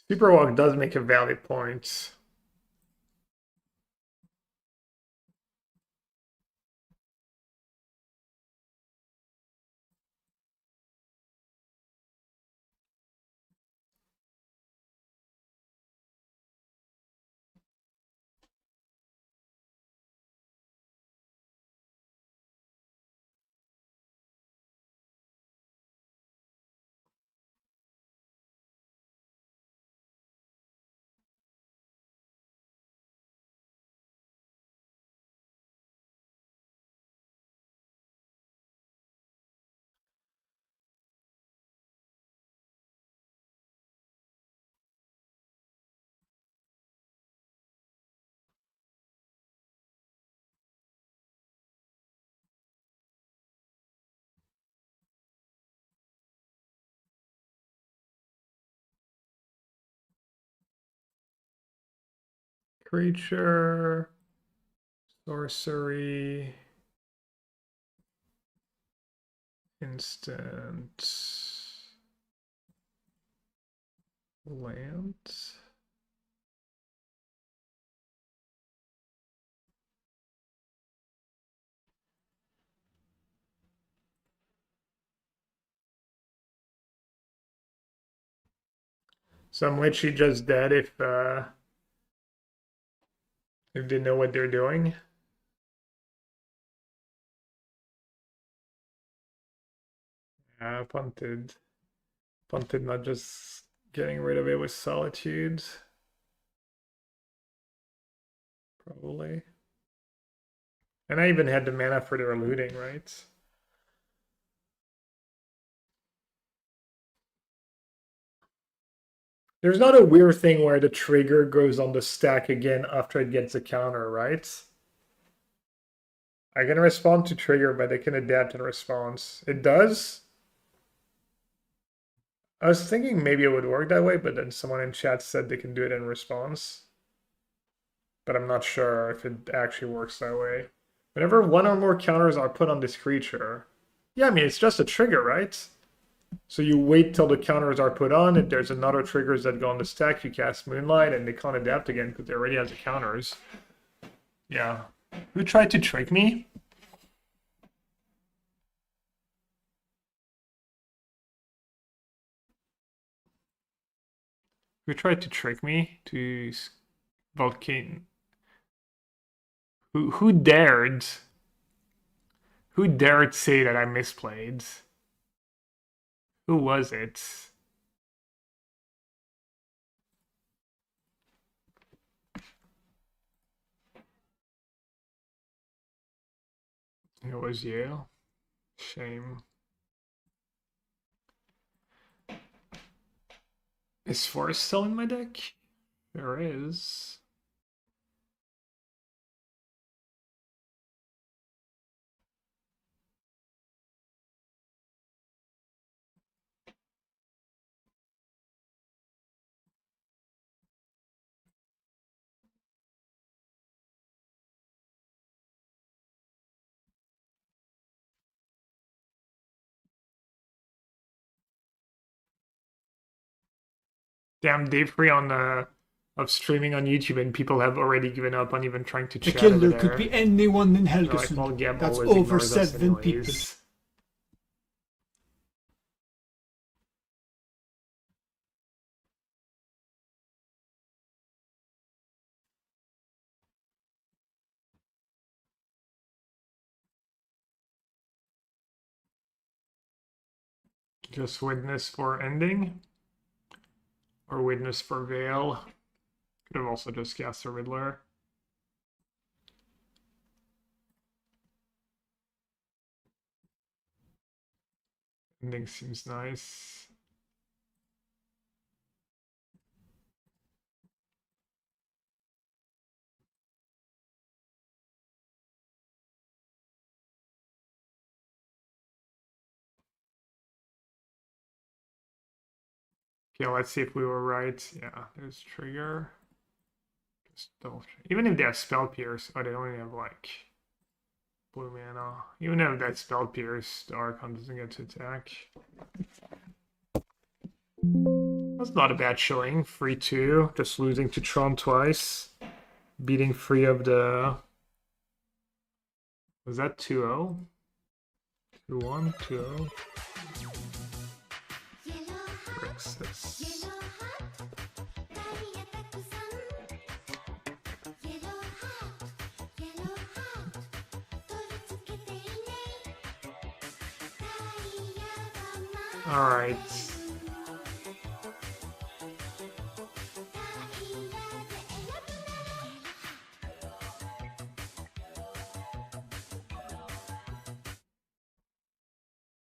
Superwalk does make a valid point. Creature, sorcery, instant, land. So I'm literally just dead if they know what they're doing. Punted. Punted, not just getting rid of it with Solitude. Probably. And I even had the mana for their looting, right? There's not a weird thing where the trigger goes on the stack again after it gets a counter, right? I can respond to trigger, but I can adapt in response. It does? I was thinking maybe it would work that way, but then someone in chat said they can do it in response. But I'm not sure if it actually works that way. Whenever one or more counters are put on this creature, yeah, I mean, it's just a trigger, right? So you wait till the counters are put on. If there's another triggers that go on the stack, you cast Moonlight, and they can't adapt again because they already have the counters. Yeah. Who tried to trick me? Who tried to trick me to Vulcan? Who dared? Who dared say that I misplayed? Who was it? It was you. Shame. Is Forest still in my deck? There is. Damn, Dave Free on of streaming on YouTube, and people have already given up on even trying to The chat over killer there. could be anyone in They're like, well, Helgesund. Gab That's always over ignores us 7 people. anyways. Just Witness for ending, or Witness for Veil. Could have also just cast a Riddler. Ending seems nice. Okay, let's see if we were right. Yeah, there's Trigger. Just double check. Even if they have Spell Pierce, oh, they only have like blue mana. Even if that Spell Pierce, the Archon doesn't get to attack. That's not a bad showing. 3-2, just losing to Tron twice. Beating 3 of the... Was that 2-0? 2-1, 2-0. Rexus. Alright.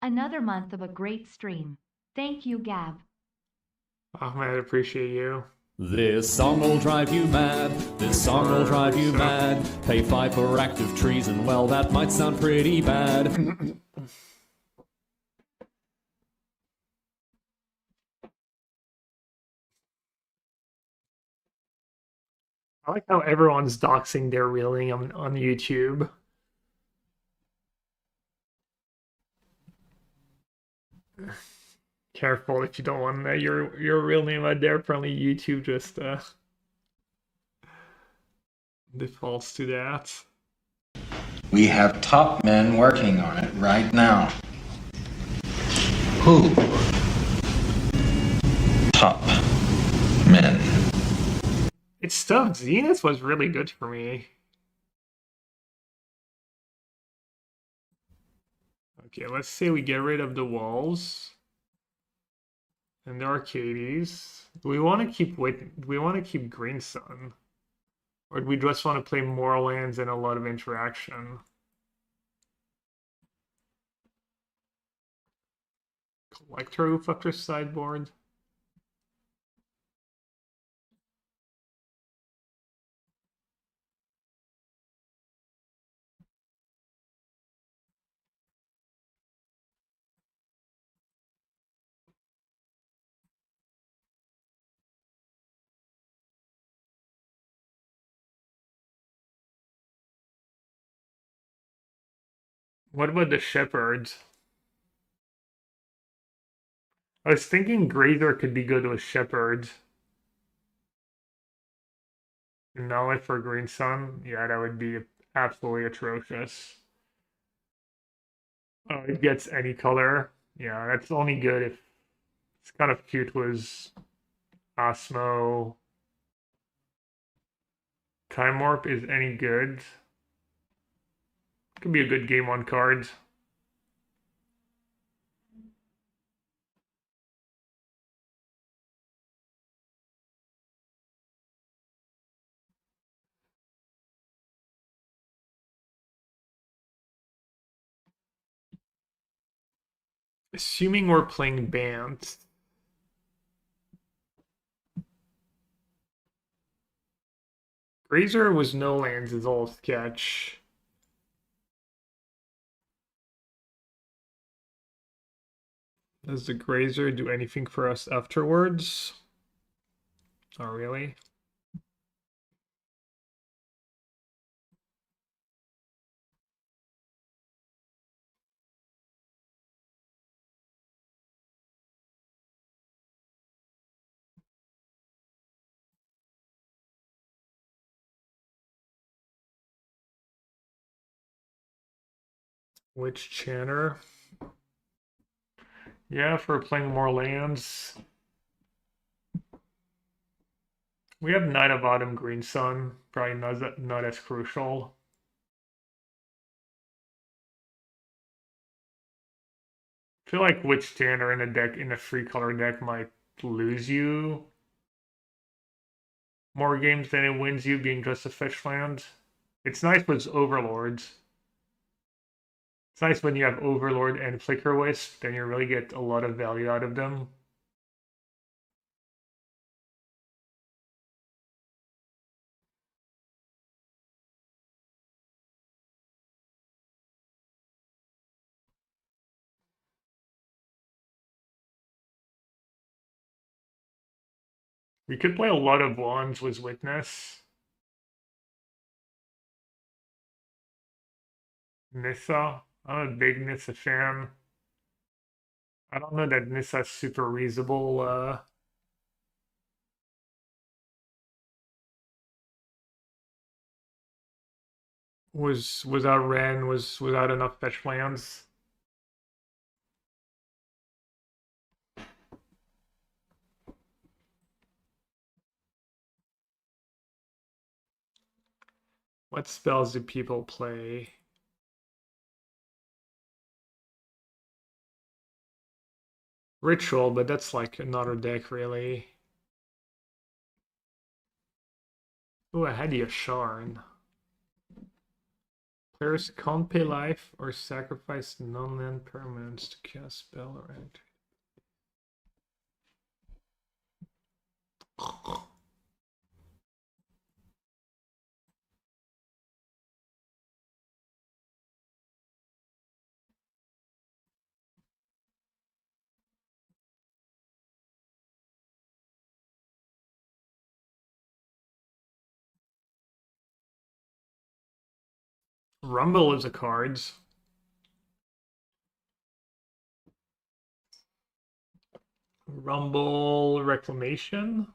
Another month of a great stream. Thank you, Gab. Ahmed, I appreciate you. This song will drive you mad, this song will drive you mad. Pay 5 for active treason, well that might sound pretty bad. I like how everyone's doxing their real name on YouTube. Careful if you don't want your real name out there. Apparently YouTube just defaults to that. We have top men working on it right now. Who? Top men. It's tough. Zenith was really good for me. Okay, let's say we get rid of the walls and the Arcades. Do we want to keep Green Sun? Or do we just want to play more lands and a lot of interaction? Collector Roof after sideboard. What about the shepherds? I was thinking Grazer could be good with shepherds. Null for Green Sun? Yeah, that would be absolutely atrocious. Oh, it gets any color. Yeah, that's only good if it's kind of cute was Osmo. Time Warp is any good. Could be a good game on cards. Assuming we're playing bands. Grazer was no lands is all sketch. Does the Grazer do anything for us afterwards? Oh, really? Which Channer? Yeah, if we're playing more lands. We have Knight of Autumn, Green Sun. Probably not as crucial. I feel like Witch Tanner in a deck in a free color deck might lose you more games than it wins you being just a fetch land. It's nice with Overlords. It's nice when you have Overlord and Flicker Wisp, then you really get a lot of value out of them. We could play a lot of Wands with Witness. Nissa. I'm a big Nissa fan. I don't know that Nissa's super reasonable. Was without Ren, was without enough fetch lands. What spells do people play? Ritual, but that's like another deck, really. Oh, I had Yasharn. Players can't pay life or sacrifice non-land permanents to cast spell or enter. Rumble is a cards. Rumble Reclamation.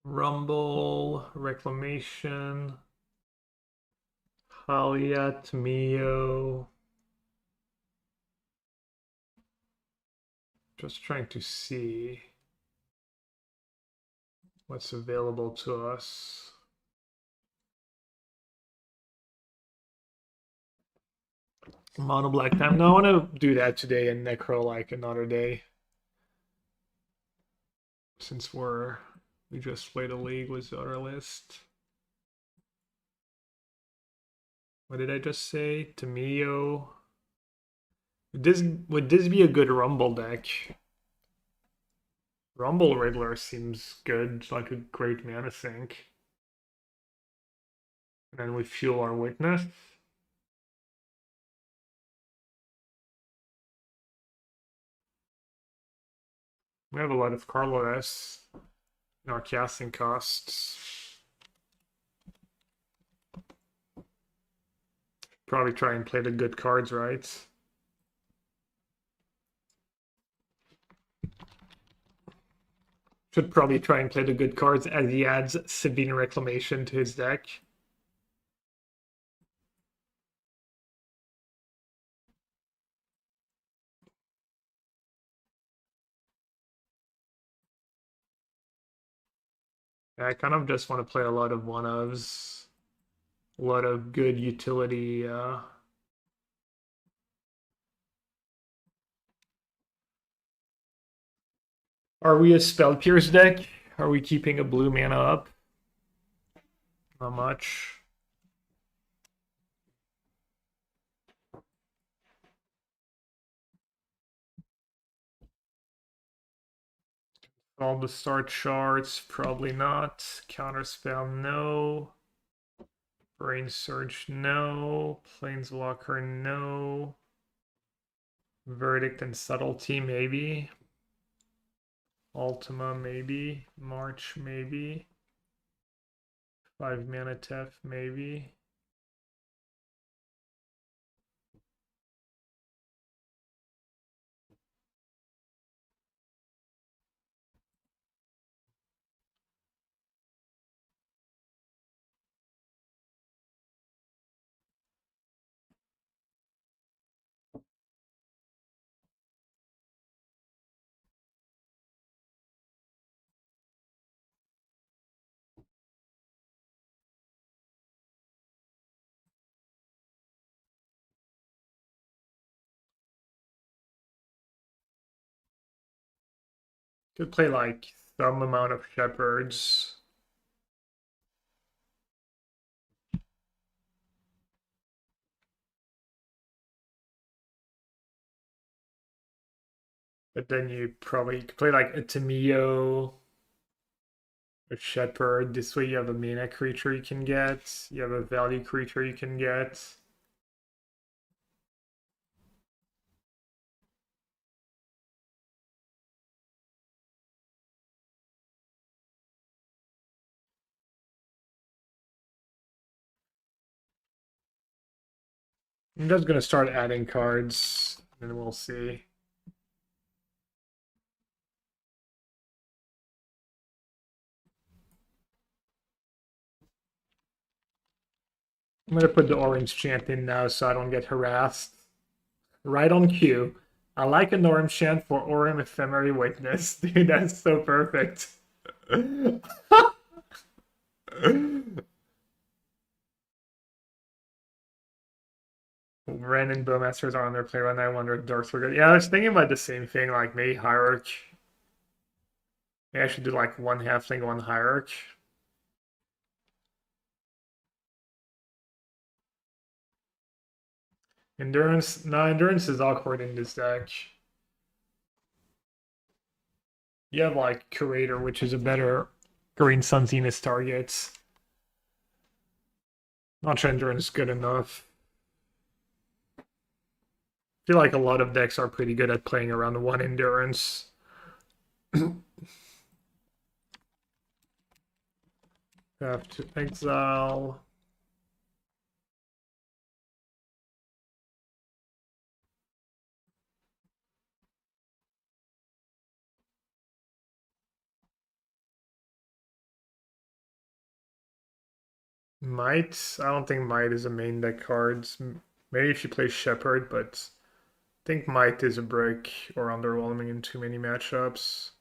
Rumble Reclamation. Halia, Tamio. Just trying to see what's available to us. Mono black time. No, I want to do that today and Necro like another day. Since we just played a league with the other list. What did I just say? Tamio. Would this be a good Rumble deck? Rumble Riddler seems good, like a great mana sink. And then we fuel our witness. We have a lot of Carlos in our casting costs. Probably try and play the good cards, right? Should probably try and play the good cards as he adds Sabine Reclamation to his deck. I kind of just want to play a lot of one-ofs. A lot of good utility. Are we a Spell Pierce deck? Are we keeping a blue mana up? Not much. All the start shards, probably not. Counterspell, no. Brain Surge, no. Planeswalker, no. Verdict and Subtlety, maybe. Ultima, maybe. March, maybe. 5 mana Tef, maybe. Could play like some amount of Shepherds. But then you probably could play like a Tamio, a Shepherd. This way you have a mana creature you can get. You have a value creature you can get. I'm just gonna start adding cards, and we'll see. I'm gonna put the orange chant in now so I don't get harassed. Right on cue. I like an orange chant for Aurum Ephemery Witness. Dude, that's so perfect. Ren and Bowmasters are on their play right now. I wonder if Darks were good. Yeah, I was thinking about the same thing, like maybe Hierarch. Maybe I should do like one halfling, one Hierarch. Endurance, no, Endurance is awkward in this deck. You have like Curator, which is a better Green Sun Zenith target. Not sure Endurance is good enough. I feel like a lot of decks are pretty good at playing around one Endurance. Have to exile. Might. I don't think Might is a main deck cards. Maybe if you play Shepherd, but I think Might is a brick or underwhelming in too many matchups.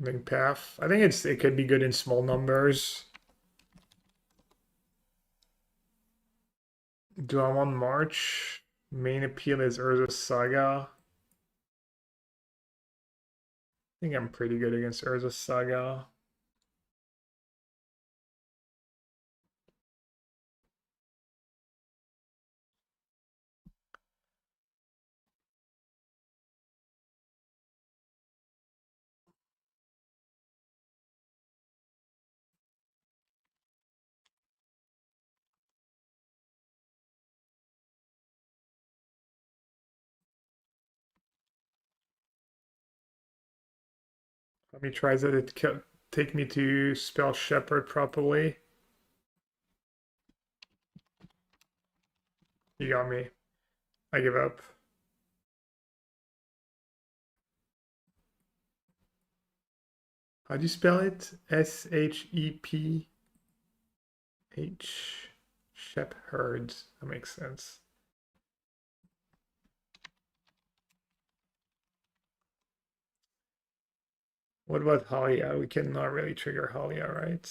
Main path. I think it could be good in small numbers. Do I want March? Main appeal is Urza's Saga. I think I'm pretty good against Urza's Saga. How many tries did it take me to spell Shepherd properly? You got me. I give up. How do you spell it? S-H-E-P-H. Shepherd. That makes sense. What about Halia? We cannot really trigger Halia, right?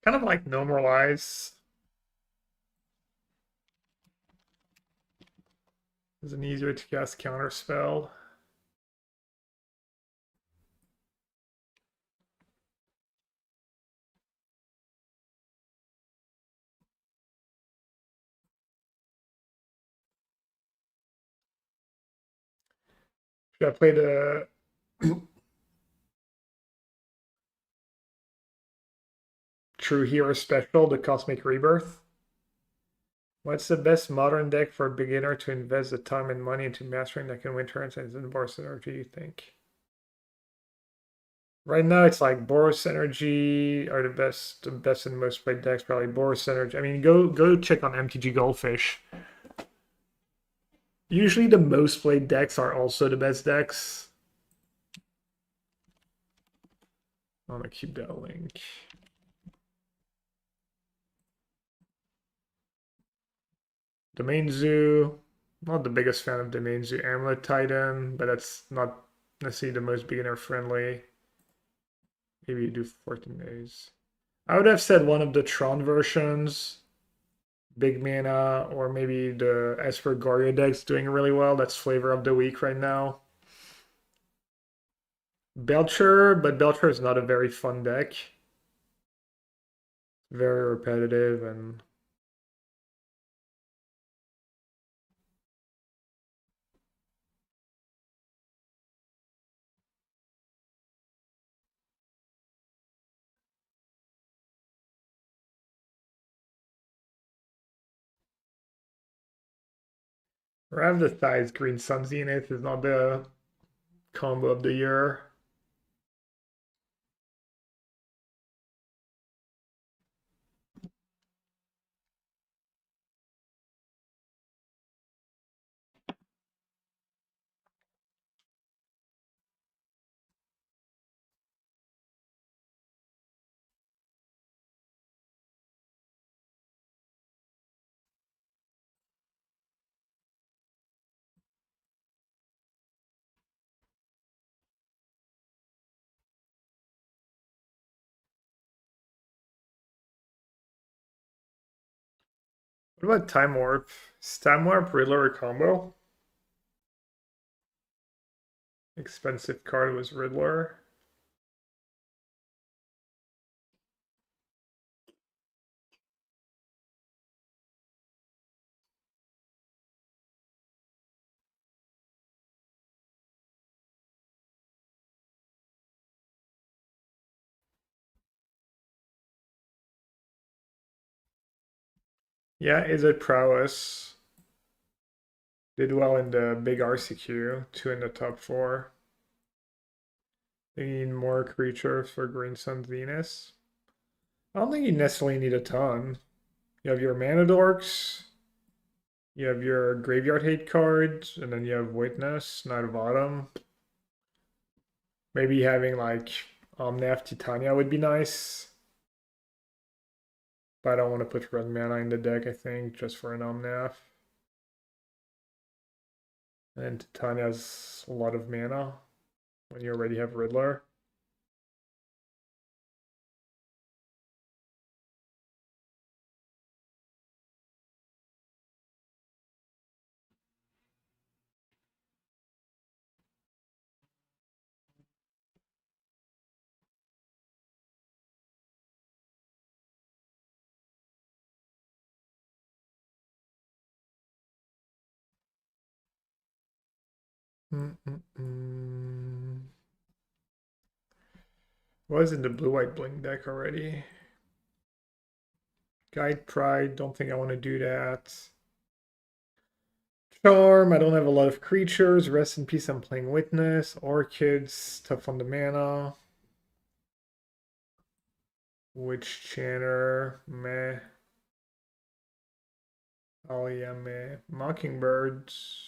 Kind of like normalize. Is an easier to cast counter spell. Should I play the True Hero Special, the Cosmic Rebirth? What's the best modern deck for a beginner to invest the time and money into mastering that can win turns and Boros Energy, you think? Right now it's like Boros Energy are the best and most played decks, probably Boros Energy. I mean, go check on MTG Goldfish. Usually the most played decks are also the best decks. I'm gonna keep that link. Domain Zoo. Not the biggest fan of Domain Zoo. Amulet Titan, but that's not necessarily the most beginner friendly. Maybe you do 14 days. I would have said one of the Tron versions. Big Mana, or maybe the Esper Goria deck's doing really well. That's flavor of the week right now. Belcher, but Belcher is not a very fun deck. Very repetitive and Rav the Thighs Green Sun Zenith is not the combo of the year. What about Time Warp? Is Time Warp Riddler a combo? Expensive card was Riddler. Yeah, is it prowess? Did well in the big RCQ, 2 in the top 4. They need more creatures for Green Sun Venus. I don't think you necessarily need a ton. You have your mana dorks, You have your graveyard hate cards, and then you have Witness, Knight of Autumn. Maybe having like Omnath Titania would be nice. But I don't want to put red mana in the deck, I think, just for an Omnath. And Titania has a lot of mana when you already have Riddler. Was in the blue-white blink deck already. Guide Pride, don't think I want to do that. Charm, I don't have a lot of creatures. Rest in peace, I'm playing Witness. Orchids, tough on the mana. Witch Chanter, meh. Oh yeah, meh. Mockingbirds.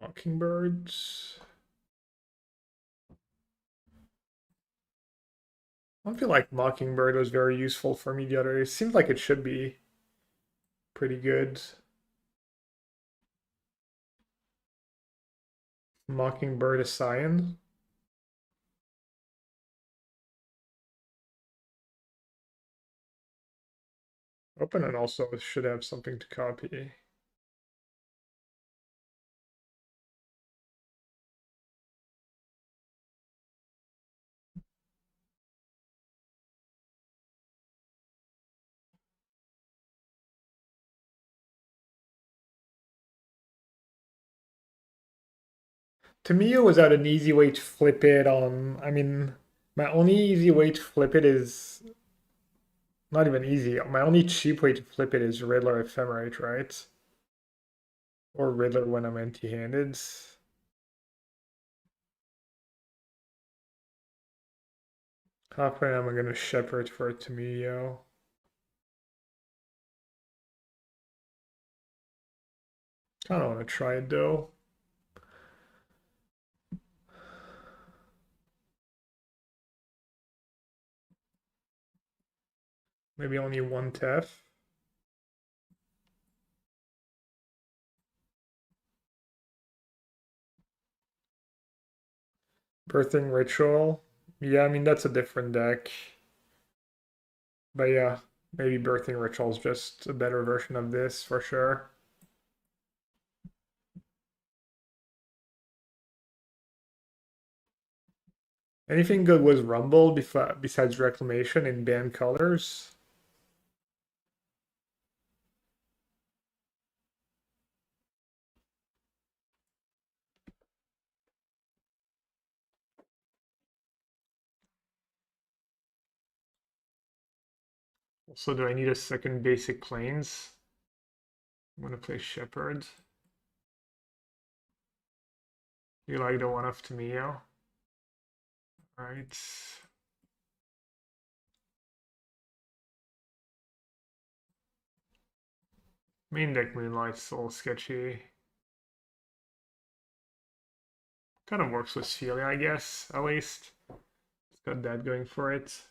Mockingbirds. I don't feel like Mockingbird was very useful for me the other day. It seems like it should be pretty good. Mockingbird is Cyan. Opponent also should have something to copy. To me, it was out an easy way to flip it on. I mean, my only easy way to flip it is not even easy. My only cheap way to flip it is Riddler Ephemerate, right? Or Riddler when I'm empty-handed. How often am I gonna Shepherd for a Tamio? I don't want to try it though. Maybe only one Tef. Birthing Ritual. Yeah, I mean, that's a different deck. But yeah, maybe Birthing Ritual is just a better version of this for sure. Anything good was Rumble besides Reclamation in band colors? Also, do I need a second basic planes? I'm gonna play Shepherd. You like the one of Tamio? Alright. Main deck Moonlight's a little sketchy. Kind of works with Celia, I guess, at least. It's got that going for it.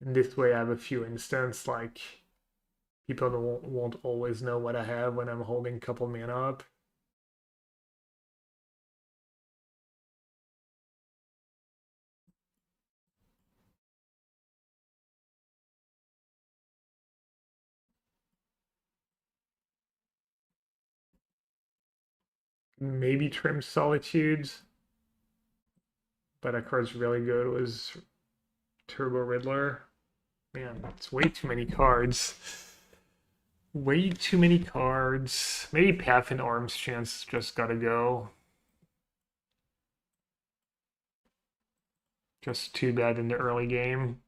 In this way, I have a few instances, like, people won't always know what I have when I'm holding a couple mana up. Maybe Trim Solitude. but that card's really good, was Turbo Riddler. Man, it's way too many cards. Way too many cards. Maybe Path and Arms Chance just gotta go. Just too bad in the early game.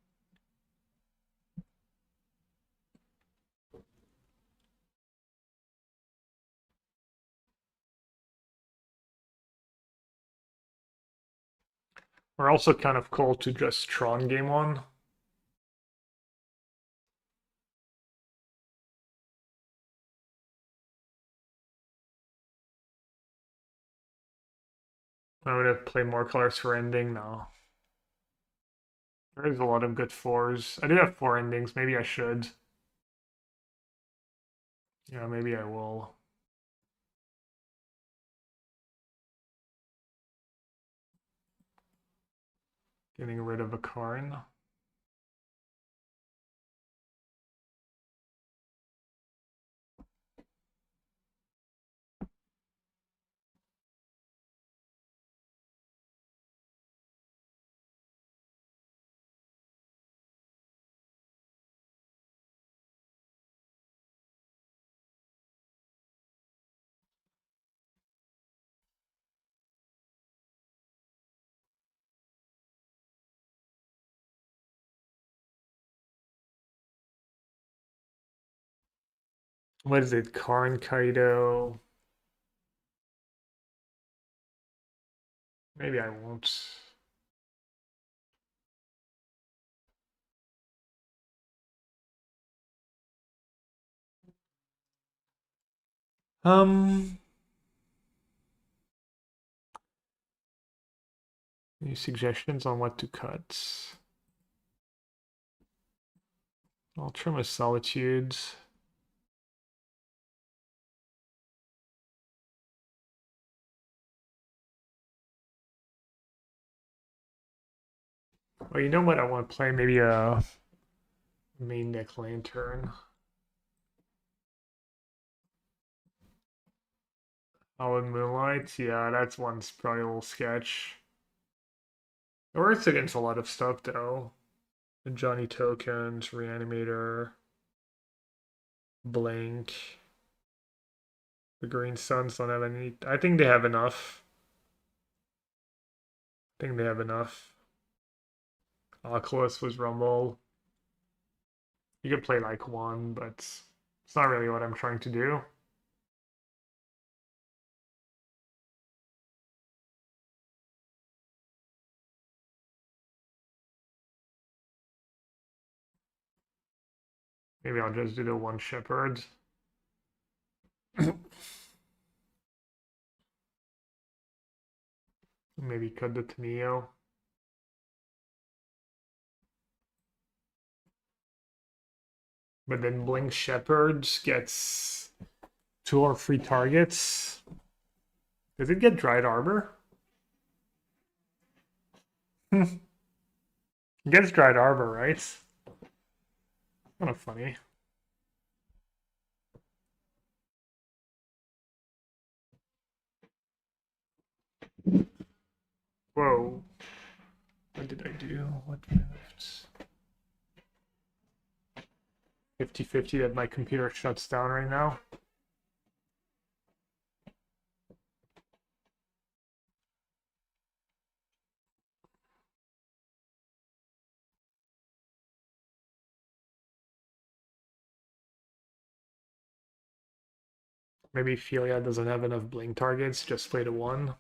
We're also kind of cool to just Tron game one. I'm gonna play more colors for ending now. There's a lot of good fours. I do have 4 endings. Maybe I should. Yeah, maybe I will. Getting rid of a Karn. What is it? Karn Kaido. Maybe I won't. Any suggestions on what to cut? I'll trim a Solitudes. Well, you know what I want to play? Maybe a main deck Lantern. Oh, and Moonlight? Yeah, that's one's probably a little sketch. It works against a lot of stuff, though. The Johnny Tokens, Reanimator, Blink. The Green Suns don't have any. I think they have enough. I think they have enough. Oculus was Rumble. You could play like one, but it's not really what I'm trying to do. Maybe I'll just do the one Shepherd. Maybe cut the Tenio. But then Blink Shepherds gets 2 or 3 targets. Does it get Dried Arbor? It gets Dried Arbor, right? Kind of funny. Whoa. What did I do? What moved? 50-50 that my computer shuts down right now. Maybe Filia doesn't have enough blink targets, just play the 1.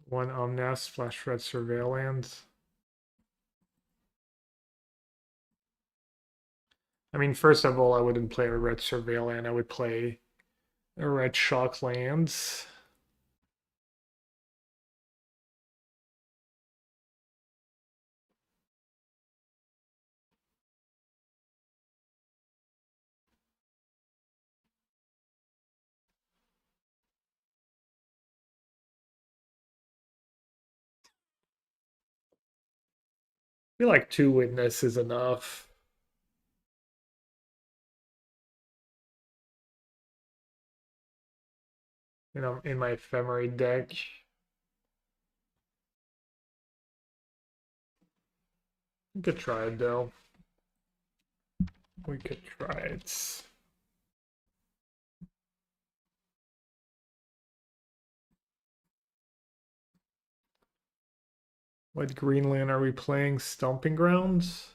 One Omnas, Flash Red Surveillance. I mean, first of all, I wouldn't play a Red Surveillance, I would play a Red Shock Lands. I feel like 2 Witness is enough. in my ephemery deck. We could try it though. We could try it. What Greenland are we playing? Stomping Grounds?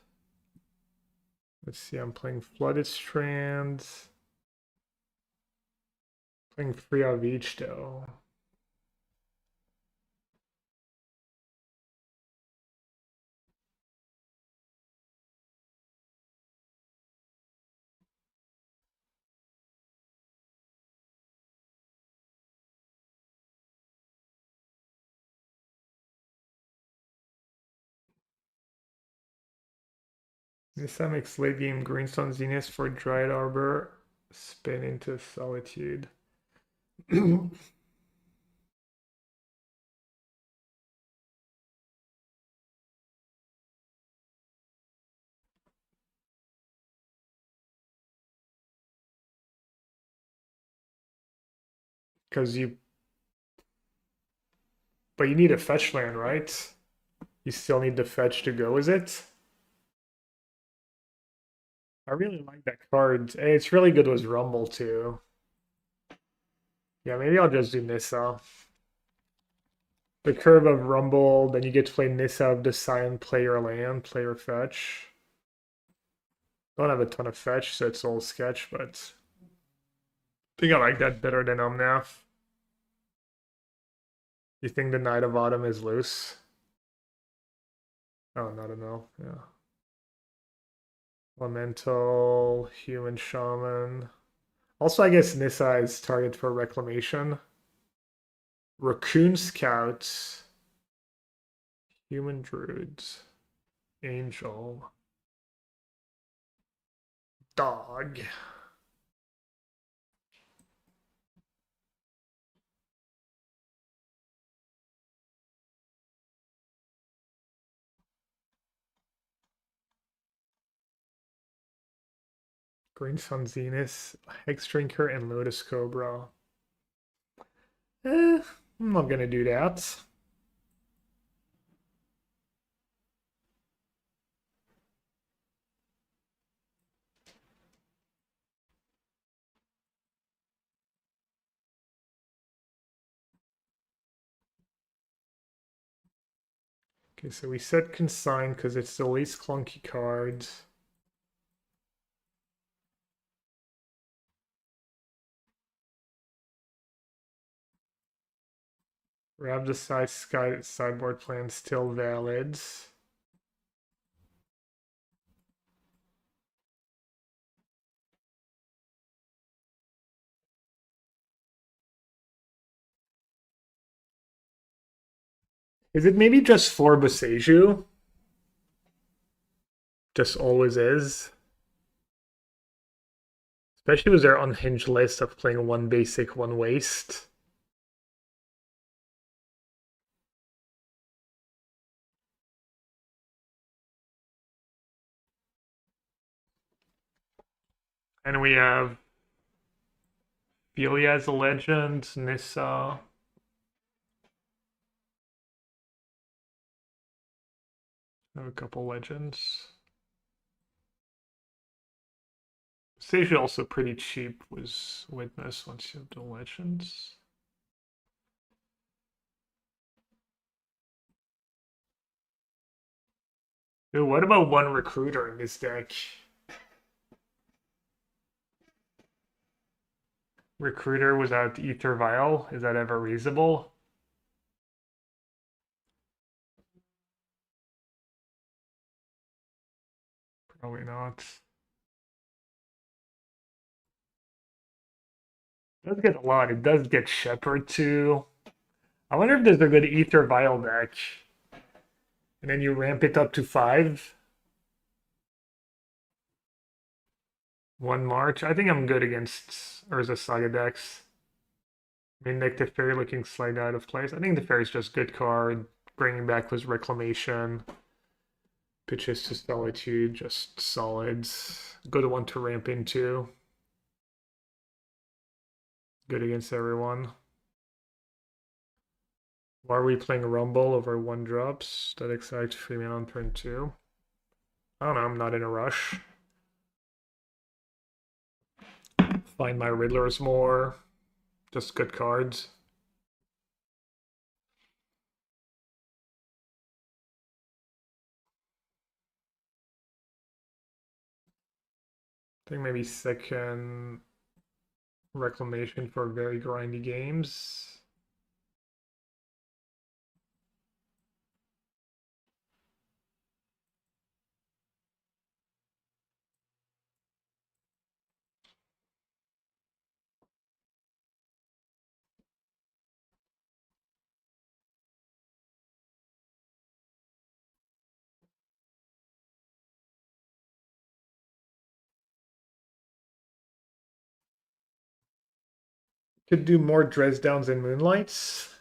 Let's see, I'm playing Flooded Strands. Playing Free of each though. This time makes late game Greenstone Zenith for Dryad Arbor. Spin into Solitude. Because but you need a fetch land, right? You still need the fetch to go, is it? I really like that card. Hey, it's really good with Rumble too. Yeah, maybe I'll just do Nissa. The curve of Rumble, then you get to play Nissa of the Sign, play your land, play your fetch. Don't have a ton of fetch, so it's all sketch, but I think I like that better than Omnath. You think the Knight of Autumn is loose? Oh, not a no, yeah. Elemental, Human Shaman. Also, I guess Nissa is target for Reclamation. Raccoon Scouts. Human Druids. Angel. Dog. Green Sun Zenith, Hex Drinker, and Lotus Cobra. I'm not gonna do that. Okay, so we set Consign because it's the least clunky card. Grab the sideboard plan still valid. Is it maybe just for Boseiju? Just always is. Especially with their unhinged list of playing one basic, one waste. And we have Philia as a legend, Nissa. I have a couple legends. Sage also pretty cheap with Witness once you have the legends. Dude, what about one recruiter in this deck? Recruiter without Ether Vial, is that ever reasonable? Probably not. It does get a lot. It does get Shepherd too. I wonder if there's a good Ether Vial deck. And then you ramp it up to 5. 1 March. I think I'm good against Urza Saga decks. I mean, like the Fairy looking slightly out of place. I think the Fairy's just good card. Bringing back was Reclamation. Pitches to Solitude, just solids. Good one to ramp into. Good against everyone. Why are we playing Rumble over 1 drops? That excites 3 mana on turn 2. I don't know, I'm not in a rush. Find my Riddlers more. Just good cards. I think maybe second Reclamation for very grindy games. Could do more Dresdowns and Moonlights.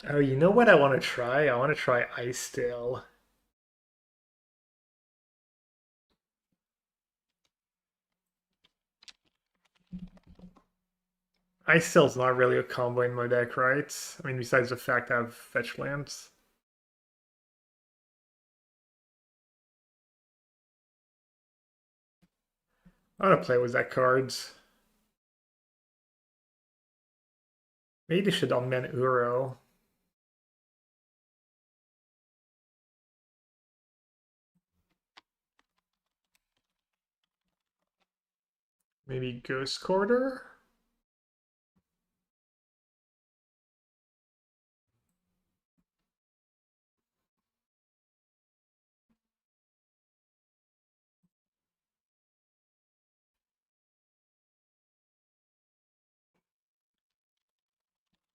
Oh, you know what I want to try? I want to try Ice Tail. Ice Tail's not really a combo in my deck, right? I mean, besides the fact I have fetch lands. I want to play with that cards. Maybe they should unman Uro. Maybe Ghost Quarter?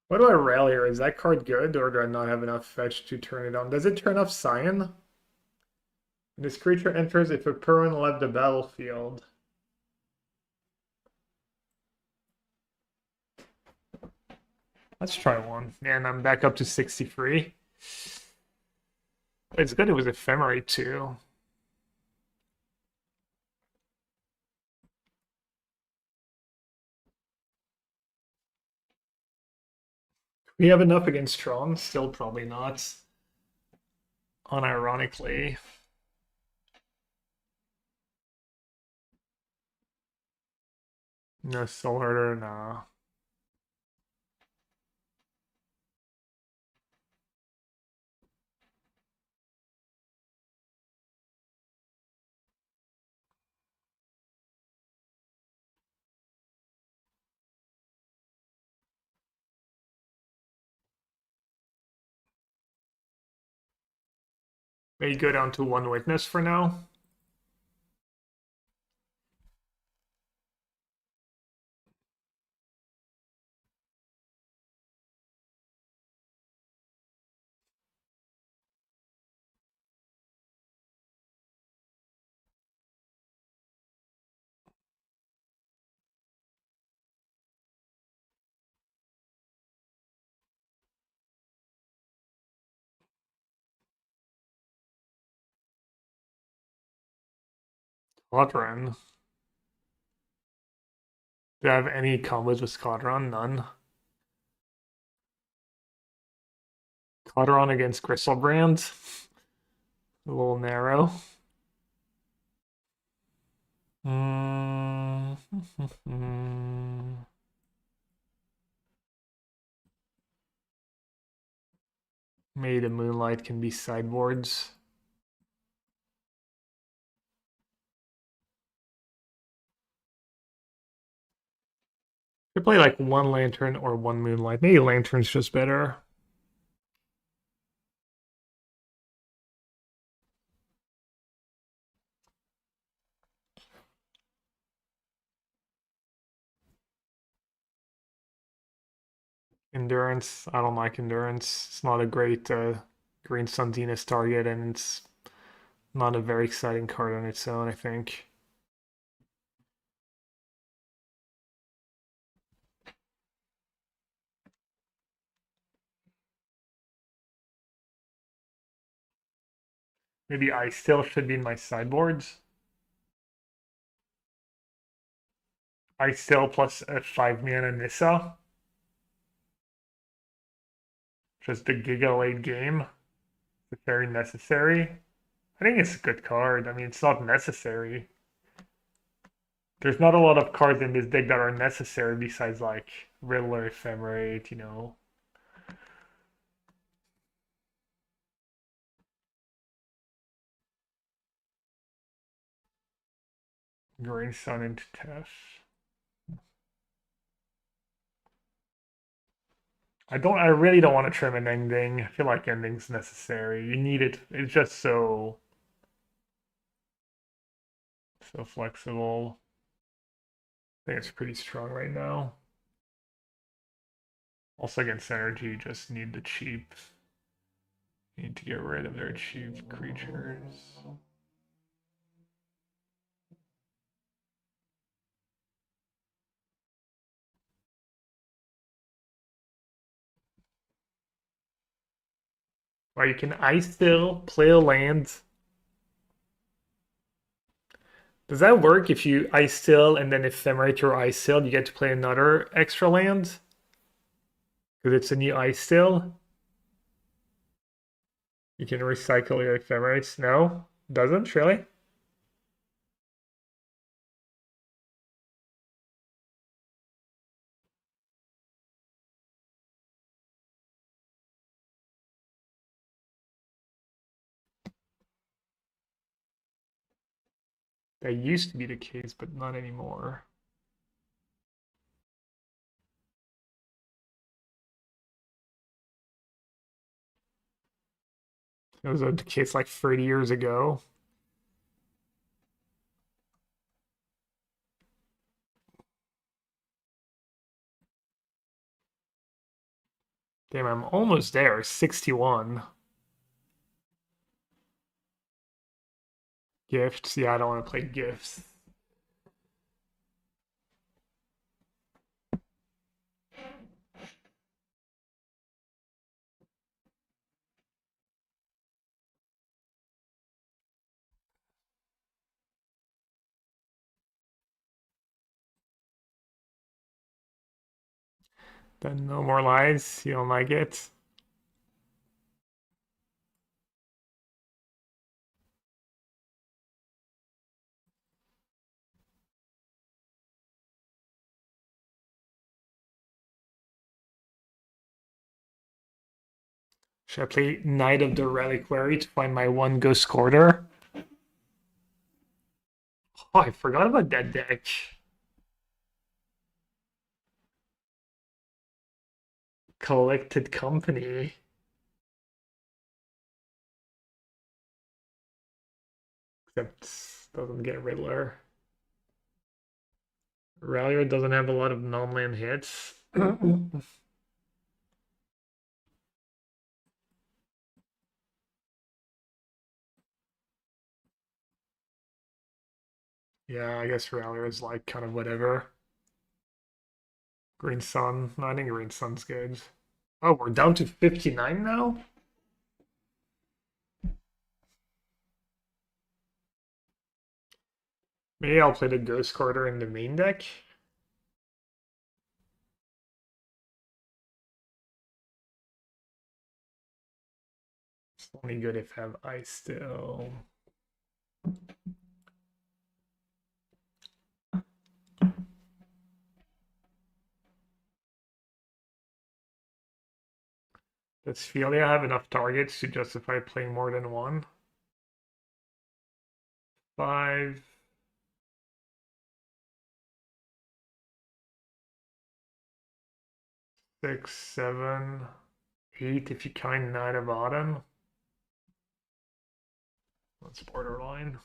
What do I rally her? Is that card good, or do I not have enough fetch to turn it on? Does it turn off Scion? When this creature enters if a permanent left the battlefield. Let's try one. And I'm back up to 63. It's good it was Ephemerate too. We have enough against Tron? Still probably not. Unironically. No Soul Herder, no. Maybe go down to 1 witness for now. Quadron. Do I have any combos with Quadron? None. Quadron against Gristlebrand. A little narrow. Mm. Maybe the Moonlight can be sideboards. Could play like 1 Lantern or 1 Moonlight. Maybe Lantern's just better. Endurance. I don't like Endurance. It's not a great Green Sun Zenith target, and it's not a very exciting card on its own, I think. Maybe I still should be in my sideboards. I still plus a 5 mana Nissa. Just the Giga late game. It's very necessary. I think it's a good card. I mean, it's not necessary. There's not a lot of cards in this deck that are necessary besides like Riddler, Ephemerate, you know. Green Sun into Tef. I really don't want to trim an ending. I feel like ending's necessary. You need it. It's just so flexible. I think it's pretty strong right now. Also against energy, you just need the cheap. You need to get rid of their cheap creatures. Or you can ice still, play a land. Does that work if you ice still and then ephemerate your ice still, you get to play another extra land? Because it's a new ice still. You can recycle your ephemerates. No? Doesn't really? That used to be the case, but not anymore. It was the case like 30 years ago. Damn, I'm almost there. 61. Gifts. Yeah, I don't want to play gifts. Then no more lies. You don't like it? Should I play Knight of the Reliquary to find my one Ghost Quarter? Oh, I forgot about that deck. Collected Company. Except doesn't get Riddler. Rallier doesn't have a lot of non-land hits. Yeah, I guess Rallier is like kind of whatever. Green Sun. No, I think Green Sun's good. Oh, we're down to 59 now? Maybe I'll play the Ghost Quarter in the main deck. It's only good if I have ice still. Does Philia have enough targets to justify playing more than one? 5. 6, 7, 8 if you count Knight of Autumn. That's borderline.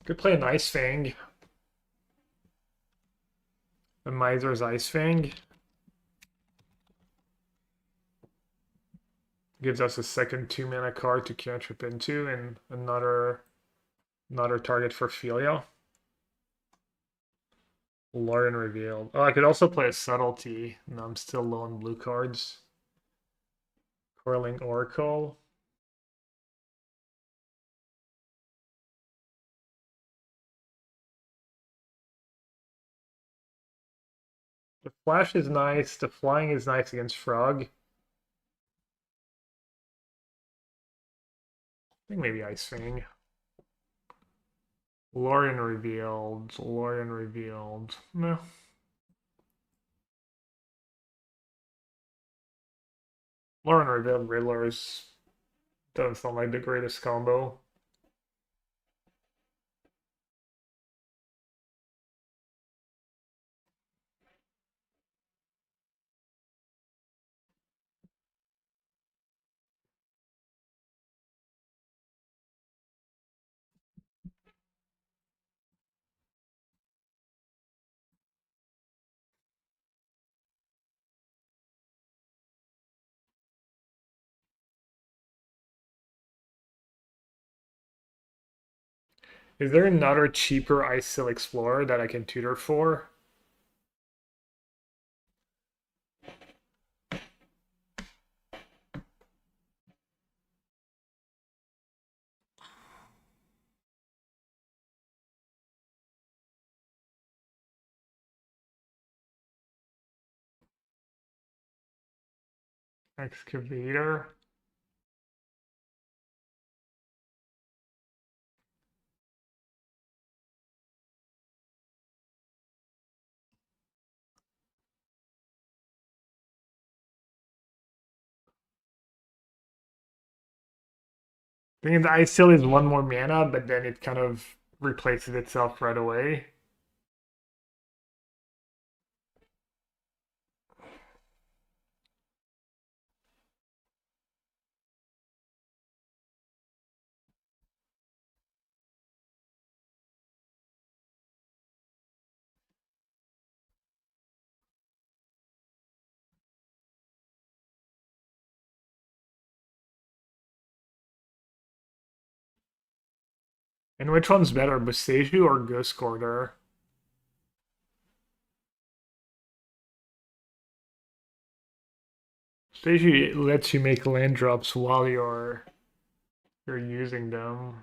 Could play an Ice Fang. The Miser's Ice Fang. gives us a second 2-mana card to cantrip into and another target for Filia. Lauren revealed. Oh, I could also play a subtlety. No, I'm still low on blue cards. Coiling Oracle. The flash is nice. The flying is nice against Frog. I think maybe Ice Fang. Lorian revealed. Lorian revealed. No. Lorian revealed Riddlers doesn't sound like the greatest combo. Is there another cheaper Icesail Explorer that I can tutor for? Excavator. I think the Icesail is one more mana, but then it kind of replaces itself right away. And which one's better, Boseiju or Geoguessr? Boseiju lets you make land drops while you're using them.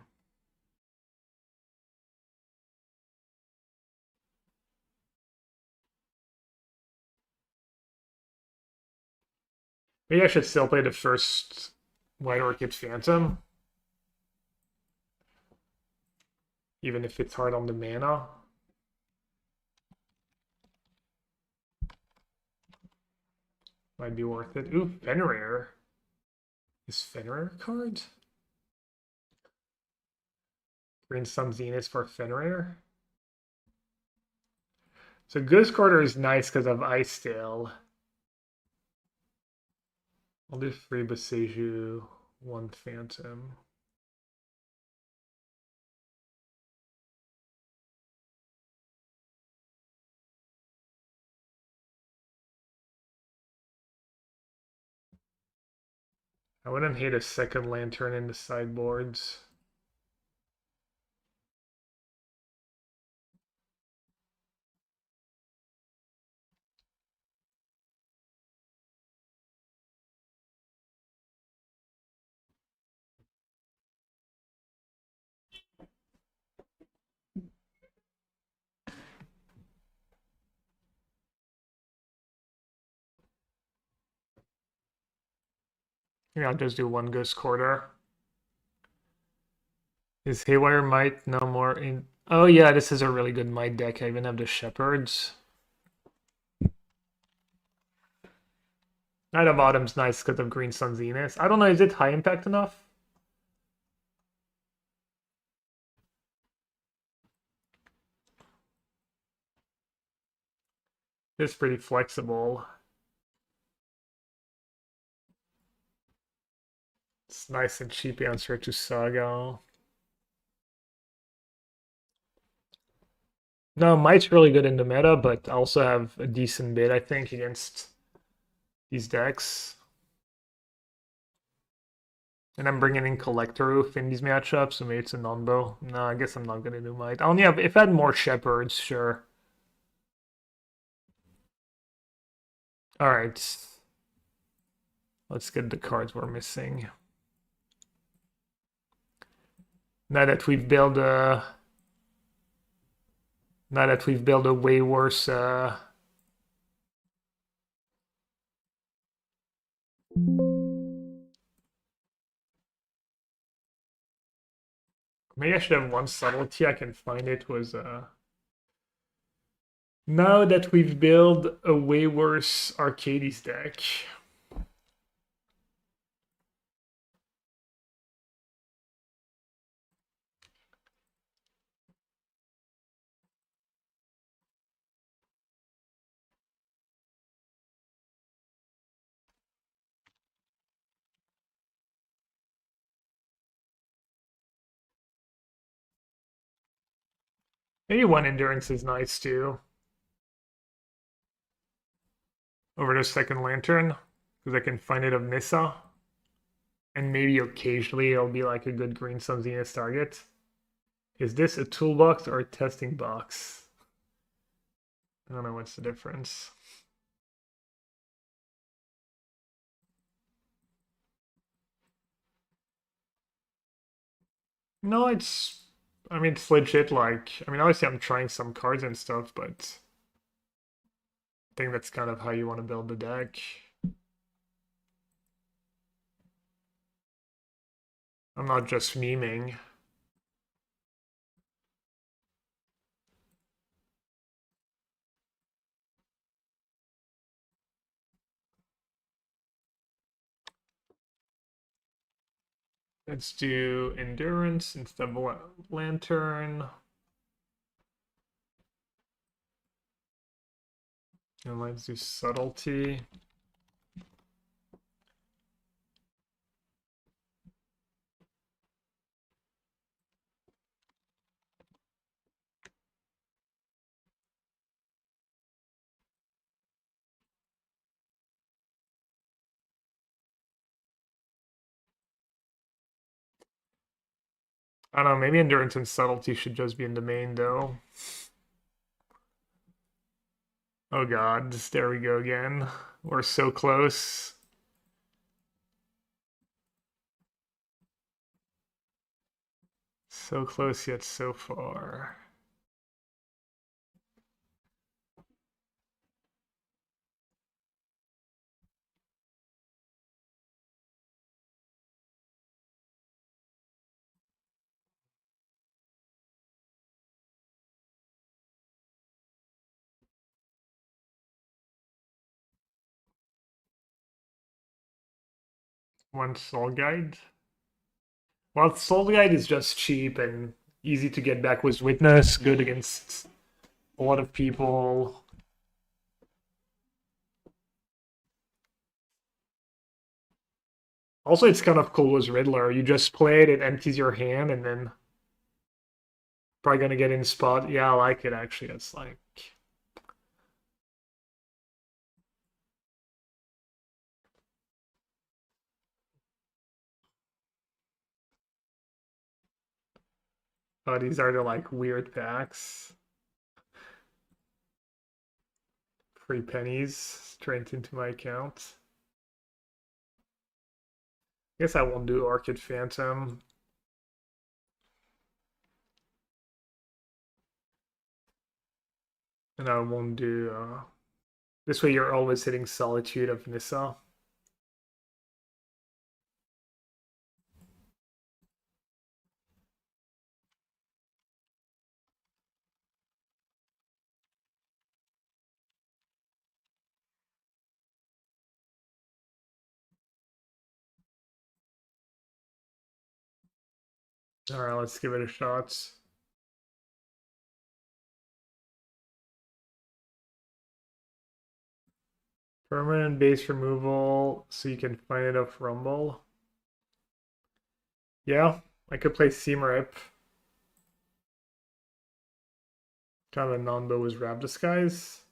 Maybe I should still play the first White Orchid Phantom. Even if it's hard on the mana. Might be worth it. Ooh, Fenrir. Is Fenrir a card? Green Sun Zenith for Fenrir. So Geoguessr is nice because of Icedale. I'll do 3 Boseiju, 1 Phantom. I wouldn't hate a second lantern in the sideboards. Yeah, I'll just do 1 Geoguessr. Is Haywire Might no more in... Oh yeah, this is a really good Might deck. I even have the Shepherds. Knight of Autumn's nice because of Green Sun Zenith. I don't know, is it high impact enough? It's pretty flexible. It's nice and cheap answer to Saga. No, Might's really good in the meta, but I also have a decent bid, I think, against these decks. And I'm bringing in Collector Roof in these matchups, so maybe it's a non-bow. No, I guess I'm not gonna do Might. I only have, if I had more Shepherds, sure. Alright. Let's get the cards we're missing. Now that we've built a... Now that we've built a way worse... Maybe I should have one subtlety. I can find it was... Now that we've built a way worse Arcades deck... Maybe one Endurance is nice too. Over the second Lantern, because I can find it of Nissa. And maybe occasionally it'll be like a good Green Sun Zenith target. Is this a toolbox or a testing box? I don't know what's the difference. No, it's... I mean, it's legit, like... I mean, obviously I'm trying some cards and stuff, but... I think that's kind of how you want to build the deck. I'm not just memeing. Let's do Endurance instead of Lantern. And let's do Subtlety. I don't know, maybe Endurance and Subtlety should just be in the main, though. Oh god, there we go again. We're so close. So close yet so far. One Soul Guide. Well, Soul Guide is just cheap and easy to get back with Witness, good against a lot of people. Also, it's kind of cool with Riddler. You just play it, it empties your hand, and then probably gonna get in spot. Yeah, I like it actually. It's like... Oh, these are the like weird packs. Free pennies straight into my account. I guess I won't do Orchid Phantom. And I won't do... This way you're always hitting Solitude of Nissa. Alright, let's give it a shot. Permanent base removal, so you can find it off Rumble. Yeah, I could play Seamrip. Kind of a non-bow with Rab Disguise.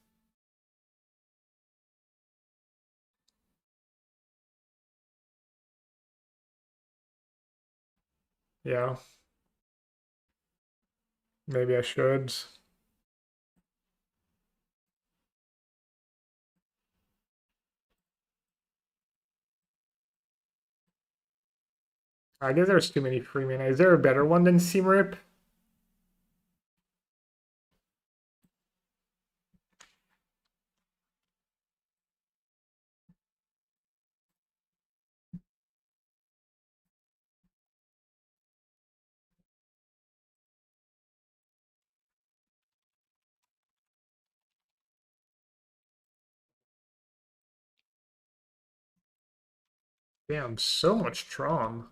Yeah. Maybe I should. I guess there's too many free mana. Is there a better one than Seamrip? Damn, so much Tron.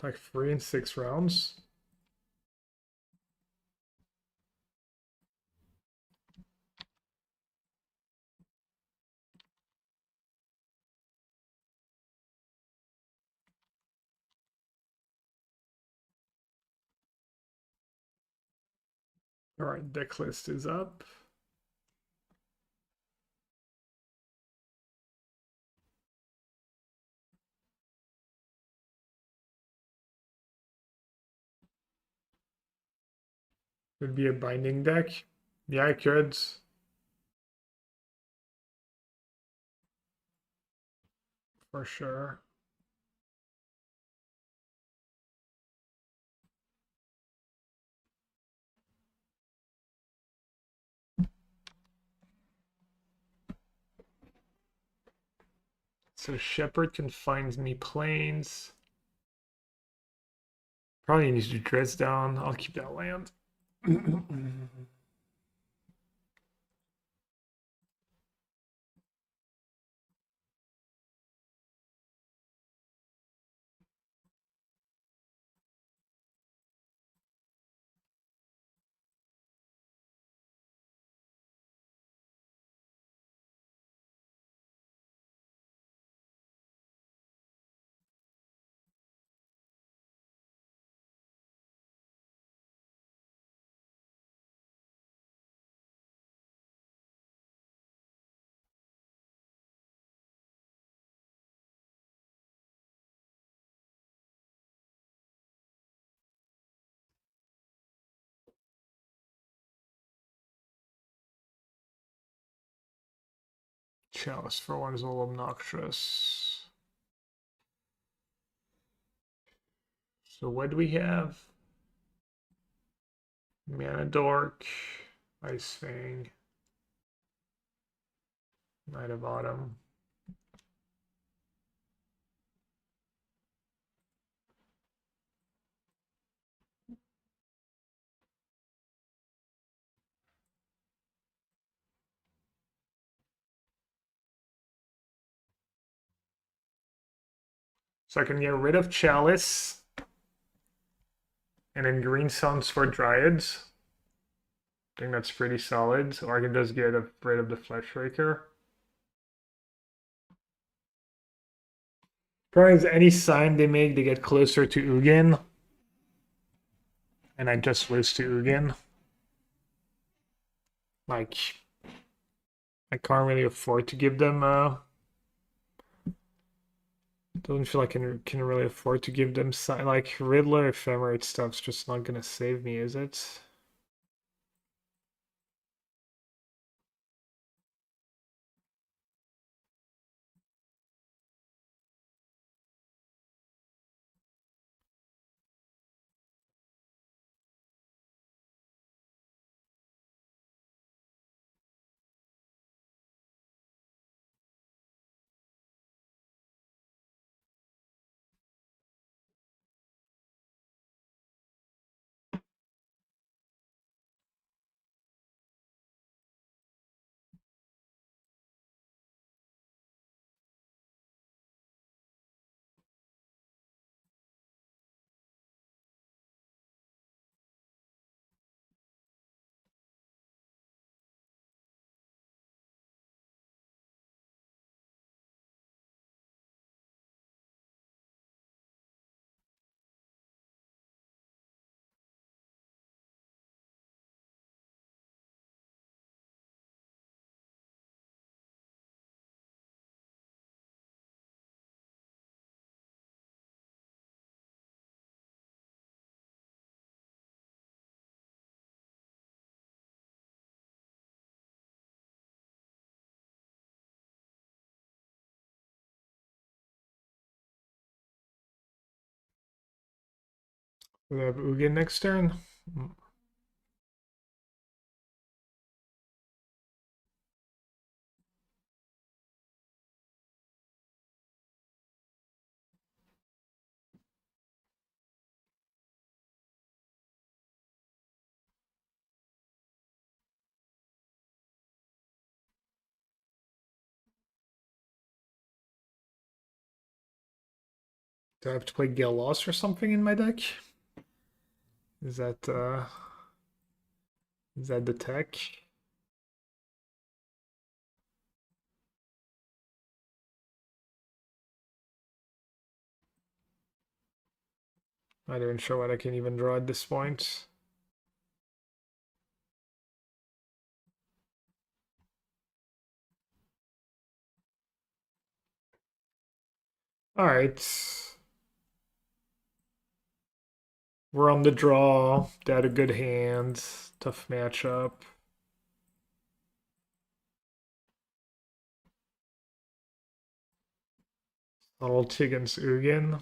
Like 3 and 6 rounds. All right, deck list is up. Could be a binding deck. Yeah, I could. For sure. So Shepherd can find me planes. Probably needs to dress down. I'll keep that land. Chalice for one is a little obnoxious. So what do we have? Mana Dork, Ice Fang, Knight of Autumn. So I can get rid of Chalice. And then Green Suns for Dryads. I think that's pretty solid. Or I can just get rid of the Fleshraker. Probably is any sign they make, they get closer to Ugin. And I just lose to Ugin. Like, I can't really afford to give them doesn't feel like I can really afford to give them like Riddler Ephemerate stuff's just not gonna save me, is it? We have Ugin next turn. Do I have to play Gale Loss or something in my deck? Is that the tech? Not even sure what I can even draw at this point. Alright. We're on the draw. They had a good hand. Tough matchup. Subtlety against Ugin.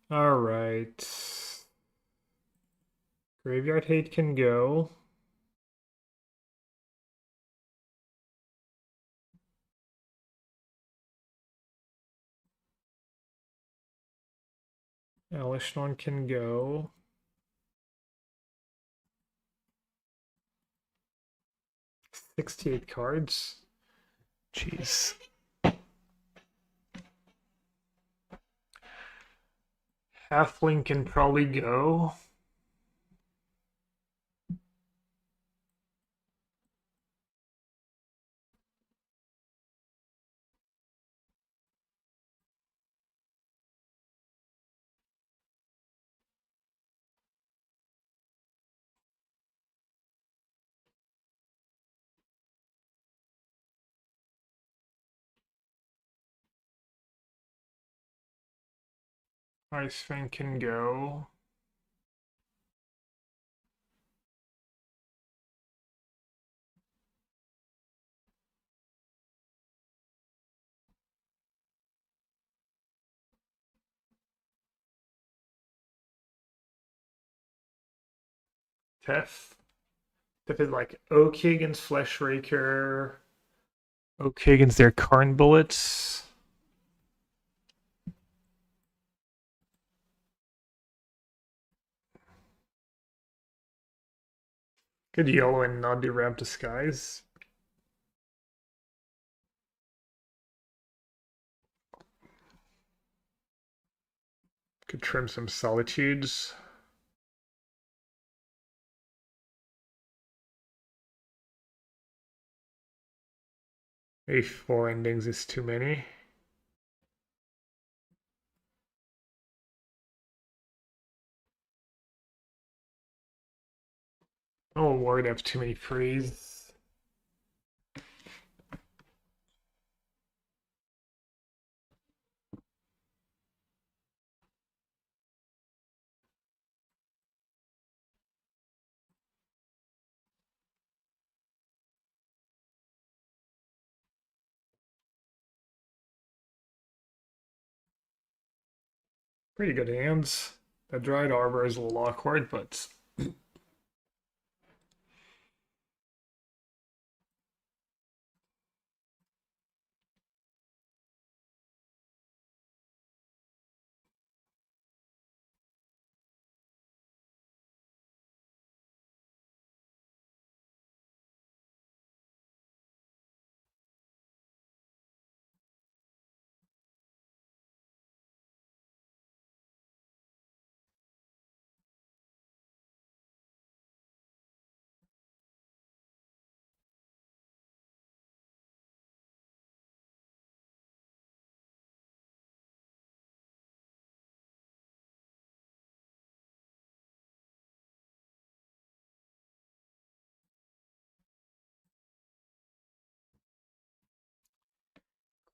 Alright. Graveyard Hate can go. Elishnorn can go. $68 cards. Jeez. Halfling can probably go. Ice Fang can go. Tef. Tef is like okay against Flesh Raker. Okay against their Karn Bullets. Could yellow and not do Ramp Disguise. Could trim some Solitudes. Maybe 4 endings is too many. Oh, worried I have too many freeze. Pretty good hands. The Dried Arbor is a little awkward, but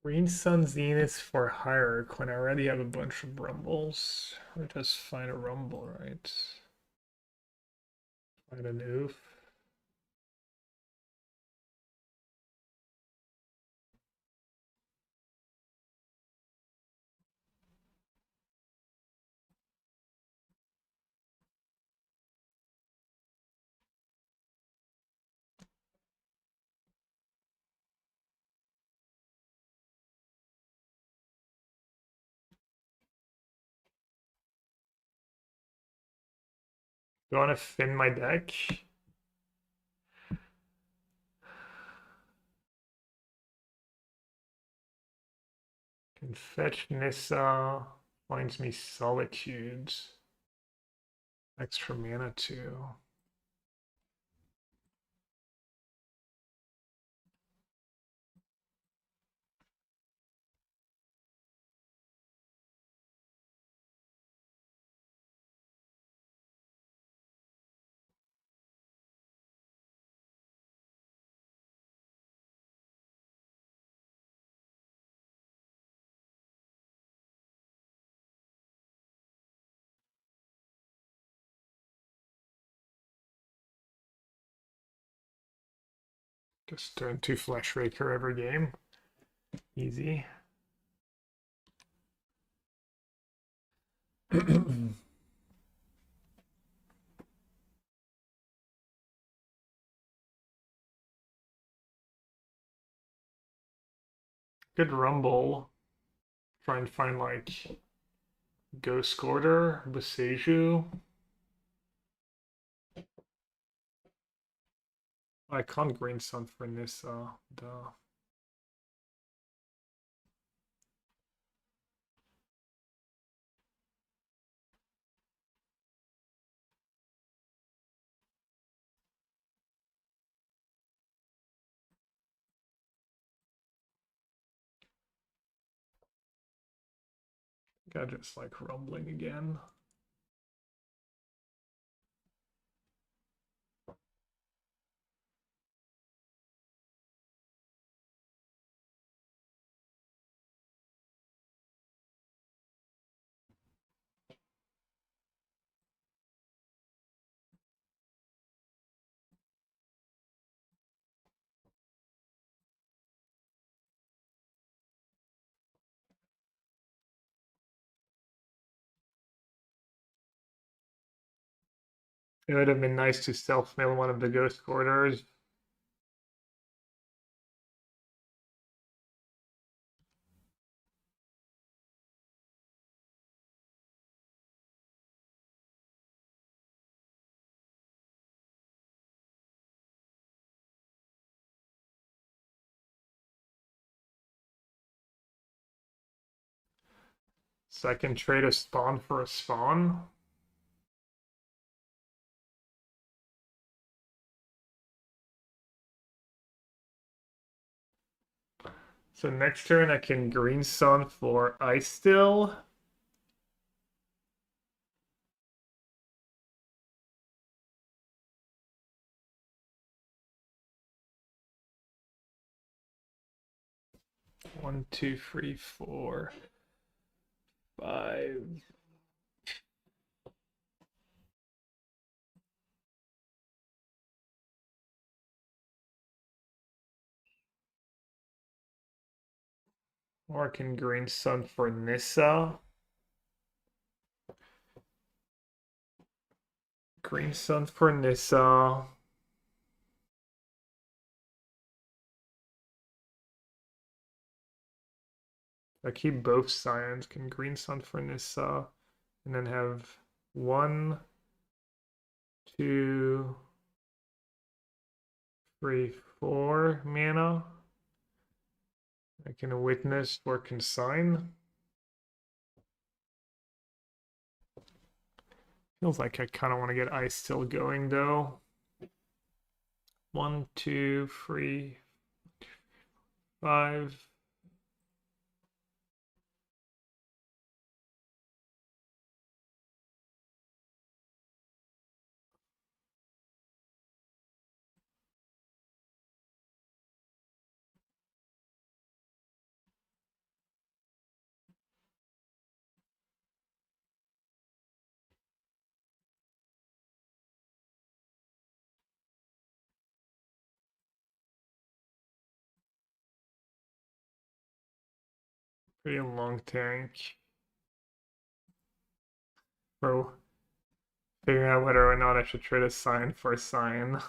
Green Sun Zenith for Hierarch when I already have a bunch of Rumbles. Or just find a Rumble, right? Find an oof. Do I want to thin my deck? Can fetch Nissa, finds me Solitudes. Extra mana too. Just turn 2 Flesh Raker every game. Easy. Good rumble. Try and find like Ghost Order, Boseiju. I can't green sun for Nissa, duh. I just like rumbling again. It would have been nice to self-mail one of the Ghost Orders. So I can trade a spawn for a spawn. So next turn I can green sun for Ice Still. One, two, three, four, five. Or I can green sun for Nissa. Green sun for Nissa. I keep both scions. Can green sun for Nissa. And then have 1, 2, 3, 4 mana. I can witness or consign. Feels like I kind of want to get Ice Still going though. 1, 2, 3, 5. Pretty long tank. For figuring out whether or not I should trade a sign for a sign.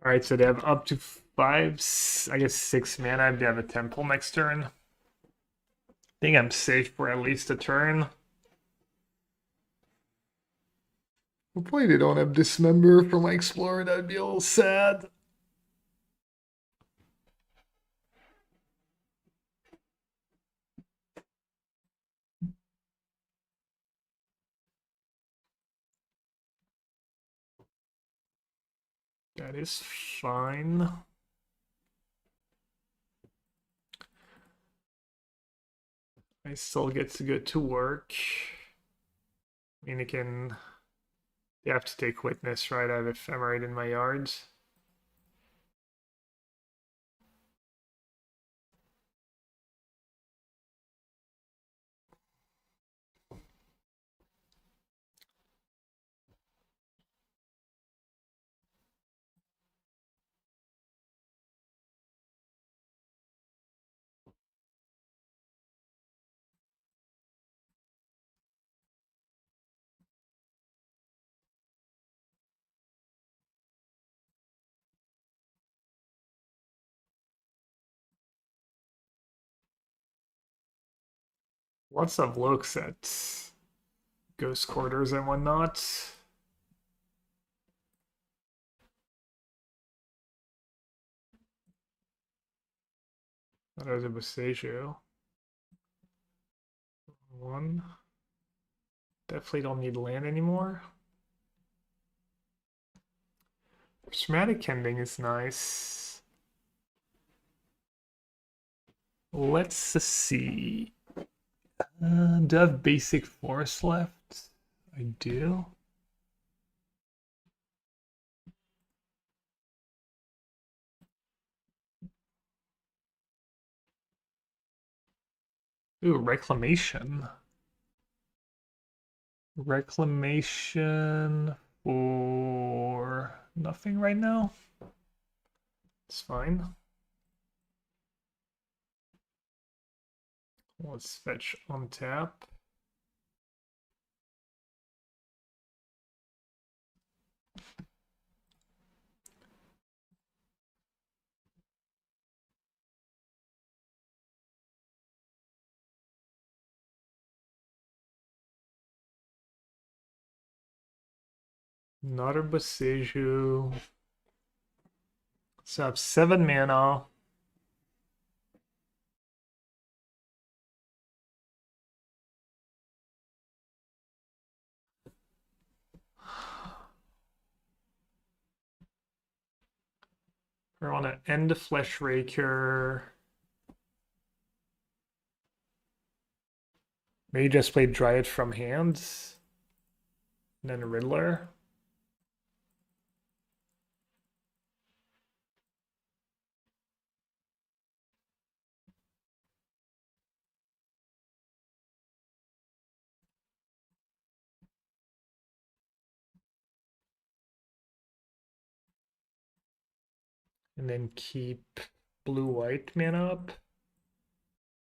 Alright, so they have up to 5, I guess 6 mana if they have a temple next turn. I think I'm safe for at least a turn. Hopefully they don't have Dismember for my Explorer, that would be a little sad. That is fine. I still get to go to work. I mean, you have to take witness, right? I have ephemerate in my yards. Lots of looks at ghost quarters and whatnot. That was a Boseiju. One. Definitely don't need land anymore. Prismatic Ending is nice. Let's see. Do I have basic force left? I do. Ooh, Reclamation. Reclamation for nothing right now. It's fine. Let's fetch on tap. Another Boseiju. So I have 7 mana. I want to end the Flesh Raker. Maybe just play Dryad from hands. And then Riddler. And then keep blue-white mana up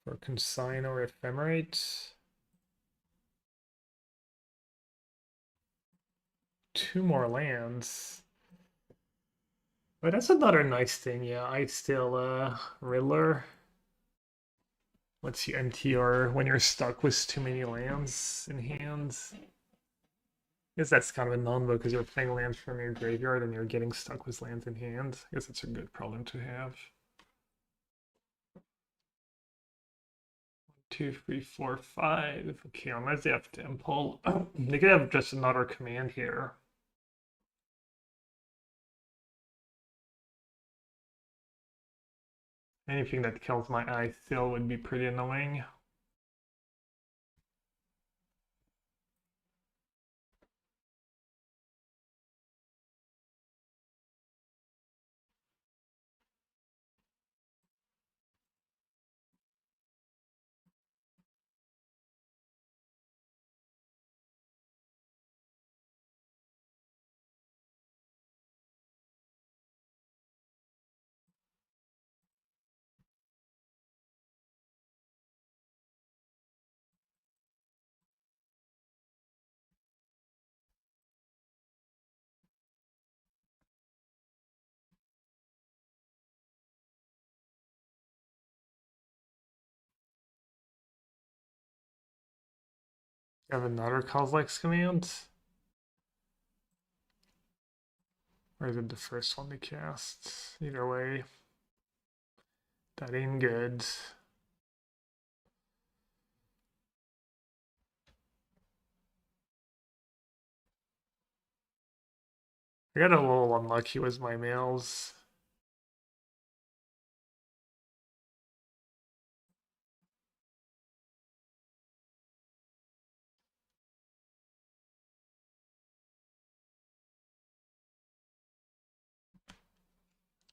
for Consign or Ephemerate. 2 more lands. But that's another nice thing, yeah. I still Riddler. Lets you empty or when you're stuck with too many lands in hand. I guess that's kind of a non-vote because you're playing lands from your graveyard and you're getting stuck with lands in hand. I guess that's a good problem to have. 2, 3, 4, 5. Okay, unless they have Temple. They could have just another command here. Anything that kills my eye still would be pretty annoying. Have another Kozilek's command? Or is it the first one to cast? Either way, that ain't good. I got a little unlucky with my mails.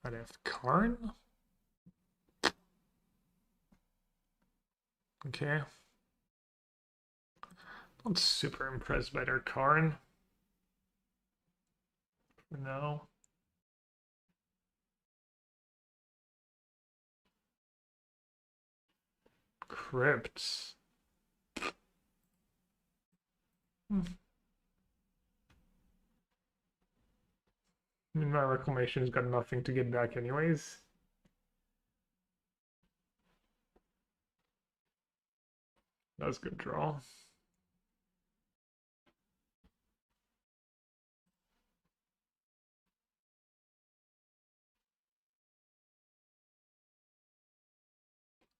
I'd have Karn. Okay. Not super impressed by their Karn. No. Crypts. I mean, my Reclamation's got nothing to get back anyways. That was a good draw.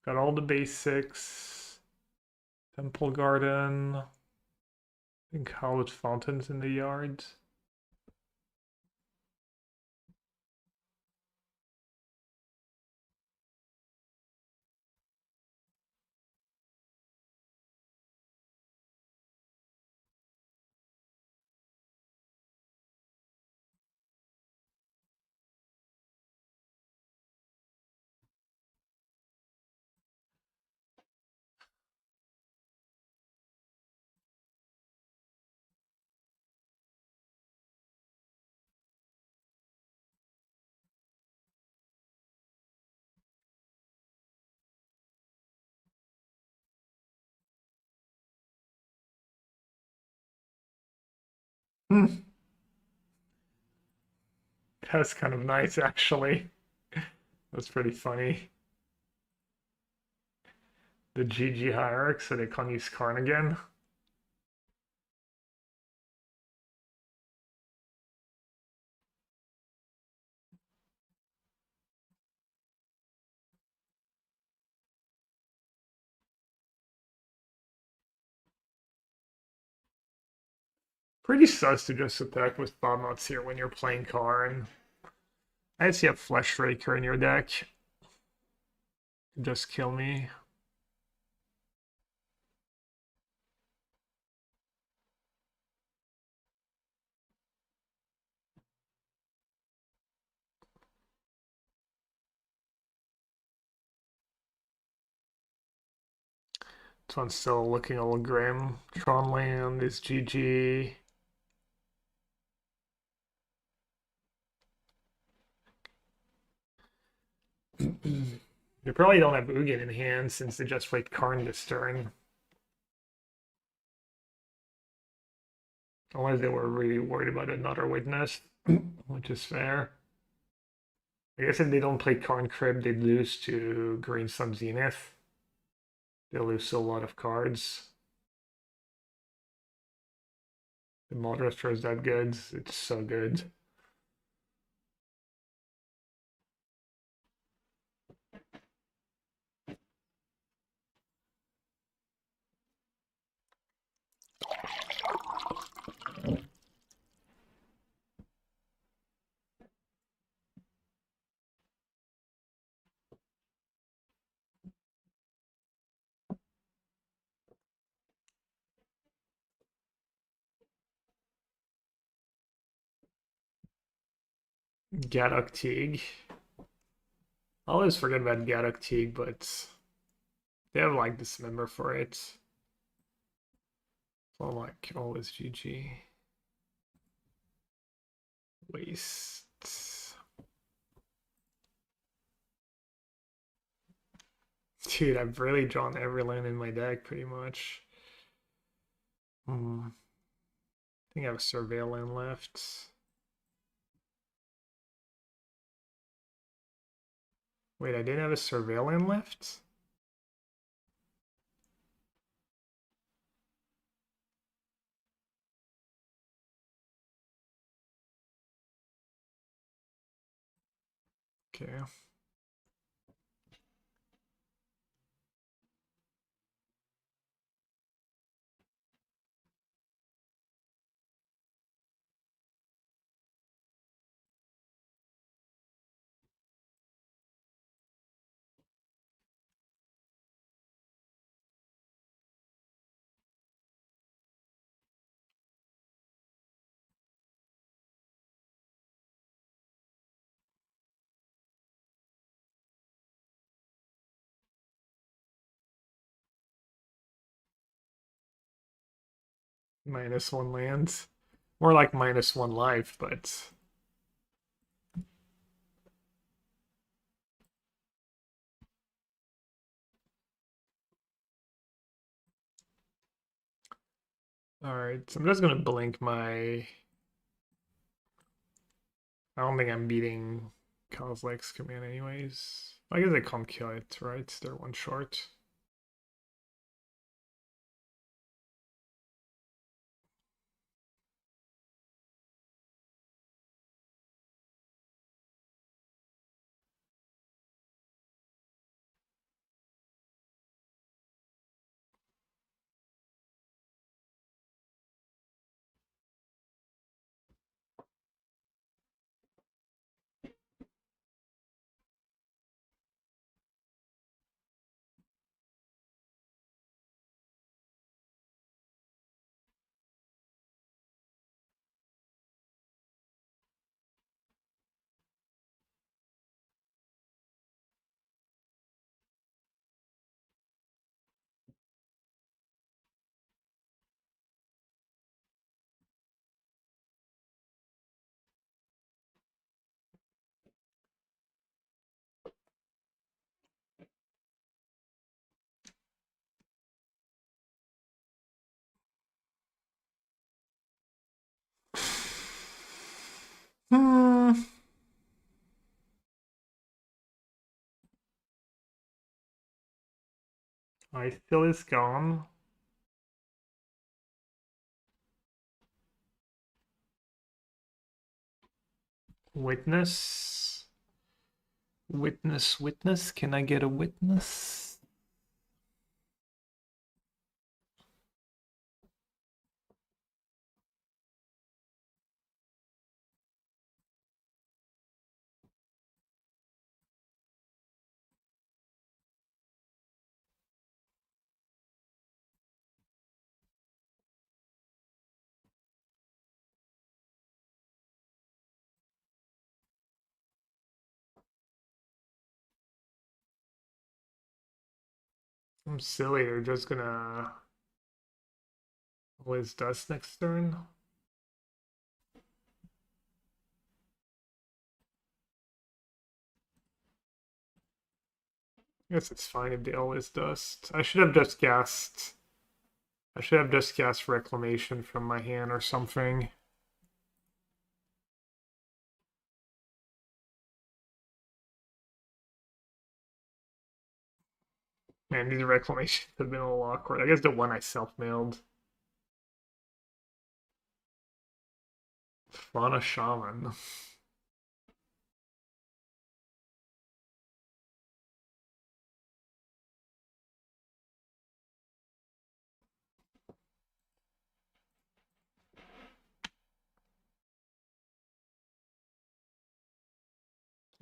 Got all the basics. Temple Garden. I think Hallowed Fountains in the yard. That's kind of nice, actually. That's pretty funny. The GG hierarch, so they can't use Karn again. Pretty sus to just attack with Thought here when you're playing Karn. I see a Flesh Raker in your deck. Just kill me. This one's still looking a little grim. Tron land is GG. They probably don't have Ugin in hand since they just played Karn this turn. Unless they were really worried about another witness, which is fair. I guess if they don't play Karn Crypt, they'd lose to Green Sun Zenith. They'll lose a lot of cards. The Moderator is that good. It's so good. Gadok Teague. I always forget about Gadok Teague, but they have like Dismember for it. So like always GG. Waste. Dude, I've really drawn every land in my deck pretty much. I think I have a Surveil land left. Wait, I didn't have a Surveil land left? Okay. -1 land. More like -1 life, but alright, so I'm just gonna blink my. I don't think I'm beating Kozilek's command anyways. I guess I can't kill it, right? They're one short. Hmm. I still is gone. Witness. Witness, witness. Can I get a witness? I'm silly. They're just gonna always dust next turn. I guess it's fine if they always dust. I should have just cast. I should have just cast Reclamation from my hand or something. Man, these reclamations have been a little awkward. I guess the one I self-mailed. Fauna Shaman.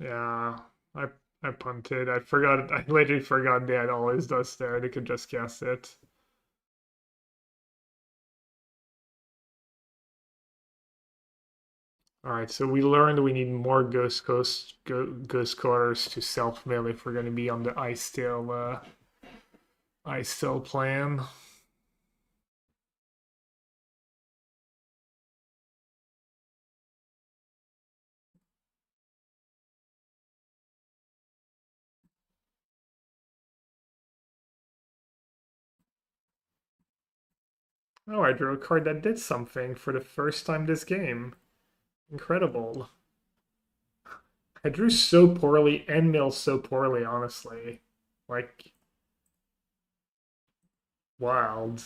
Yeah, I I punted. I forgot. I literally forgot they had always dust there. They could just cast it. All right, so we learned we need more ghost colors to self mill if we're going to be on the ice still plan. Oh, I drew a card that did something for the first time this game. Incredible. I drew so poorly and milled so poorly, honestly. Like, wild.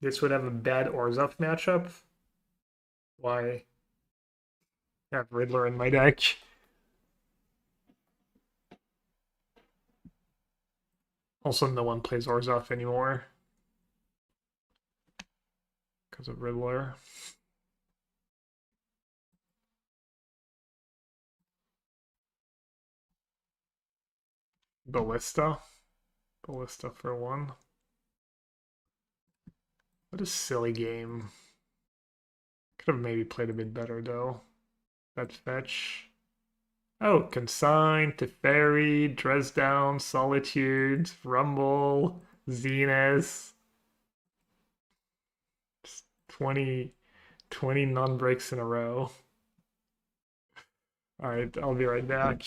This would have a bad Orzhov matchup. Why? I have Riddler in my deck. Also, no one plays Orzhov anymore because of Riddler. Ballista. Ballista for 1. What a silly game. Could have maybe played a bit better though. That fetch. Oh, Consign, Teferi, Dresdown, Solitude, Rumble, Zenith. 20 non-breaks in a row. Alright, I'll be right back.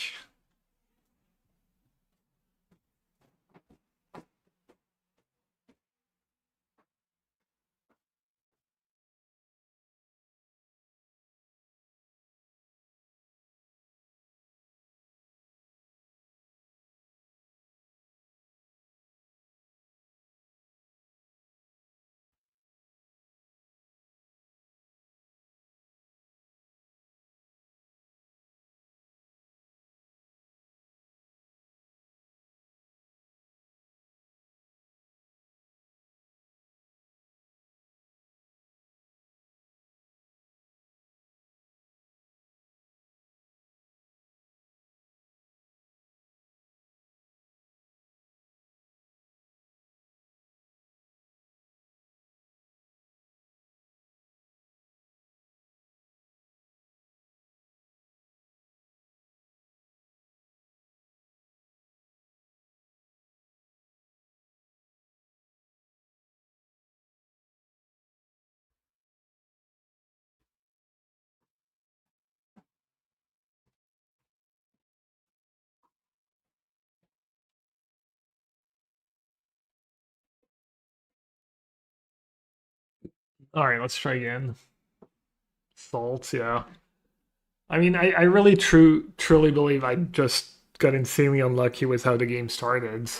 Alright, let's try again. Salt, yeah. I mean, I really truly believe I just got insanely unlucky with how the game started.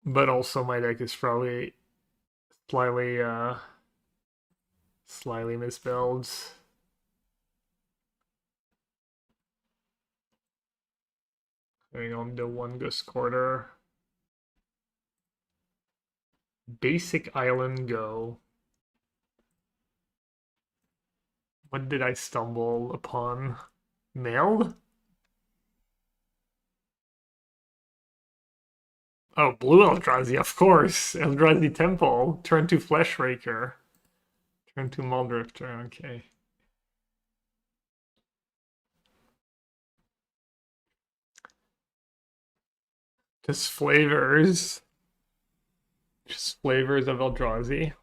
But also my deck is probably slightly slightly misbuilt. Going on the one Ghost Quarter. Basic Island Go. What did I stumble upon? Mailed? Oh, blue Eldrazi, of course. Eldrazi Temple. Turn to Fleshraker. Turn to Muldrifter, okay. Just flavors. Just flavors of Eldrazi.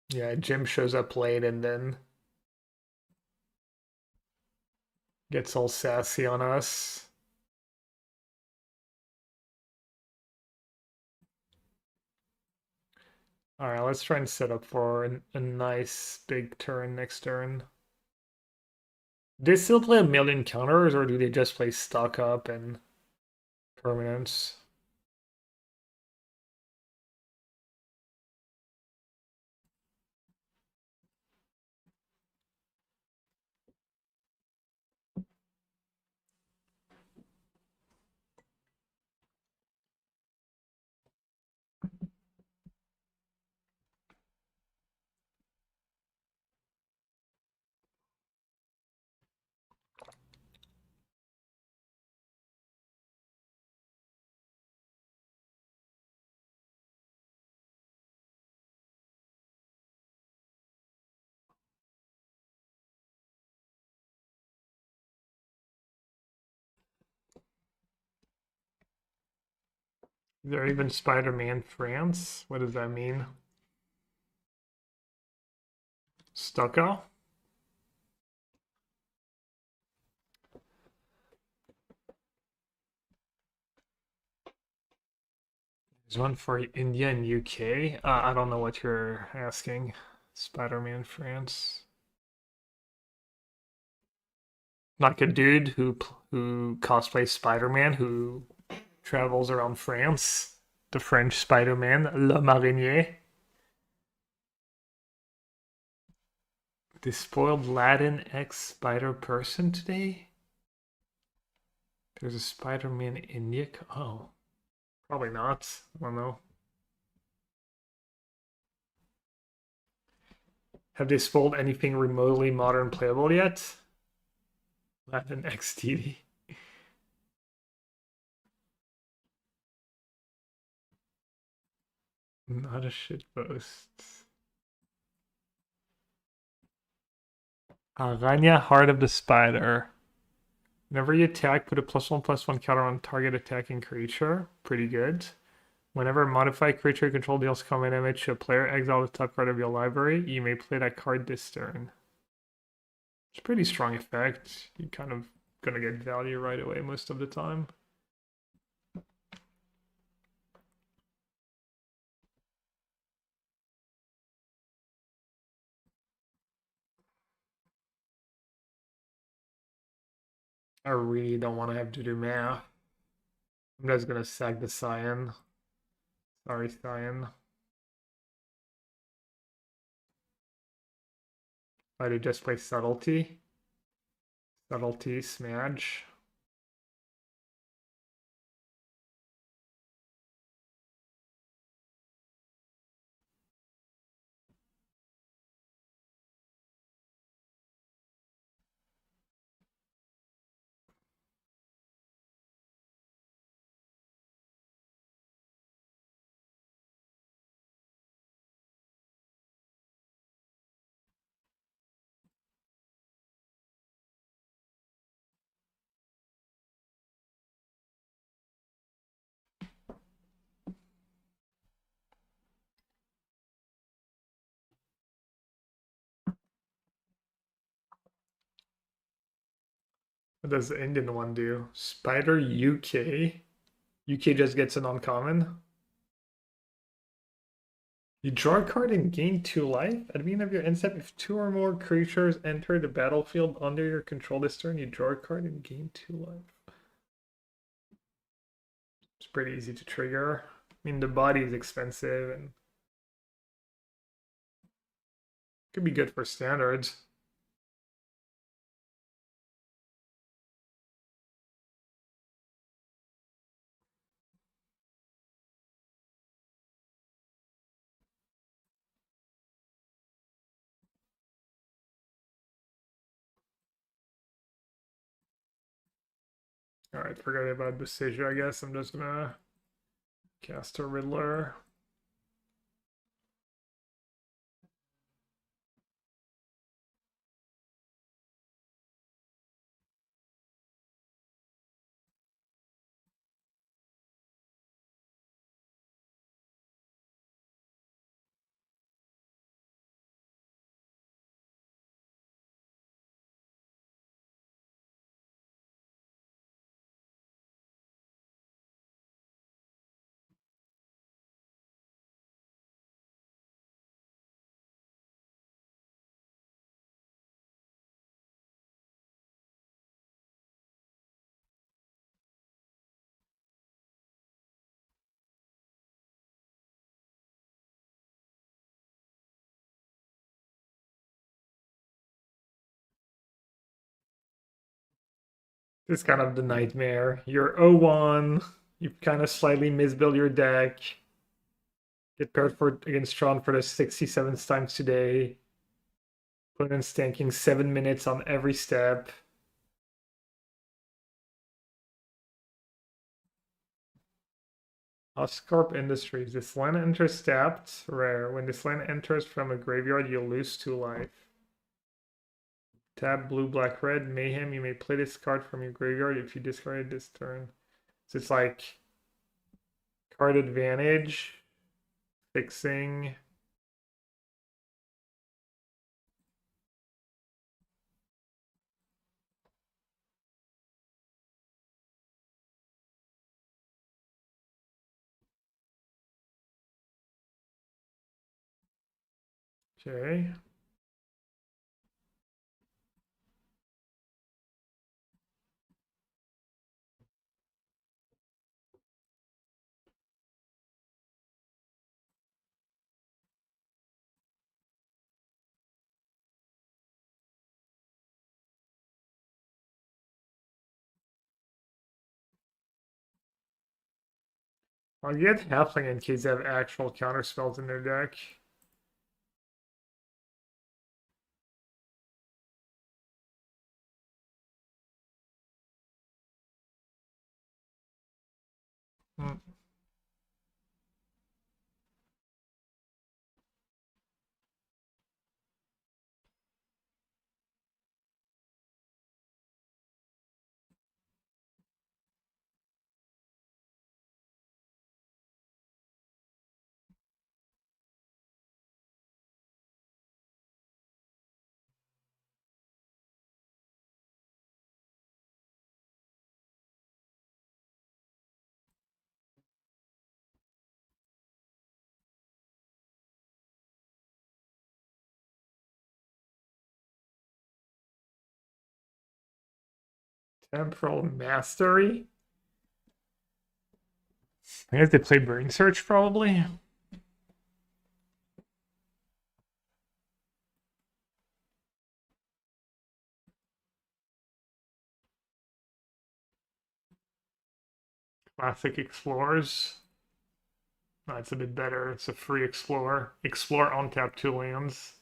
Yeah, Jim shows up late and then gets all sassy on us. Alright, let's try and set up for a nice big turn next turn. Do they still play a million counters or do they just play stock up and permanents? Is there even Spider-Man France? What does that mean? Stucco? There's one for India and UK. I don't know what you're asking. Spider-Man France. Like a dude who cosplays Spider-Man who travels around France. The French Spider-Man, Le Marinier. Despoiled Latin X Spider person today? There's a Spider-Man India. Oh, probably not. I don't know. Have they spoiled anything remotely modern playable yet? Latin XTD. Not a shitpost. Aranya, Heart of the Spider. Whenever you attack, put a +1/+1 counter on target attacking creature. Pretty good. Whenever a modified creature you control deals combat damage to a player, exile the top card of your library. You may play that card this turn. It's a pretty strong effect. You're kind of gonna get value right away most of the time. I really don't want to have to do math. I'm just gonna sack the Cyan. Sorry, Cyan. I do just play Subtlety. Subtlety, Smadge. What does the Indian one do? Spider UK. UK just gets an uncommon. You draw a card and gain 2 life. At the beginning of your end step, if 2 or more creatures enter the battlefield under your control this turn, you draw a card and gain 2 life. It's pretty easy to trigger. I mean, the body is expensive and could be good for standards. Alright, forget about Besiege, I guess. I'm just gonna cast a Riddler. This is kind of the nightmare. You're 0-1. You kind of slightly misbuild your deck. Get paired for against Tron for the 67th time today. Opponent's tanking 7 minutes on every step. Oscorp Industries. This land enters tapped. Rare. When this land enters from a graveyard, you'll lose 2 life. Tap blue, black, red. Mayhem. You may play this card from your graveyard if you discard it this turn. So it's like card advantage, fixing. Okay. I'll get Halfling in case they have actual counter spells in their deck. Hmm. Temporal Mastery? I guess they play Brain Search probably. Classic Explorers. That's a bit better. It's a free Explorer. Explore untap 2 lands.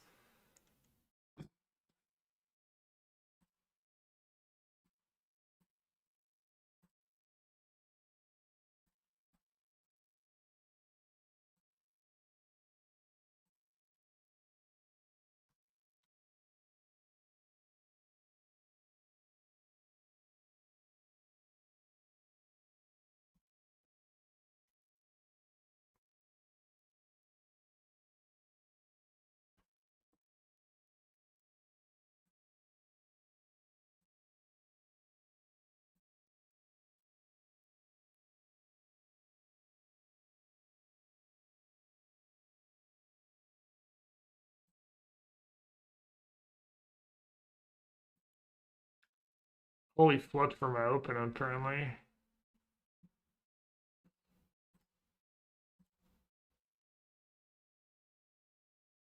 Holy flood for my open apparently.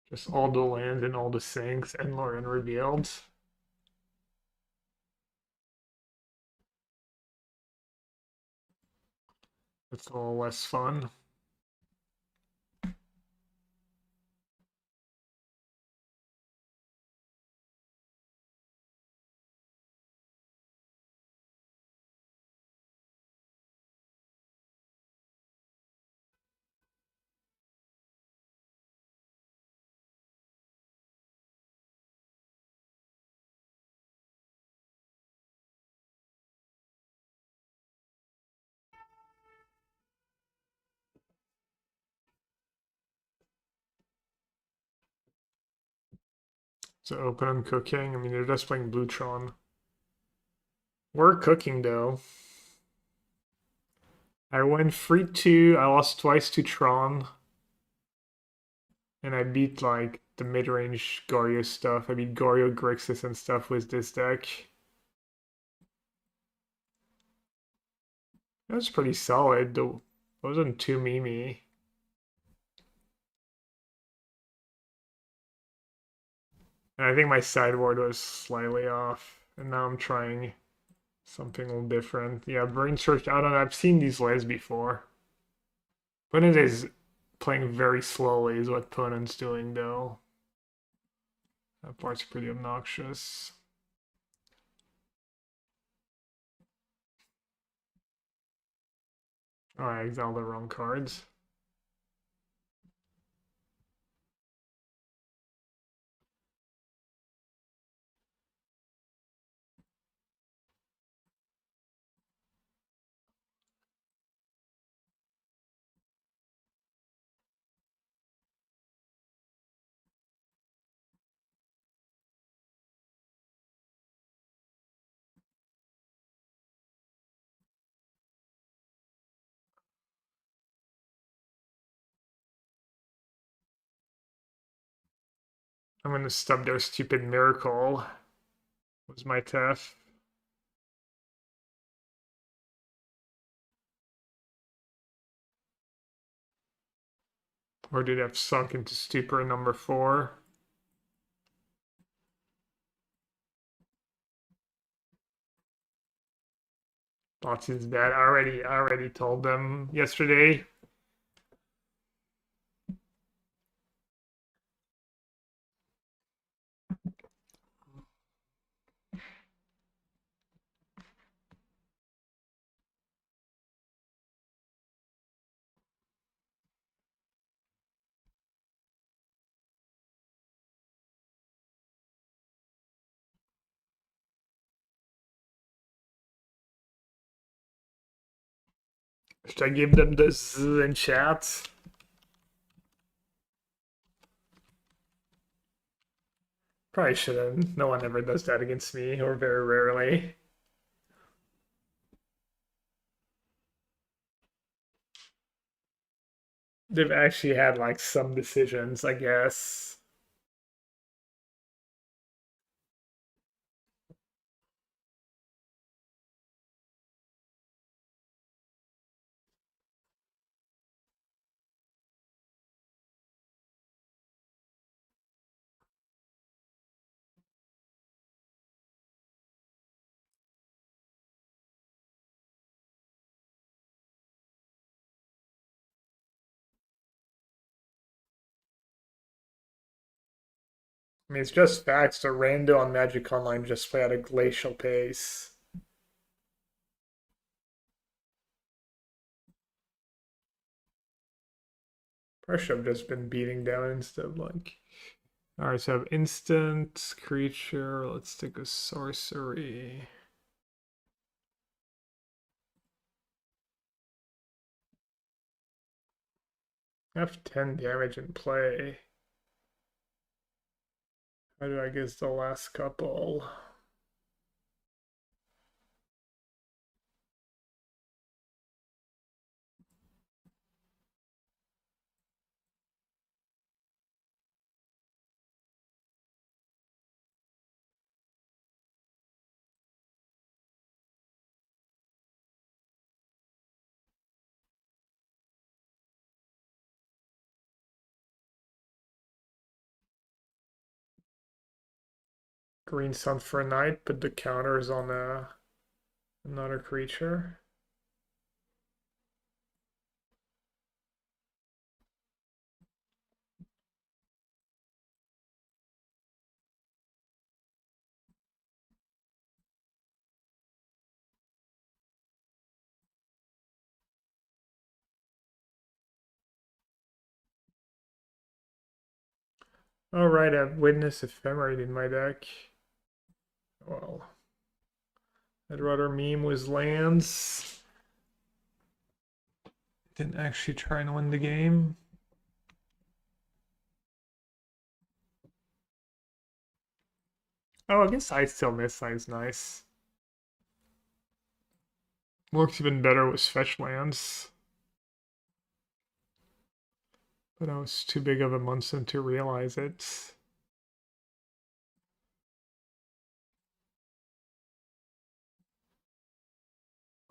Just all the lands and all the sinks and Lauren revealed. It's a little less fun. So open and cooking. I mean, they're just playing Blutron. We're cooking though. I went 3-2. I lost twice to Tron. And I beat like the mid-range Goryo stuff. I beat Goryo, Grixis, and stuff with this deck. It was pretty solid. It wasn't too memey. And I think my sideboard was slightly off. And now I'm trying something a little different. Yeah, Brain Search. I don't know. I've seen these lays before. Opponent is playing very slowly, is what Opponent's doing, though. That part's pretty obnoxious. Oh, I exiled the wrong cards. I'm gonna stub their stupid miracle. Was my TF. Or did have sunk into stupor number 4. Lots is bad. I already told them yesterday. Should I give them this in chat? Probably shouldn't. No one ever does that against me, or very rarely. They've actually had like some decisions, I guess. I mean, it's just facts. The rando on Magic Online just play at a glacial pace. Probably should have just been beating down instead of like. Alright, so I have instant creature. Let's take a sorcery. I have 10 damage in play. How do I get the last couple? Green sun for a night, but the counter is on another creature. Alright, I have Witness Ephemerate in my deck. Well, I'd rather meme with lands. Didn't actually try and win the game. Oh, I guess I still miss. Side's nice. Works even better with fetch lands. But I was too big of a Munson to realize it.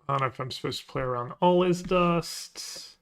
I don't know if I'm supposed to play around all his dust.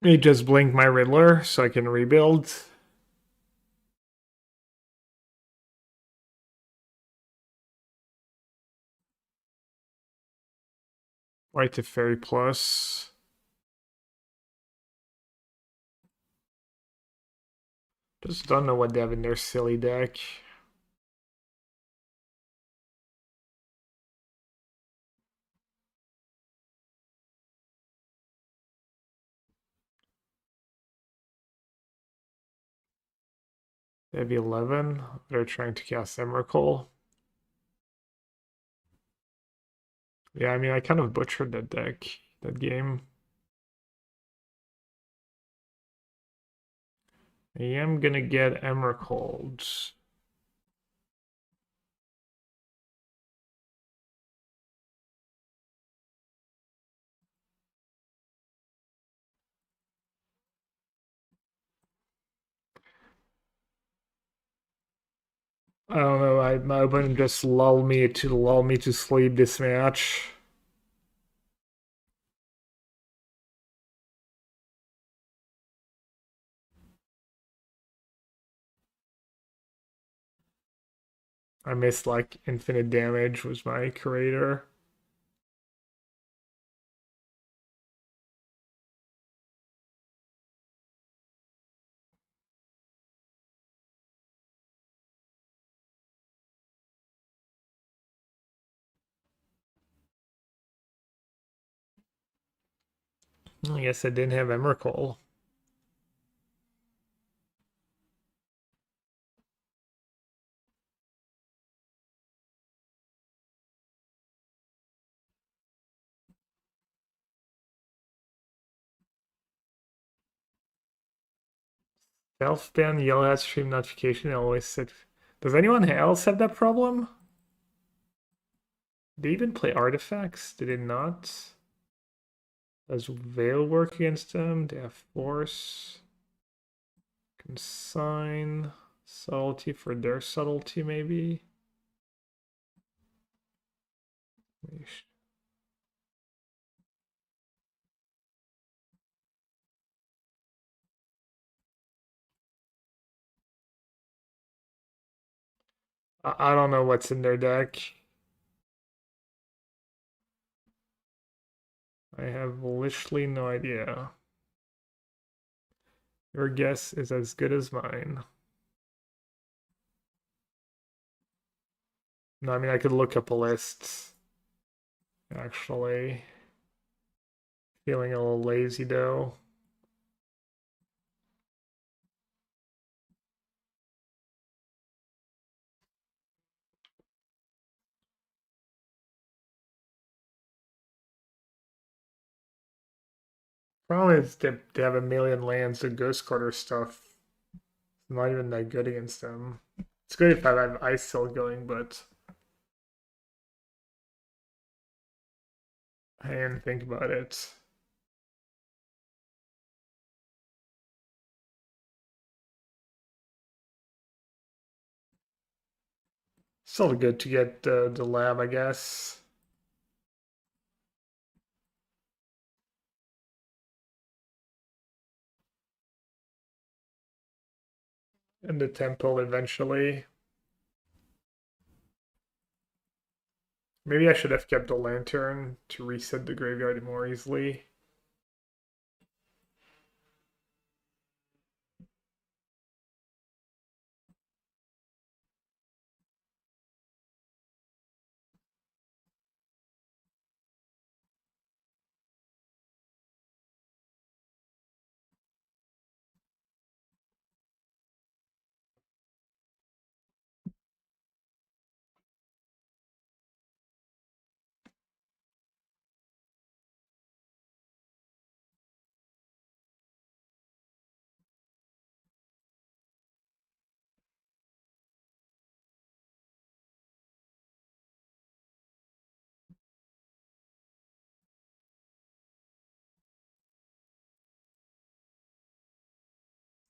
He just blinked my Riddler so I can rebuild. White to Fairy plus. Just don't know what they have in their silly deck. They have 11. They're trying to cast Emrakul. Yeah, I mean, I kind of butchered that deck, that game. I am gonna get Emrakul. I don't know. My opponent just lull me to sleep this match. I missed like infinite damage was my creator. I guess I didn't have Emrakul. Self-ban yellow hat stream notification. I always said. Does anyone else have that problem? They even play artifacts? Did it not? Does Veil work against them? They have Force. Consign. Subtlety for their subtlety, maybe? I don't know what's in their deck. I have literally no idea. Your guess is as good as mine. No, I mean, I could look up a list. Actually. Feeling a little lazy, though. Problem is they have a million lands, the Ghost Quarter stuff. It's not even that good against them. It's good if I have Ice still going, but I didn't think about it. Still good to get the lab, I guess. And the temple eventually. Maybe I should have kept the lantern to reset the graveyard more easily.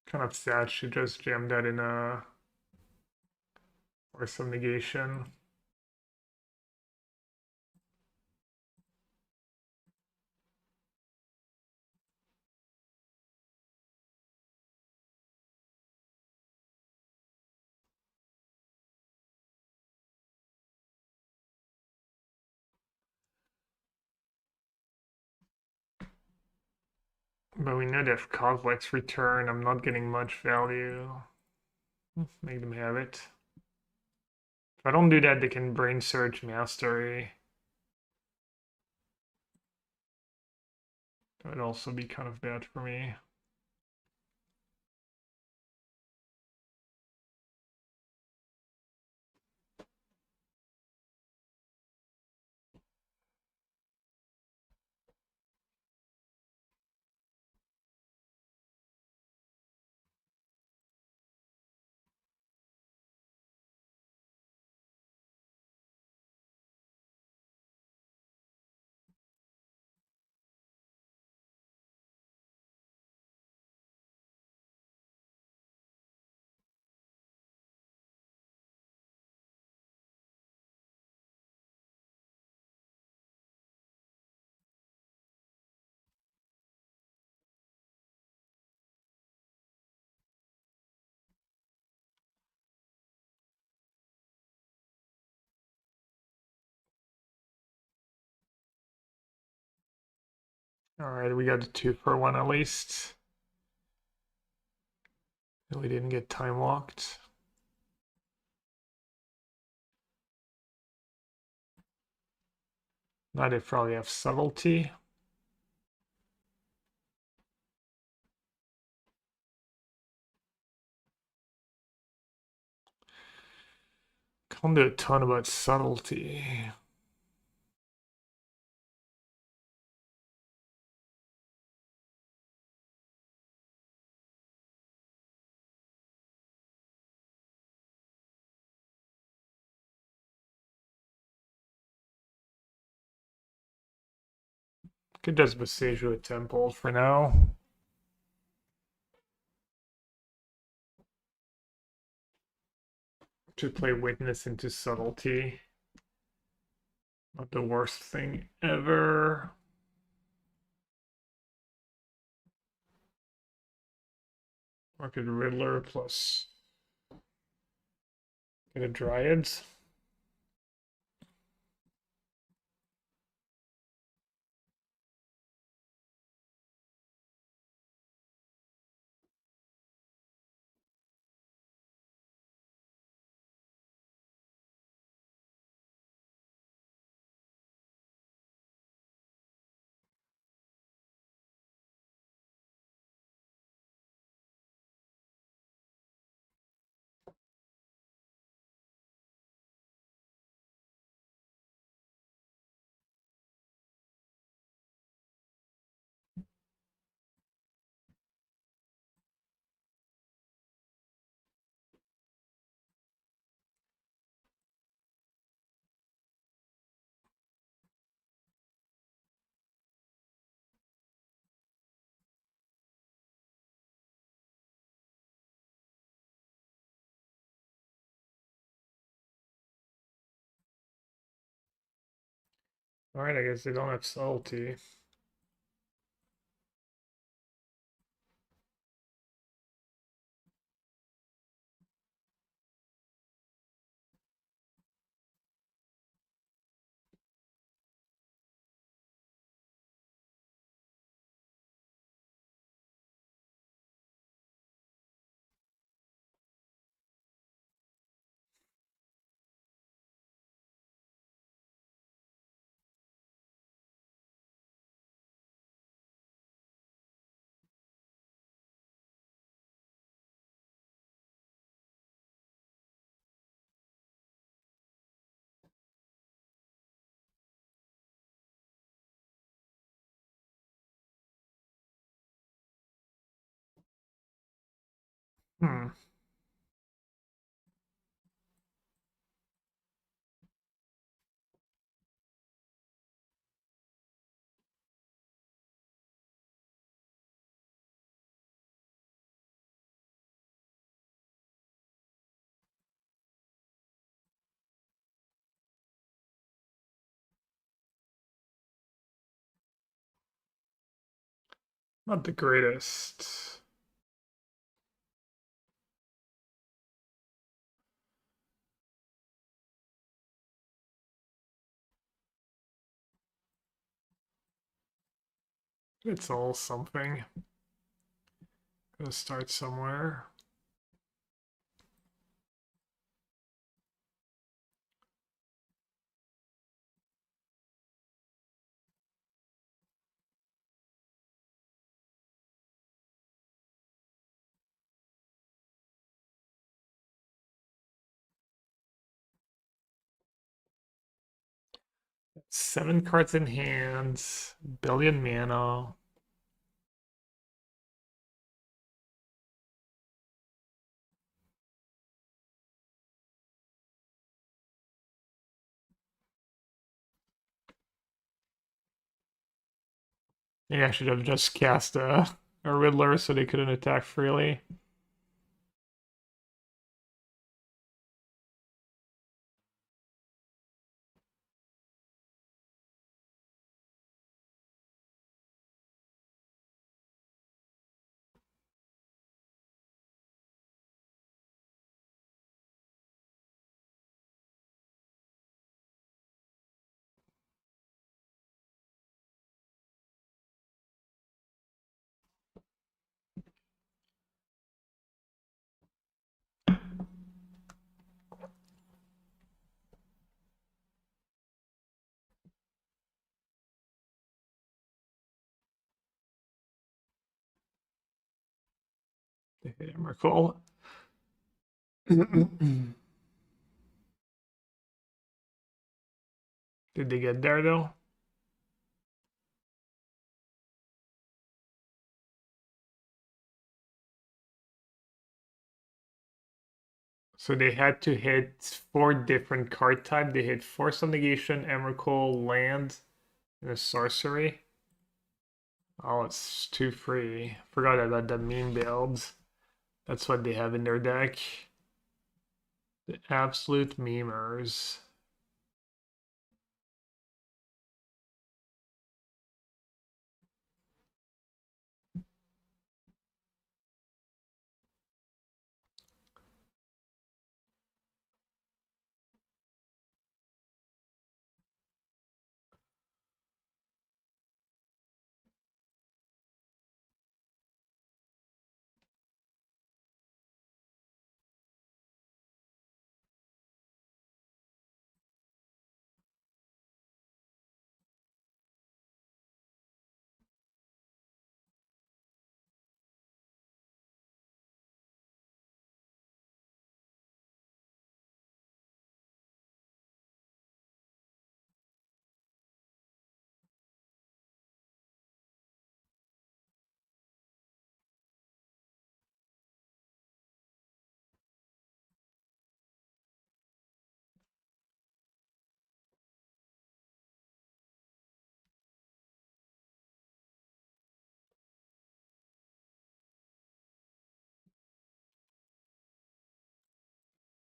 Kind of sad she just jammed that in a or some negation. But we know they have complex return. I'm not getting much value. Make them have it. If I don't do that, they can brain search mastery. That would also be kind of bad for me. All right, we got a 2-for-1 at least. And we didn't get time locked. Now they probably have subtlety. Can't do a ton about subtlety. Could just besiege a temple for now. To play witness into subtlety. Not the worst thing ever. Market Riddler plus get a Dryads. Alright, I guess they don't have subtlety. Hmm. Not the greatest. It's all something. Gotta start somewhere. Seven cards in hand, billion mana. Maybe I should have just cast a Riddler so they couldn't attack freely. They hit Emrakul. Did they get there though? So they had to hit 4 different card type. They hit Force of Negation, Emrakul, Land, and a Sorcery. Oh, it's too free. Forgot about the meme builds. That's what they have in their deck. The absolute memers.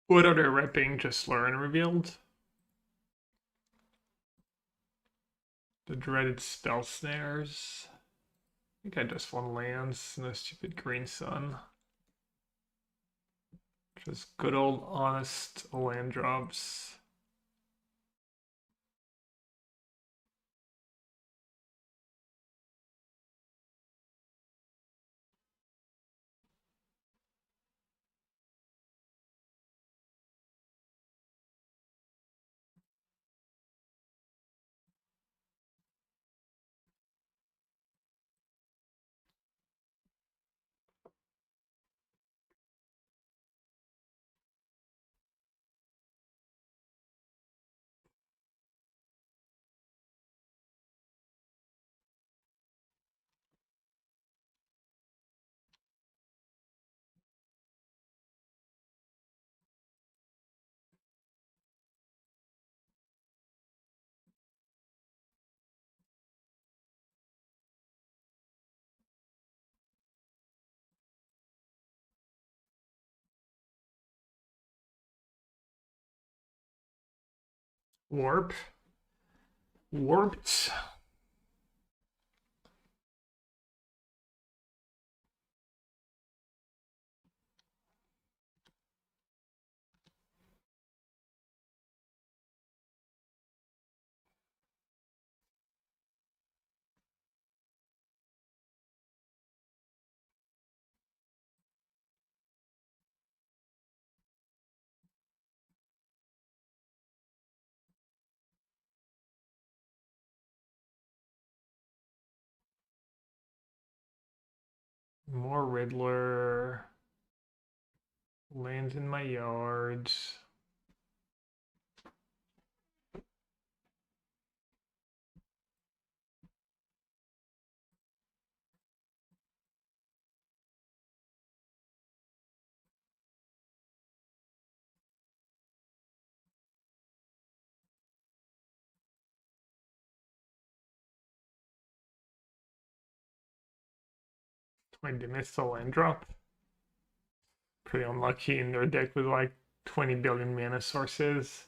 What are they repping? Just learn revealed. The dreaded spell snares. I think I just want lands, no stupid green sun. Just good old honest land drops. Warp. Warped. More Riddler. Lands in my yard. I missed a land drop. Pretty unlucky in their deck with like 20 billion mana sources.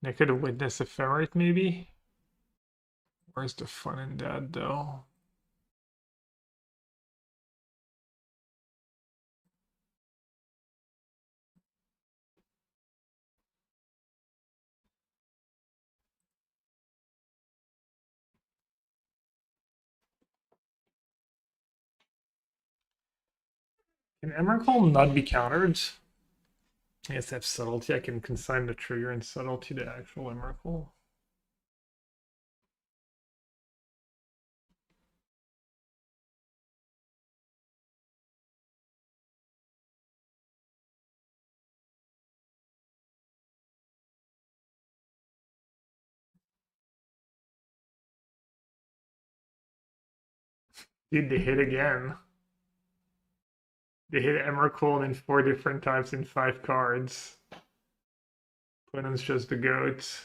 I could have witnessed Ephemerate maybe. Where's the fun in that though? Can Emrakul not be countered? I guess that's subtlety. I can consign the trigger and subtlety to actual Emrakul. Dude, they hit again. They hit Emrakul in 4 different times in 5 cards. Opponent's just the goat.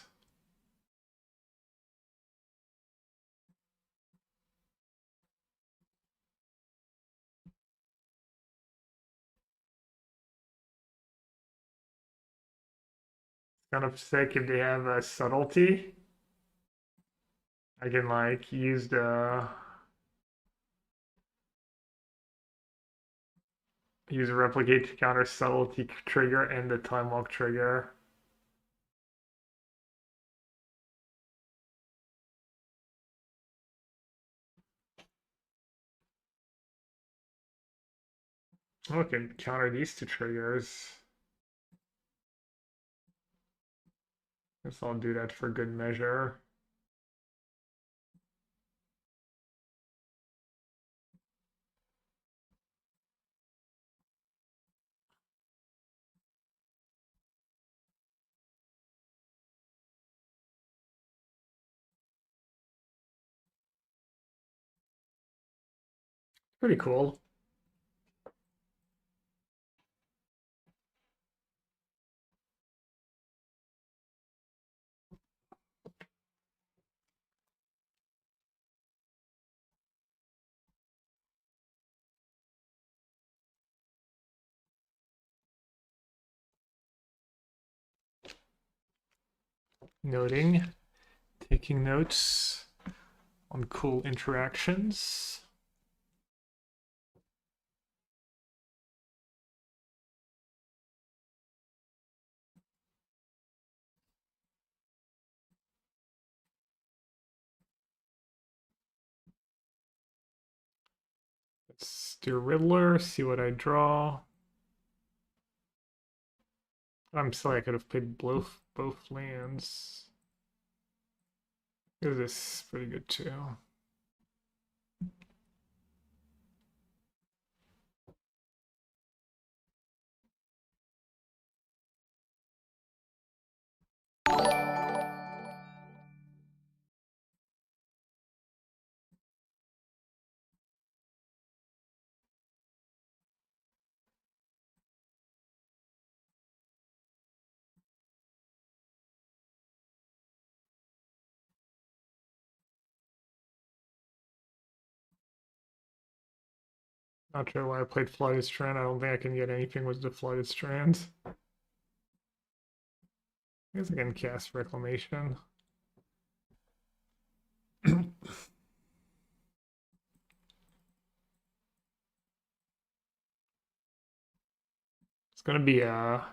Kind of sick if they have a subtlety. I can like use a replicate to counter subtlety trigger and the time walk trigger. Oh, I can counter these 2 triggers. Guess I'll do that for good measure. Pretty cool. Noting, taking notes on cool interactions. Let's do Riddler, see what I draw. I'm silly, I could have played both lands. This is pretty good too. Not sure why I played Flooded Strand. I don't think I can get anything with the Flooded Strand. I guess I can cast Reclamation. It's gonna be a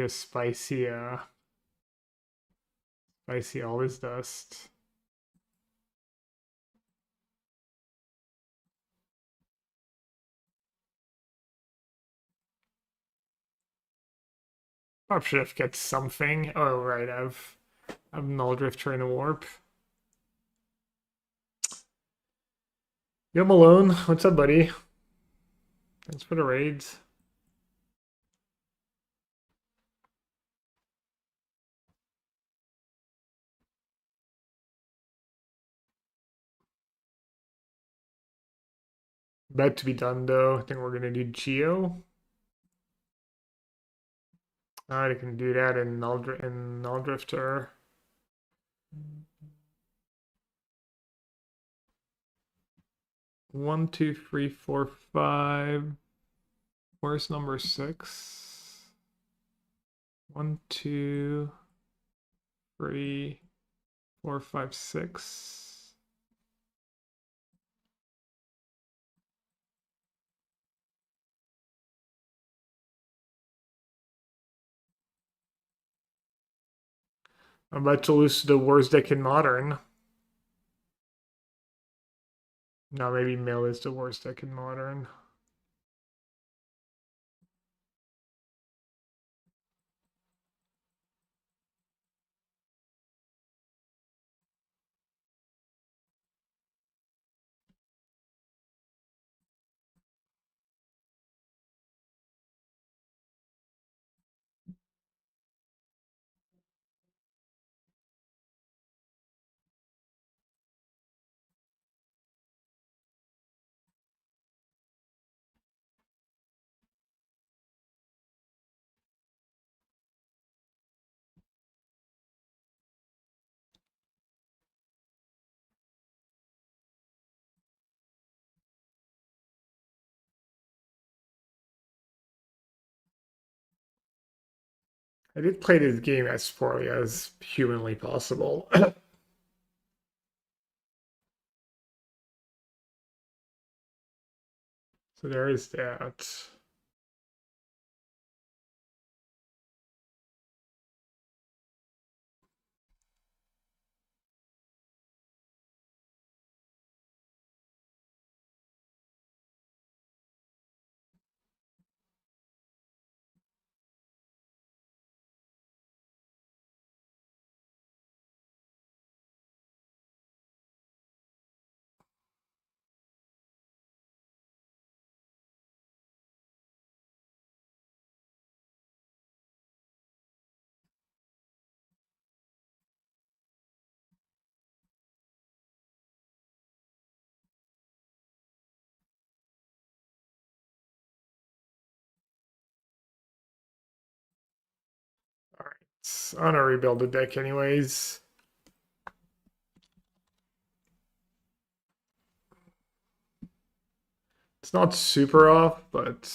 spicy spicy always dust. Top Shift gets something. Oh right, I've Null Drifter in a warp. Yo Malone, what's up, buddy? Thanks for the raids. About to be done though. I think we're gonna do Geo. Alright, I can do that in Null Drifter. One, two, three, four, five. Where's number 6? 1, 2, 3, 4, 5, 6. I'm about to lose to the worst deck in Modern. No, maybe Mill is the worst deck in Modern. I did play this game as poorly as humanly possible. So there is that. Alright, I'm gonna rebuild the deck anyways. It's not super off, but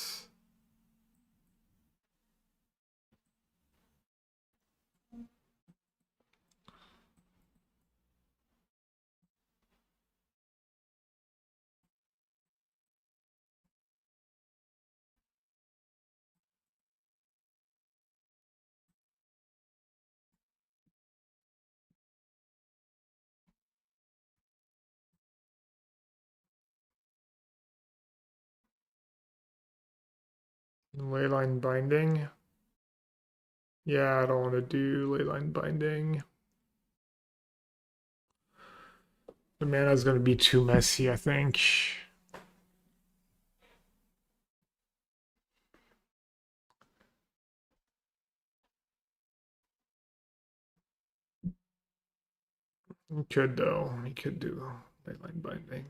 Leyline Binding. Yeah, I don't want to do Leyline Binding. The mana's going to be too messy, I think. He could though. He could do line binding.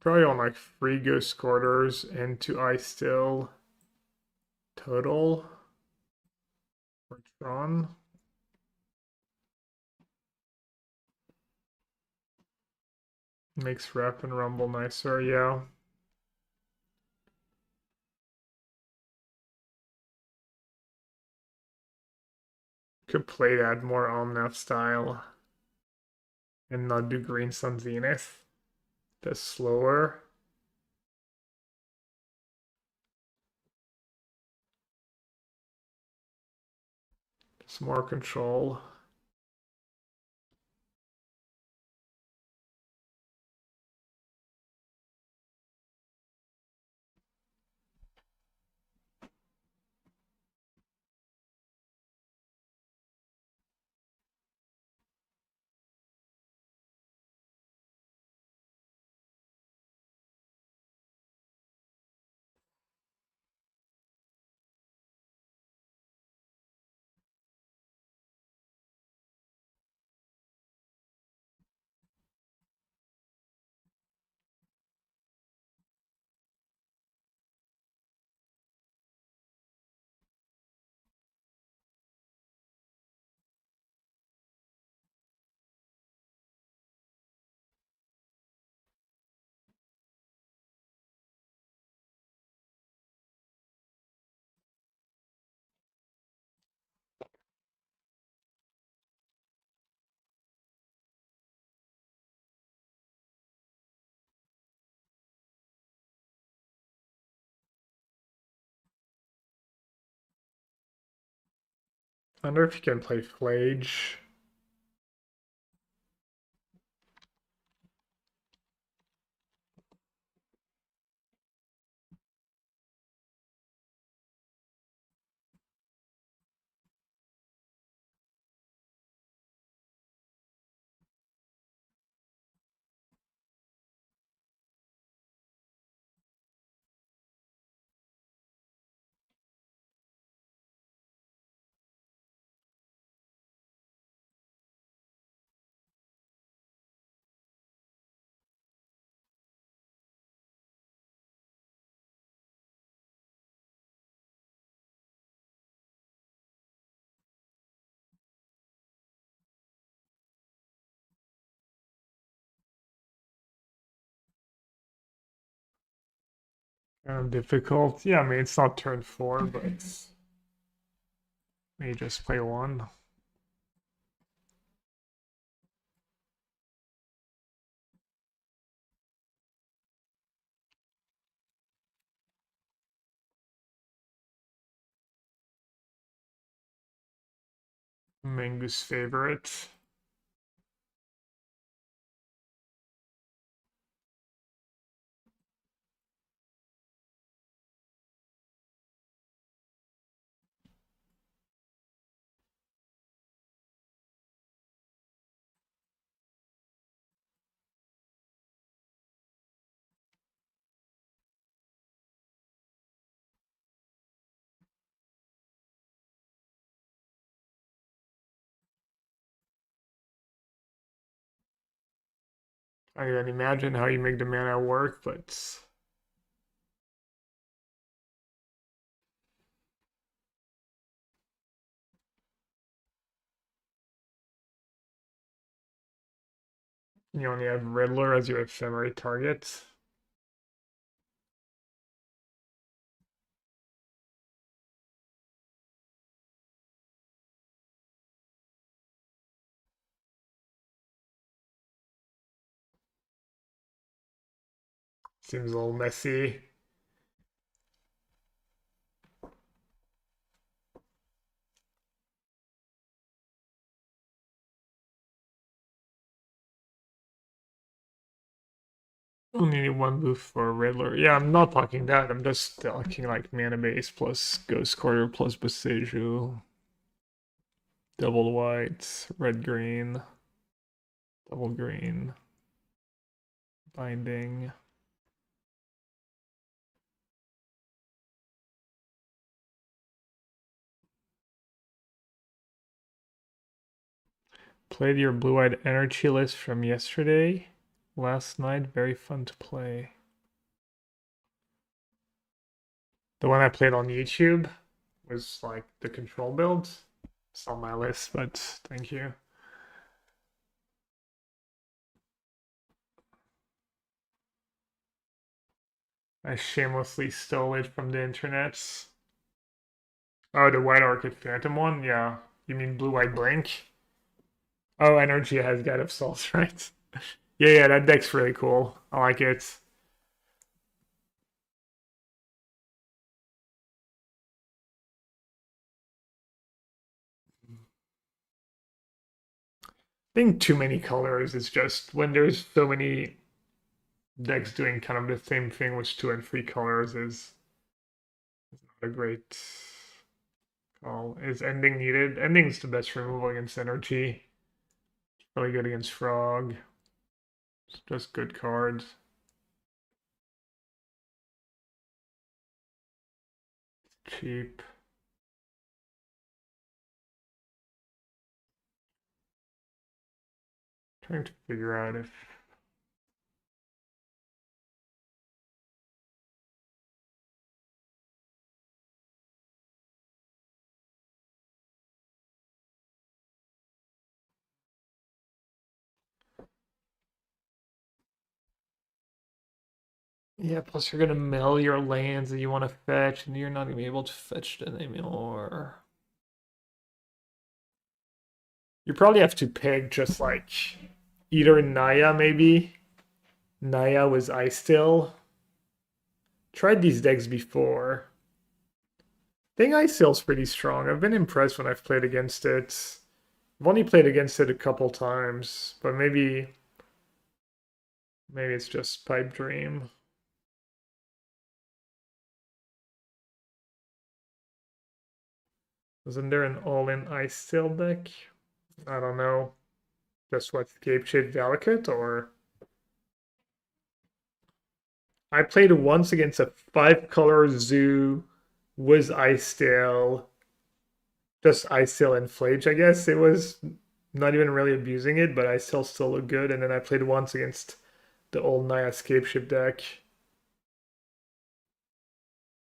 Probably on like 3 ghost quarters and 2 I still total for Tron. Makes rep and rumble nicer, yeah. Could play that more Omnath style and not do Green Sun Zenith. That's slower. It's more control. I wonder if you can play Flage. Difficult. Yeah, I mean, it's not turn 4, but you just play 1. Mango's favorite. I can imagine how you make the mana work, but you only have Riddler as your ephemeral target. Seems a little messy. Only need 1 move for Riddler. Yeah, I'm not talking that. I'm just talking like mana base plus Ghost Quarter plus Boseiju. Double white, red green, double green, binding. Played your blue-eyed energy list from yesterday. Last night, very fun to play. The one I played on YouTube was like the control build. It's on my list, but thank you. I shamelessly stole it from the internet. Oh, the White Orchid Phantom one? Yeah. You mean Blue White Blink? Oh, Energy has Guide of Souls, right? Yeah, that deck's really cool. I like it. I think too many colors is just when there's so many decks doing kind of the same thing with 2 and 3 colors is not a great call. Is ending needed? Ending's the best removal against energy. Really good against frog. It's just good cards. Cheap. Trying to figure out if yeah, plus you're gonna mill your lands that you want to fetch, and you're not gonna be able to fetch them anymore. You probably have to pick just like either Naya, maybe. Naya was Ice Still. Tried these decks before. I think Ice Still's pretty strong. I've been impressed when I've played against it. I've only played against it a couple times, but maybe it's just Pipe Dream. Wasn't there an all-in Ice Still deck? I don't know. Just what, Scape Shade Valakut, or I played once against a 5-color zoo, was Ice Still, just Ice Still and Flage, I guess. It was not even really abusing it, but I still look good. And then I played once against the old Naya Scape Ship deck.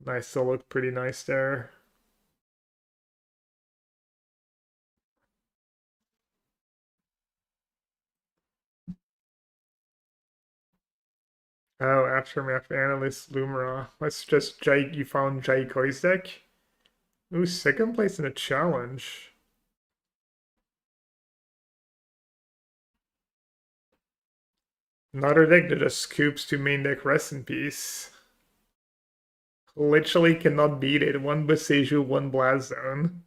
I still look pretty nice there. Oh, Aftermath Analyst Lumra. Let's just you found Jaikoi's deck? Ooh, second place in a challenge. Another deck that just scoops to main deck rest in peace. Literally cannot beat it. 1 Boseiju, 1 Blast Zone.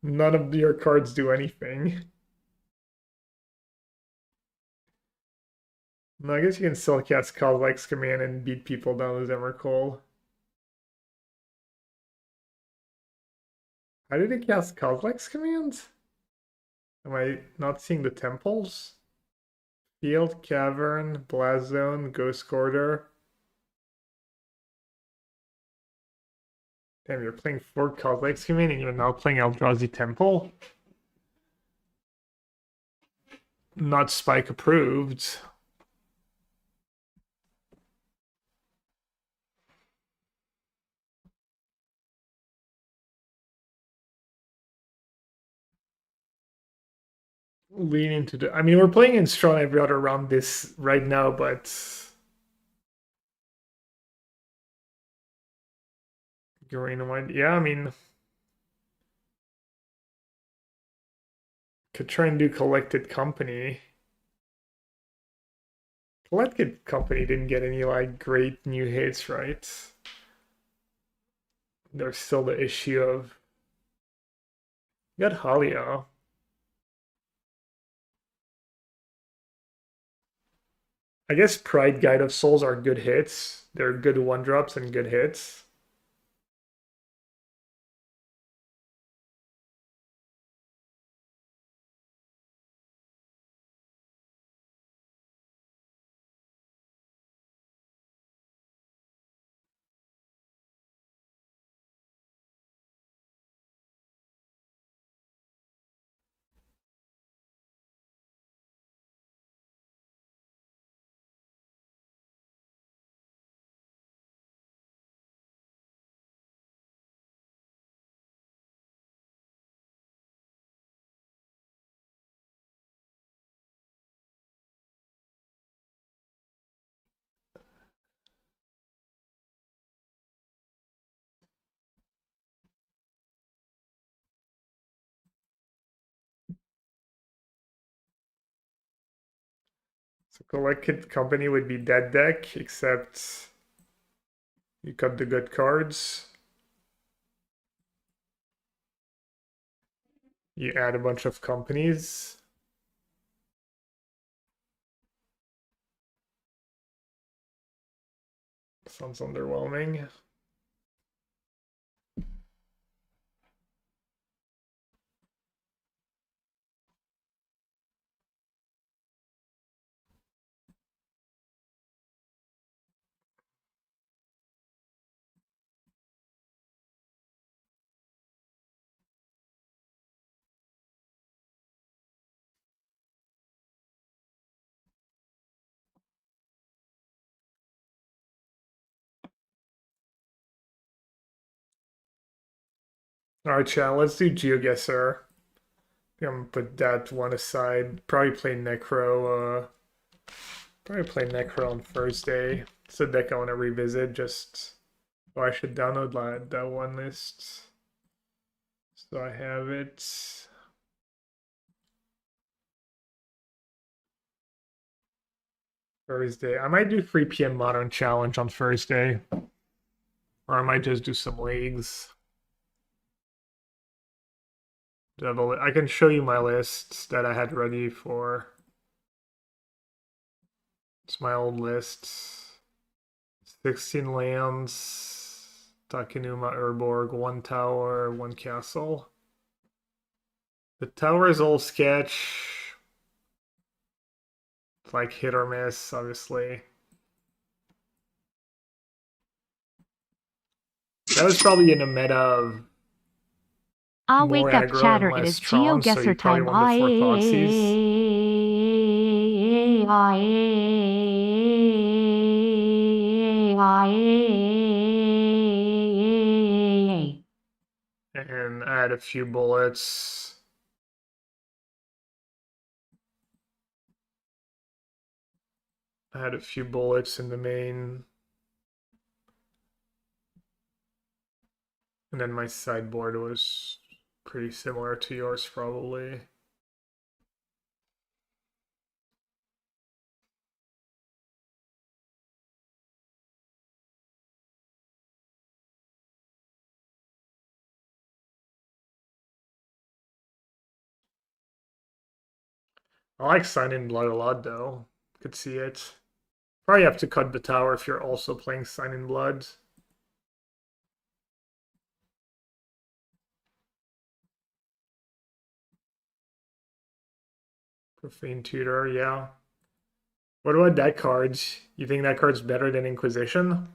None of your cards do anything. No, I guess you can still cast Kozilek's Command and beat people down with Emrakul. How did it cast Kozilek's Command? Am I not seeing the temples? Field, Cavern, Blast Zone, Ghost Corridor. Damn, you're playing 4 Kozilek's Command and you're now playing Eldrazi Temple? Not Spike approved. Lean into the. I mean, we're playing in strong every other round this right now, but green and white. Yeah, I mean, could try and do Collected Company. Collected Company didn't get any like great new hits, right? There's still the issue of you got Halia. I guess Pride Guide of Souls are good hits. They're good 1-drops and good hits. So collected company would be that deck, except you cut the good cards. You add a bunch of companies. Sounds underwhelming. Alright, chat, let's do Geoguessr. I'm gonna put that one aside. Probably play Necro, on Thursday. It's a deck I want to revisit, just... Oh, I should download that one list. So I have it. Thursday. I might do 3 p.m. Modern Challenge on Thursday. Or I might just do some leagues. I can show you my list that I had ready for. It's my old list. 16 lands, Takenuma Urborg, 1 tower, 1 castle. The tower is all sketch. It's like hit or miss, obviously. That was probably in a meta of I'll more wake up, aggro chatter. and It less is strong, so you Geoguessr probably time. want the 4 Thoughtseize. And add a few bullets. Add a few bullets in the main. And then my sideboard was pretty similar to yours, probably. I like Sign in Blood a lot, though. Could see it. Probably have to cut the tower if you're also playing Sign in Blood. Profane Tutor, yeah. What about that card? You think that card's better than Inquisition?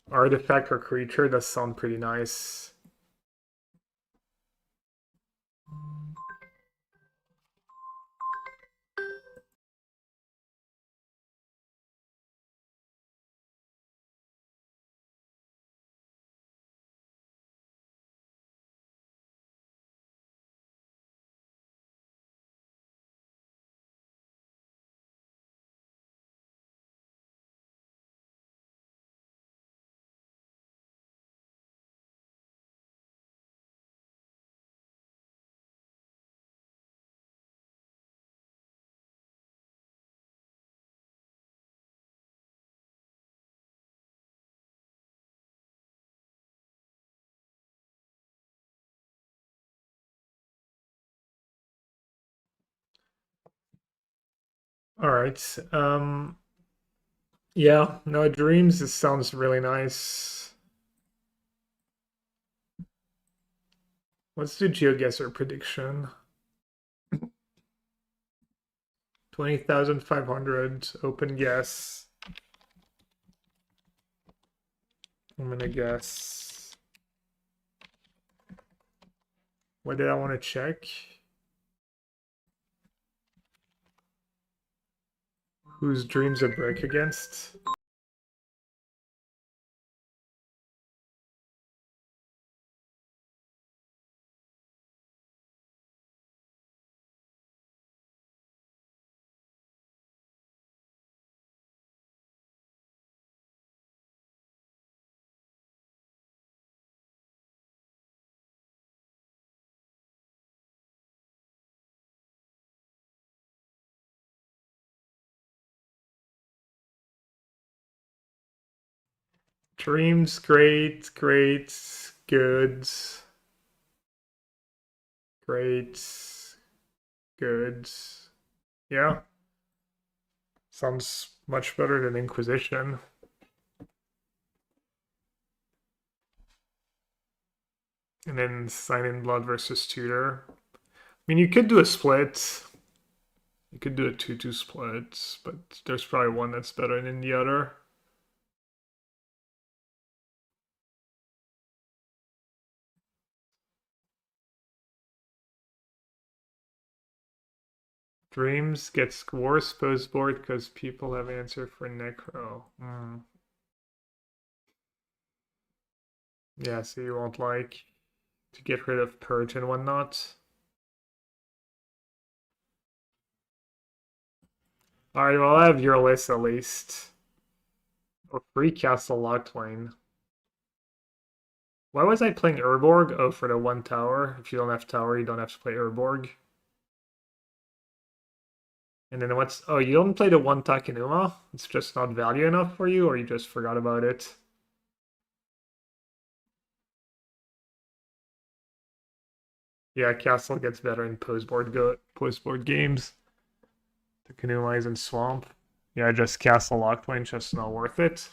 Artifact or creature does sound pretty nice. All right. Yeah, no, Dreams, this sounds really nice. Let's do Geoguessr prediction. 20,500 open guess. I'm gonna guess. What did I want to check? Whose dreams a break against? Dreams, great, great, good. Great, good. Yeah. Sounds much better than Inquisition. And then Sign in Blood versus Tutor. I mean, you could do a split. You could do a 2-2 split, but there's probably one that's better than the other. Dreams gets worse post board because people have answered for Necro. Yeah, so you won't like to get rid of Purge and whatnot. Alright, well I have your list at least. Or free Castle Lockline. Why was I playing Urborg? Oh, for the 1 tower. If you don't have tower, you don't have to play Urborg. And then what's... Oh, you don't play the 1 Takenuma? It's just not value enough for you, or you just forgot about it? Yeah, Castle gets better in post-board games. Takenuma is in Swamp. Yeah, just Castle Lockline, just not worth it.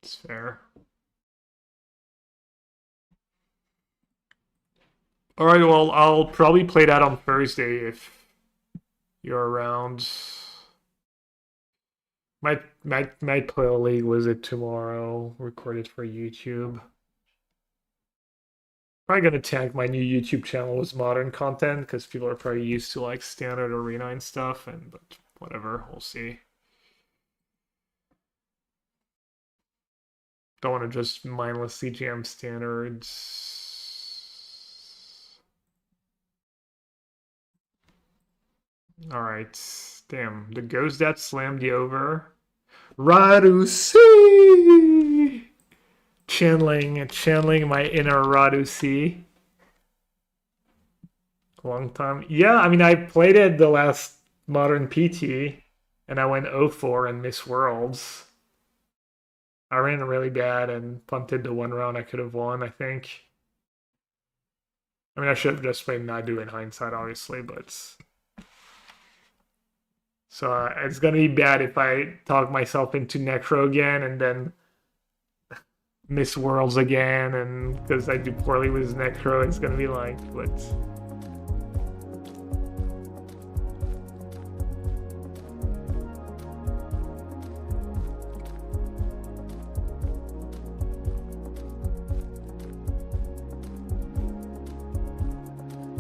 It's fair. Alright, well, I'll probably play that on Thursday if you're around. Might play a League Wizard tomorrow, record it for YouTube. Probably gonna tag my new YouTube channel with modern content because people are probably used to like standard arena and stuff, but whatever, we'll see. Don't want to just mindlessly jam standards. Alright, damn, the ghost that slammed you over. Radusi! Channeling my inner Radusi. Long time. Yeah, I mean, I played it the last Modern PT, and I went 0-4 and missed Worlds. I ran really bad and punted the 1 round I could have won, I think. I mean, I should have just played Nadu in hindsight, obviously, but... So it's gonna be bad if I talk myself into Necro again and then miss Worlds again, and because I do poorly with Necro, it's gonna be like, but...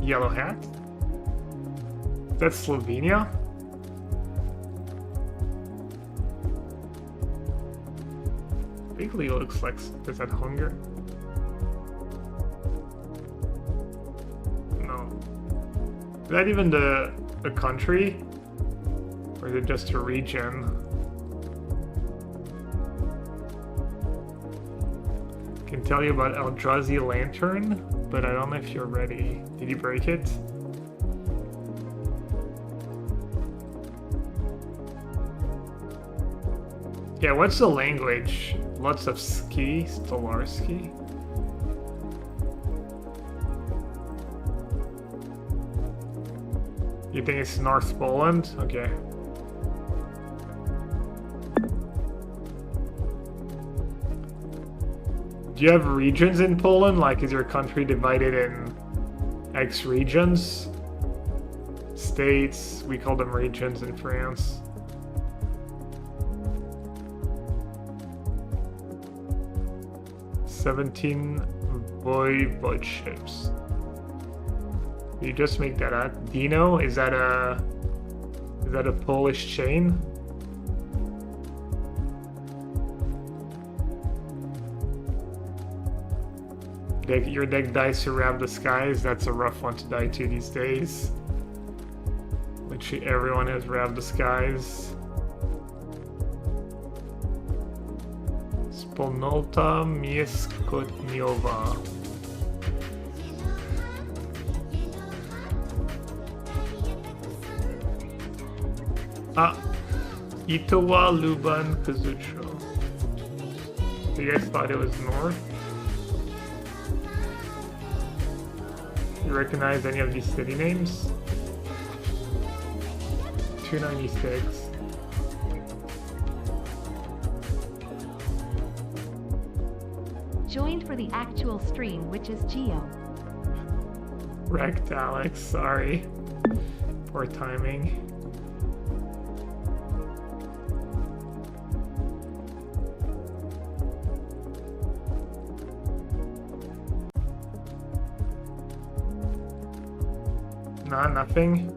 Yellow hat? That's Slovenia? Vaguely looks like, is that Hunger? No. Is that even a country? Or is it just a region? Can tell you about Eldrazi Lantern, but I don't know if you're ready. Did you break it? Yeah, what's the language? Lots of ski, Stolarski. You think it's North Poland? Okay. Do you have regions in Poland? Like, is your country divided in X regions? States, we call them regions in France. "17 voivodeships." You just make that up. Dino, is that a Polish chain? Your deck dies to Rab the Skies. That's a rough one to die to these days. Literally everyone has Rab the Skies. Spolnota Mieskotniowa. Itowa Luban Kazucho. So you guys thought it was north? You recognize any of these city names? 296. Joined for the actual stream, which is Geo. Wrecked, Alex. Sorry. Poor timing. Nah, nothing.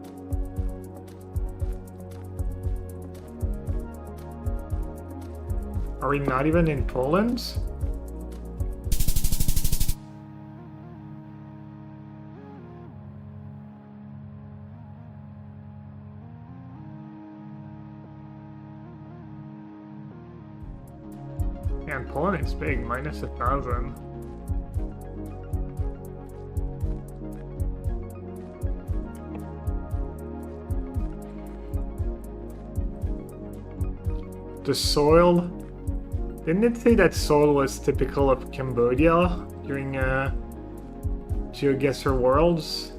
Are we not even in Poland? Man, Poland is big, minus 1,000. The soil. Didn't it say that soil was typical of Cambodia during Geoguessr Worlds?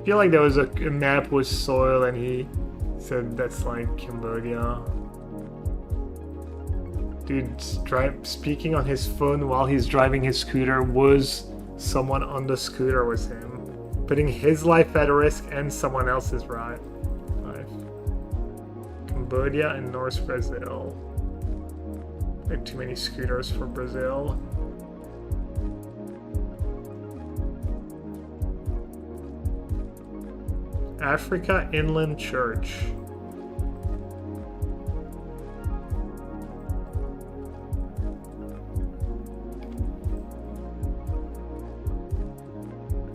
I feel like there was a map with soil and he said that's like Cambodia. Dude, speaking on his phone while he's driving his scooter. Was someone on the scooter with him? Putting his life at risk and someone else's life. Cambodia and North Brazil. Like too many scooters for Brazil. Africa Inland Church.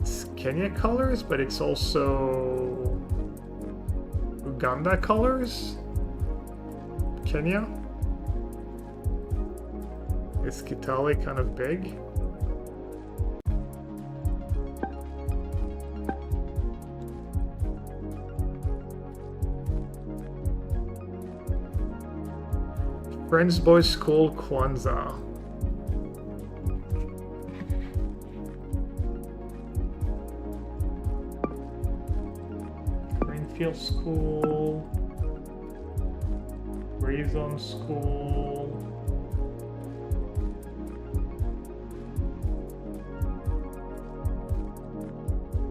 It's Kenya colors, but it's also Uganda colors. Kenya? Is Kitale kind of big? Friends Boys School Kwanzaa. Greenfield School. Grazon School.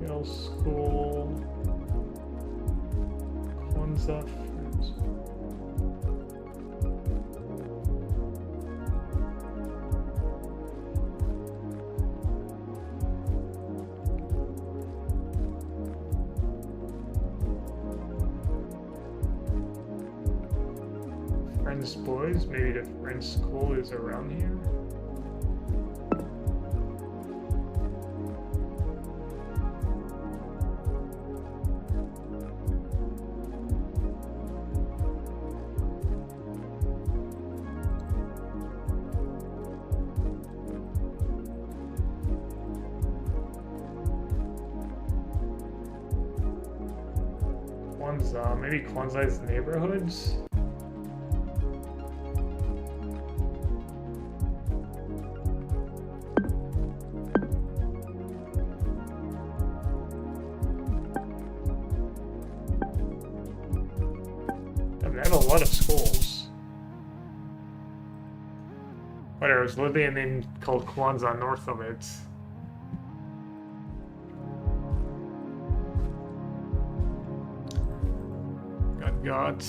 Hill School. Kwanzaa Friends. Friends Boys, maybe the Friends School is around here. Kwanzaa, maybe Kwanzaa's neighborhoods? They have a lot of schools. But there's literally a name called Kwanzaa north of it. Got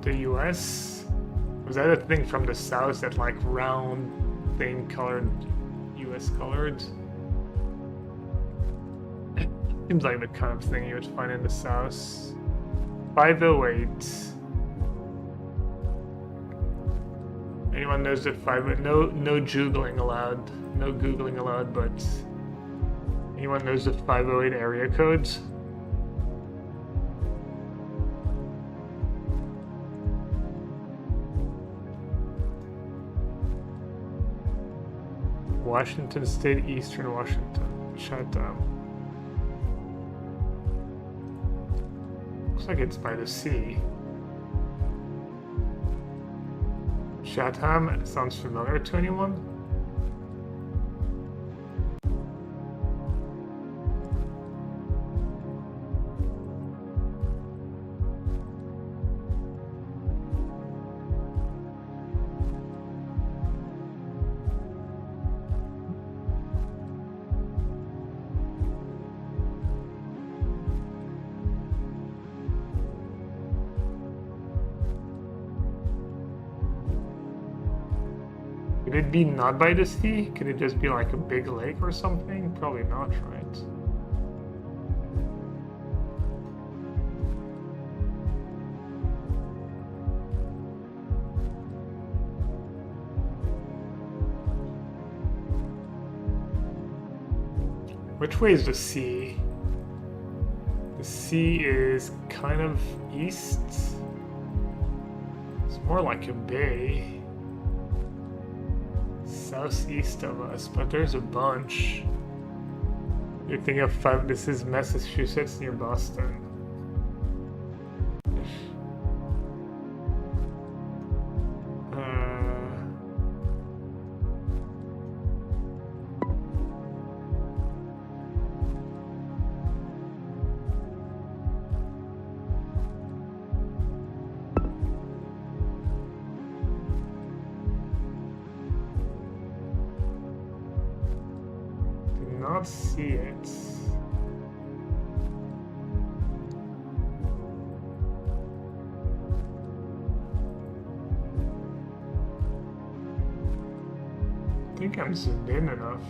the US. Was that a thing from the south, that like round thing colored US colored? Seems like the kind of thing you would find in the south. 508. Anyone knows that 508? No googling allowed. No googling allowed, but anyone knows the 508 area codes? Washington State, Eastern Washington. Chatham. Looks like it's by the sea. Chatham sounds familiar to anyone? Could it be not by the sea? Could it just be like a big lake or something? Probably not, right? Which way is the sea? The sea is kind of east. It's more like a bay. Southeast of us, but there's a bunch. You're thinking of five. This is Massachusetts near Boston. Not see it. I think I'm zoomed in enough.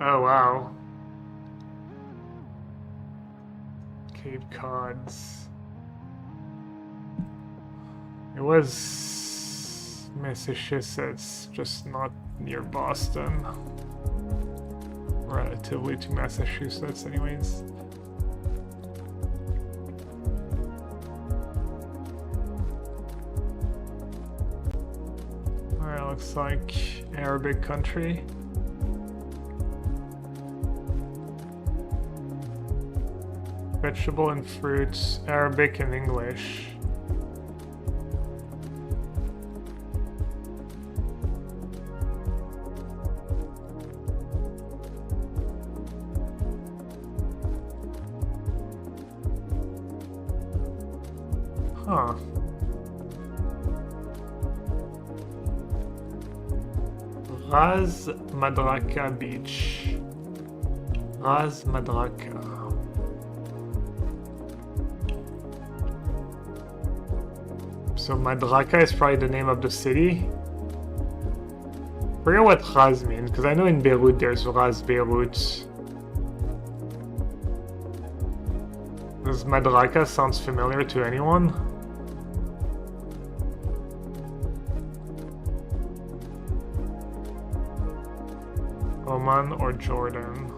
Oh wow. Cape Cods. It was Massachusetts, just not near Boston. Relatively to Massachusetts, anyways. Alright, looks like Arabic country. Vegetable and fruits, Arabic and English. Huh. Ras Madraka Beach. Ras Madraka. So Madraka is probably the name of the city. I forget what Ras means, because I know in Beirut there's Ras Beirut. Does Madraka sounds familiar to anyone? Oman or Jordan?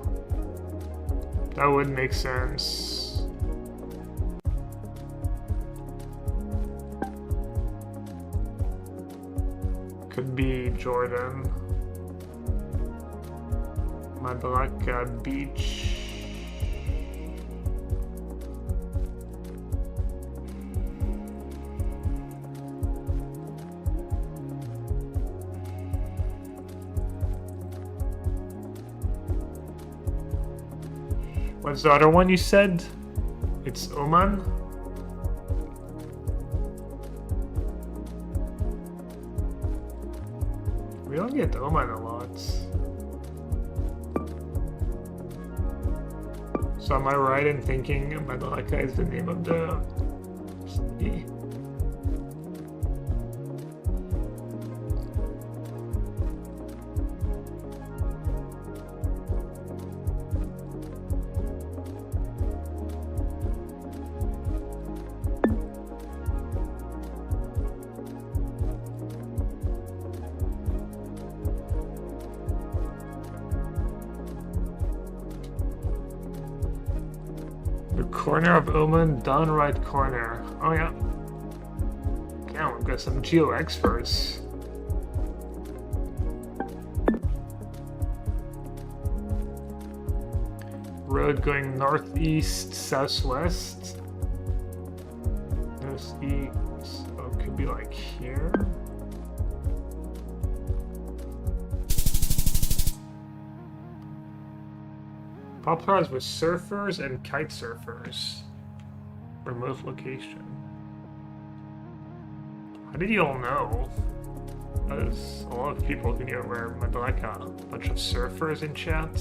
That would make sense. Could be Jordan. Madraka Beach. What's the other one you said? It's Oman? We don't get Oman a lot. So am I right in thinking Madraka is the name of the city? The corner of Oman, down right corner. Oh yeah. Yeah, we've got some geo experts. Road going northeast, southwest. Northeast. Oh, it could be like here. Populars with surfers and kite surfers. Remote location. How did you all know? There's a lot of people who knew where like a bunch of surfers in chat.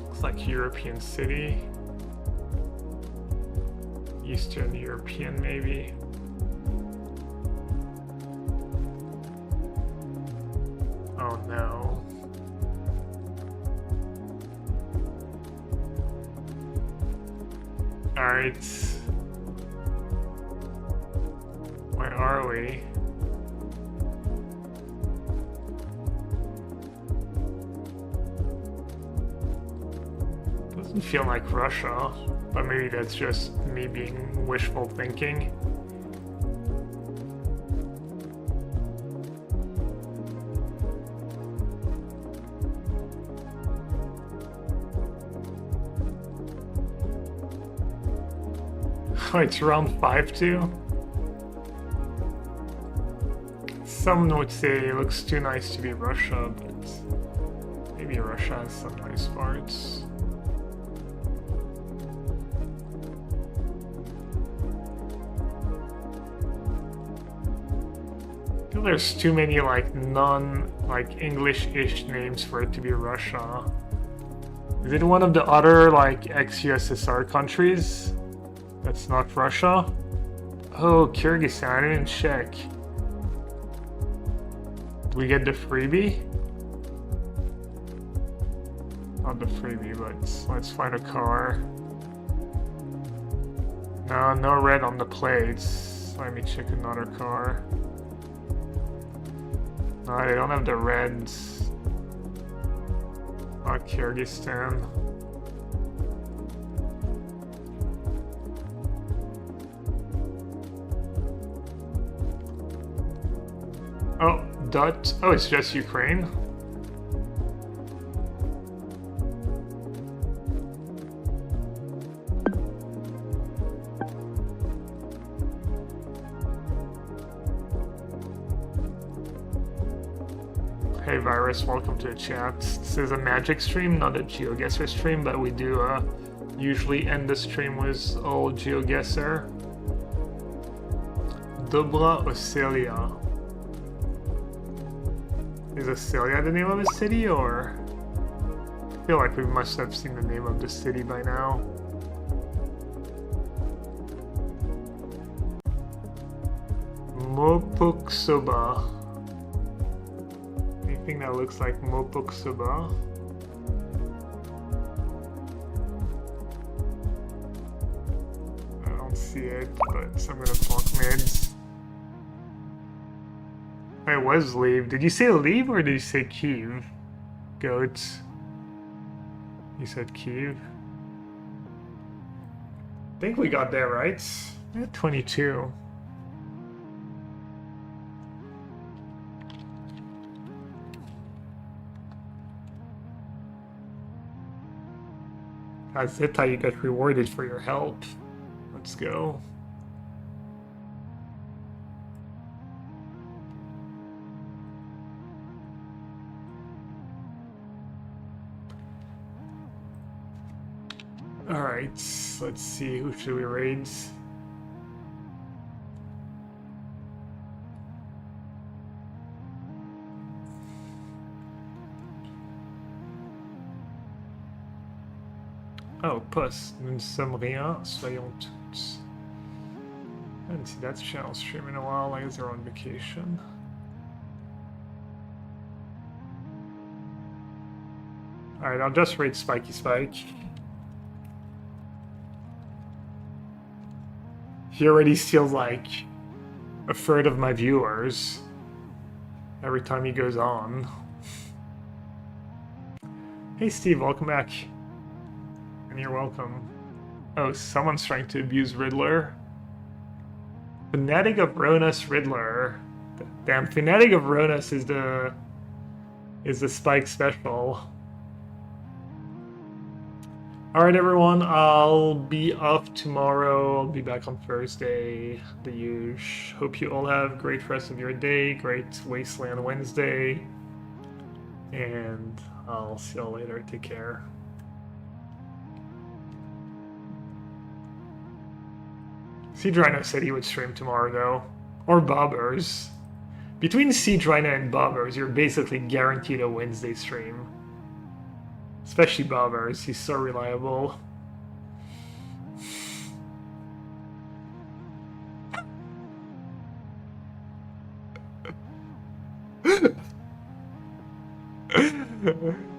Looks like European city. Eastern European maybe. Oh no. Alright. Where are we? Doesn't feel like Russia, but maybe that's just me being wishful thinking. Oh, it's round 5-2? Some would say it looks too nice to be Russia, but maybe Russia has some nice parts. I feel there's too many like English-ish names for it to be Russia. Is it one of the other like ex-USSR countries? That's not Russia? Oh, Kyrgyzstan, I didn't check. Did we get the freebie? Not the freebie, but let's find a car. No, no red on the plates. Let me check another car. No, they don't have the reds. Not Kyrgyzstan. Oh, Dut. Oh, it's just Ukraine. Hey Virus, welcome to the chat. This is a magic stream, not a Geoguessr stream, but we do usually end the stream with old Geoguessr. Dobra Oselia. Is Oselia the name of a city, or? I feel like we must have seen the name of the city by now. Mopuksuba. Anything that looks like Mopuksuba? I don't see it, but I'm gonna talk mids. It was Lviv. Did you say Lviv or did you say Kiev? Goats. You said Kiev. I think we got there, right? Yeah, 22. That's it, how you got rewarded for your help. Let's go. Alright, let's see, who should we raid? Oh, Puss, nous ne sommes rien, soyons tous. I haven't seen that channel stream in a while, I guess they're on vacation. Alright, I'll just raid Spiky Spike. He already steals like a third of my viewers every time he goes on. Hey Steve, welcome back. You're welcome. Oh, someone's trying to abuse Riddler. Fanatic of Ronus Riddler. Damn, Fanatic of Ronus is the Spike special. Alright everyone, I'll be off tomorrow. I'll be back on Thursday, the usual. Hope you all have a great rest of your day, great Wasteland Wednesday. And I'll see you all later. Take care. Siege Rhino said he would stream tomorrow though. Or Bobbers. Between Siege Rhino and Bobbers, you're basically guaranteed a Wednesday stream. Especially Bobbers, he's so reliable.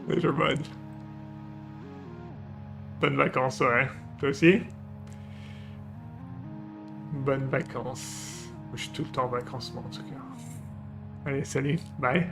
Later, bud. Bonnes vacances, ouais. Toi aussi? Bonnes vacances. Je suis tout le temps en vacances, moi, en tout cas. Allez, salut. Bye.